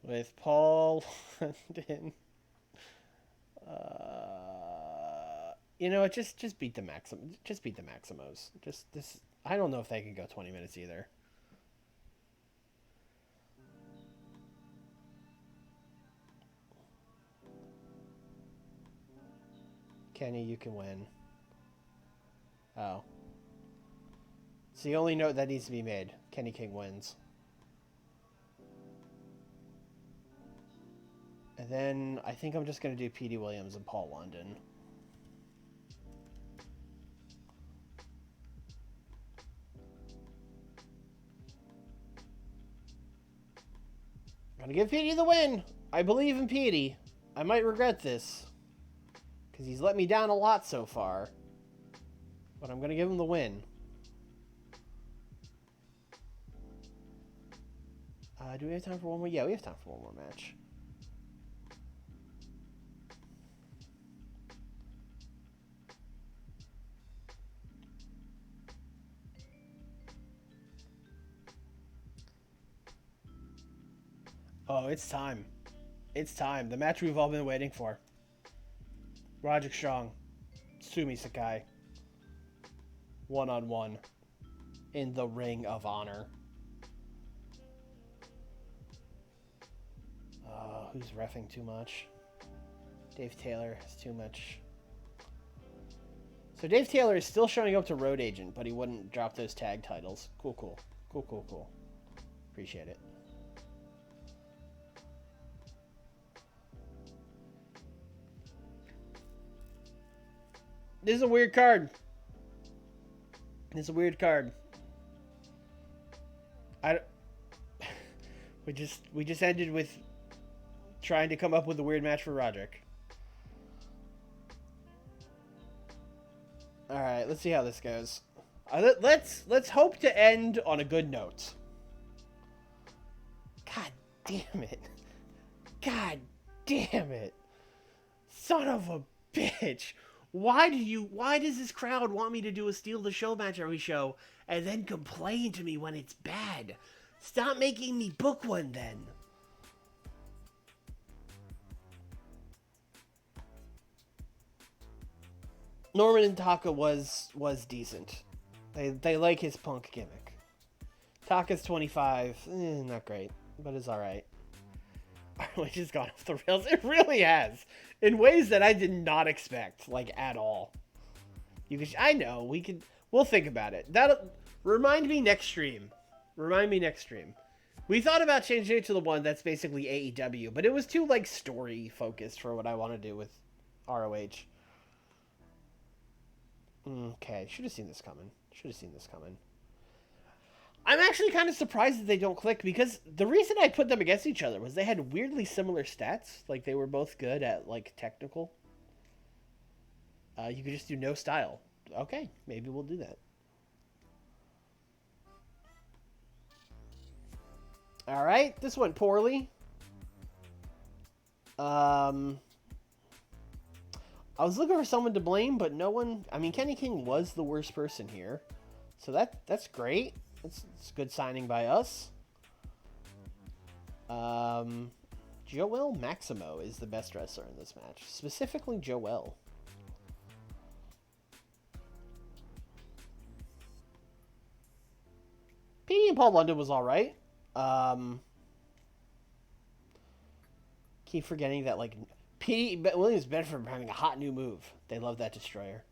With Paul London. You know what? Just beat the Just beat the Maximos. I don't know if they can go 20 minutes either. Kenny, you can win. Oh. It's the only note that needs to be made. Kenny King wins. And then I think I'm just going to do Petey Williams and Paul London. I'm going to give Petey the win. I believe in Petey. I might regret this, because he's let me down a lot so far. But I'm going to give him the win. Do we have time for one more? Yeah, we have time for one more match. Oh, it's time. It's time. The match we've all been waiting for. Roderick Strong, Sumi Sakai, 1-on-1 in the Ring of Honor. Who's reffing too much? Dave Taylor has too much. So Dave Taylor is still showing up to Road Agent, but he wouldn't drop those tag titles. Cool. Appreciate it. This is a weird card. We just ended with trying to come up with a weird match for Roderick. All right, let's see how this goes. Let's hope to end on a good note. God damn it! Son of a bitch! Why does this crowd want me to do a steal the show match every show and then complain to me when it's bad? Stop making me book one then. Norman and Taka was decent. They like his punk gimmick. Taka's 25, not great, but it's all right. Which has gone off the rails. It really has, in ways that I did not expect, like at all. I know we'll think about it. That'll remind me next stream. We thought about changing it to the one that's basically AEW, but it was too like story focused for what I want to do with ROH. Okay, should have seen this coming. I'm actually kind of surprised that they don't click, because the reason I put them against each other was they had weirdly similar stats. Like, they were both good at, like, technical. You could just do no style. Okay, maybe we'll do that. Alright, this went poorly. I was looking for someone to blame, but no one... I mean, Kenny King was the worst person here. So that's great. It's a good signing by us. Joel Maximo is the best wrestler in this match. Specifically, Joel. Petey and Paul London was alright. Keep forgetting that, like... Petey Williams Bedford having a hot new move. They love that Destroyer.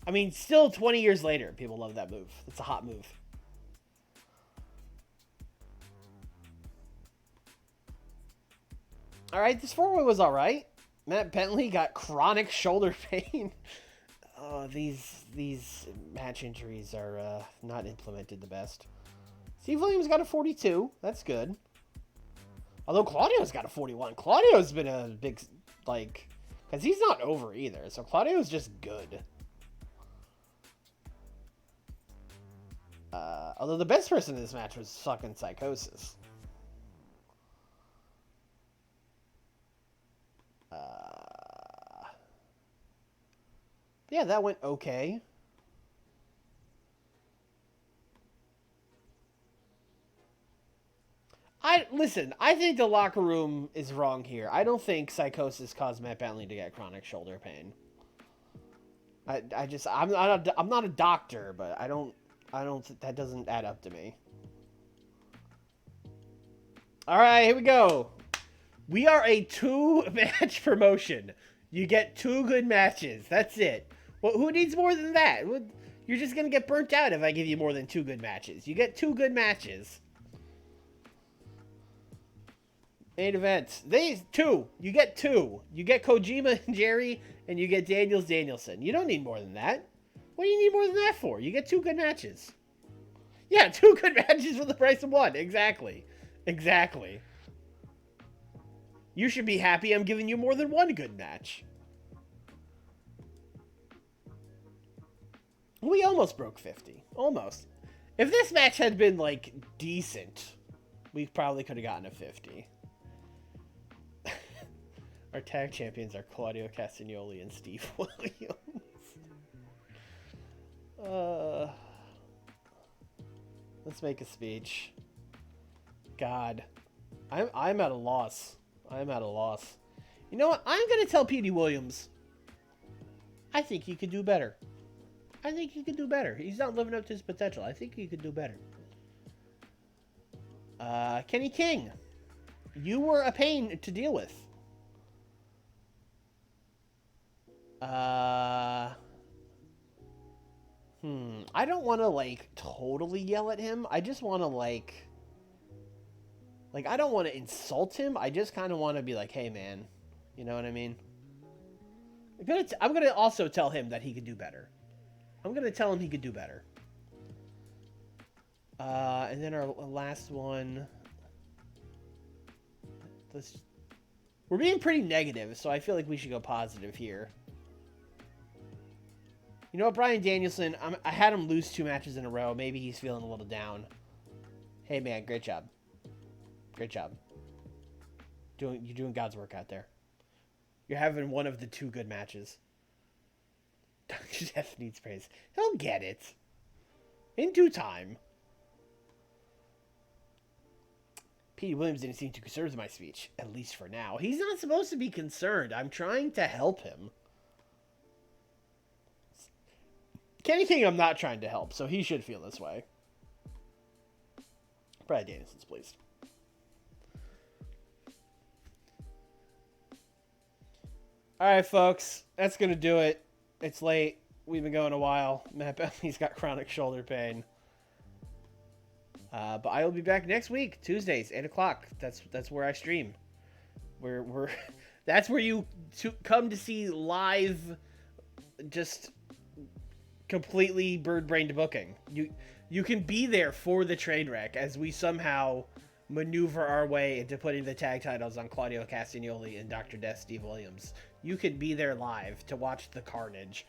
I mean, still 20 years later, people love that move. It's a hot move. Alright, this four-way was alright. Matt Bentley got chronic shoulder pain. Oh, these match injuries are not implemented the best. Steve Williams got a 42. That's good. Although Claudio's got a 41. Claudio's been a big, like... Because he's not over either. So Claudio's just good. Although the best person in this match was fucking Psychosis. Yeah, that went okay. Listen, I think the locker room is wrong here. I don't think Psychosis caused Matt Bentley to get chronic shoulder pain. I'm not a doctor, but I don't that doesn't add up to me. All right, here we go. We are a 2-match promotion. You get 2 good matches. That's it. Well, who needs more than that? You're just going to get burnt out if I give you more than 2 good matches. You get 2 good matches. Main event. You get 2. You get Kojima and Jerry, and you get Danielson. You don't need more than that. What do you need more than that for? You get 2 good matches. Yeah, 2 good matches for the price of 1. Exactly. You should be happy I'm giving you more than 1 good match. We almost broke 50. Almost. If this match had been, like, decent, we probably could have gotten a 50. Our tag champions are Claudio Castagnoli and Steve Williams. Let's make a speech. God. I'm at a loss. You know what? I'm going to tell Petey Williams, I think he could do better. He's not living up to his potential. I think he could do better. Kenny King. You were a pain to deal with. I don't want to, like, totally yell at him. I just want to, like, I don't want to insult him. I just kind of want to be like, hey, man. You know what I mean? I'm gonna also tell him that he could do better. And then our last one. We're being pretty negative, so I feel like we should go positive here. You know what, Bryan Danielson? I had him lose 2 matches in a row. Maybe he's feeling a little down. Hey, man, great job. You're doing God's work out there. You're having one of the 2 good matches. Dr. Death needs praise. He'll get it. In due time. Petey Williams didn't seem too concerned with my speech, at least for now. He's not supposed to be concerned. I'm trying to help him. Kenny King, I'm not trying to help, so he should feel this way. Brad Danielson's pleased. Alright, folks. That's going to do it. It's late. We've been going a while. Matt Bentley's got chronic shoulder pain. But I will be back next week, Tuesdays, 8 o'clock. That's where I stream. That's where you come to see live, just completely bird-brained booking. You can be there for the train wreck as we somehow maneuver our way into putting the tag titles on Claudio Castagnoli and Dr. Death Steve Williams. You could be there live to watch the carnage.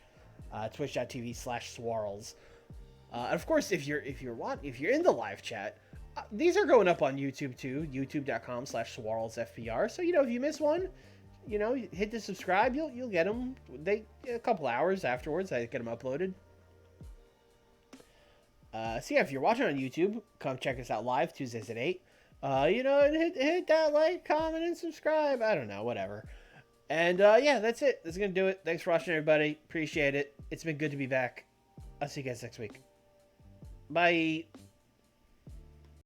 Twitch.tv/Swarls. Of course, if you're in the live chat, these are going up on YouTube too. YouTube.com/SwarlsFPR. So if you miss one, hit the subscribe. You'll get them. A couple hours afterwards. I get them uploaded. So yeah, if you're watching on YouTube, come check us out live Tuesdays at 8. And hit that like, comment, and subscribe. I don't know, whatever. And yeah, that's it. That's gonna do it. Thanks for watching, everybody. Appreciate it. It's been good to be back. I'll see you guys next week. Bye.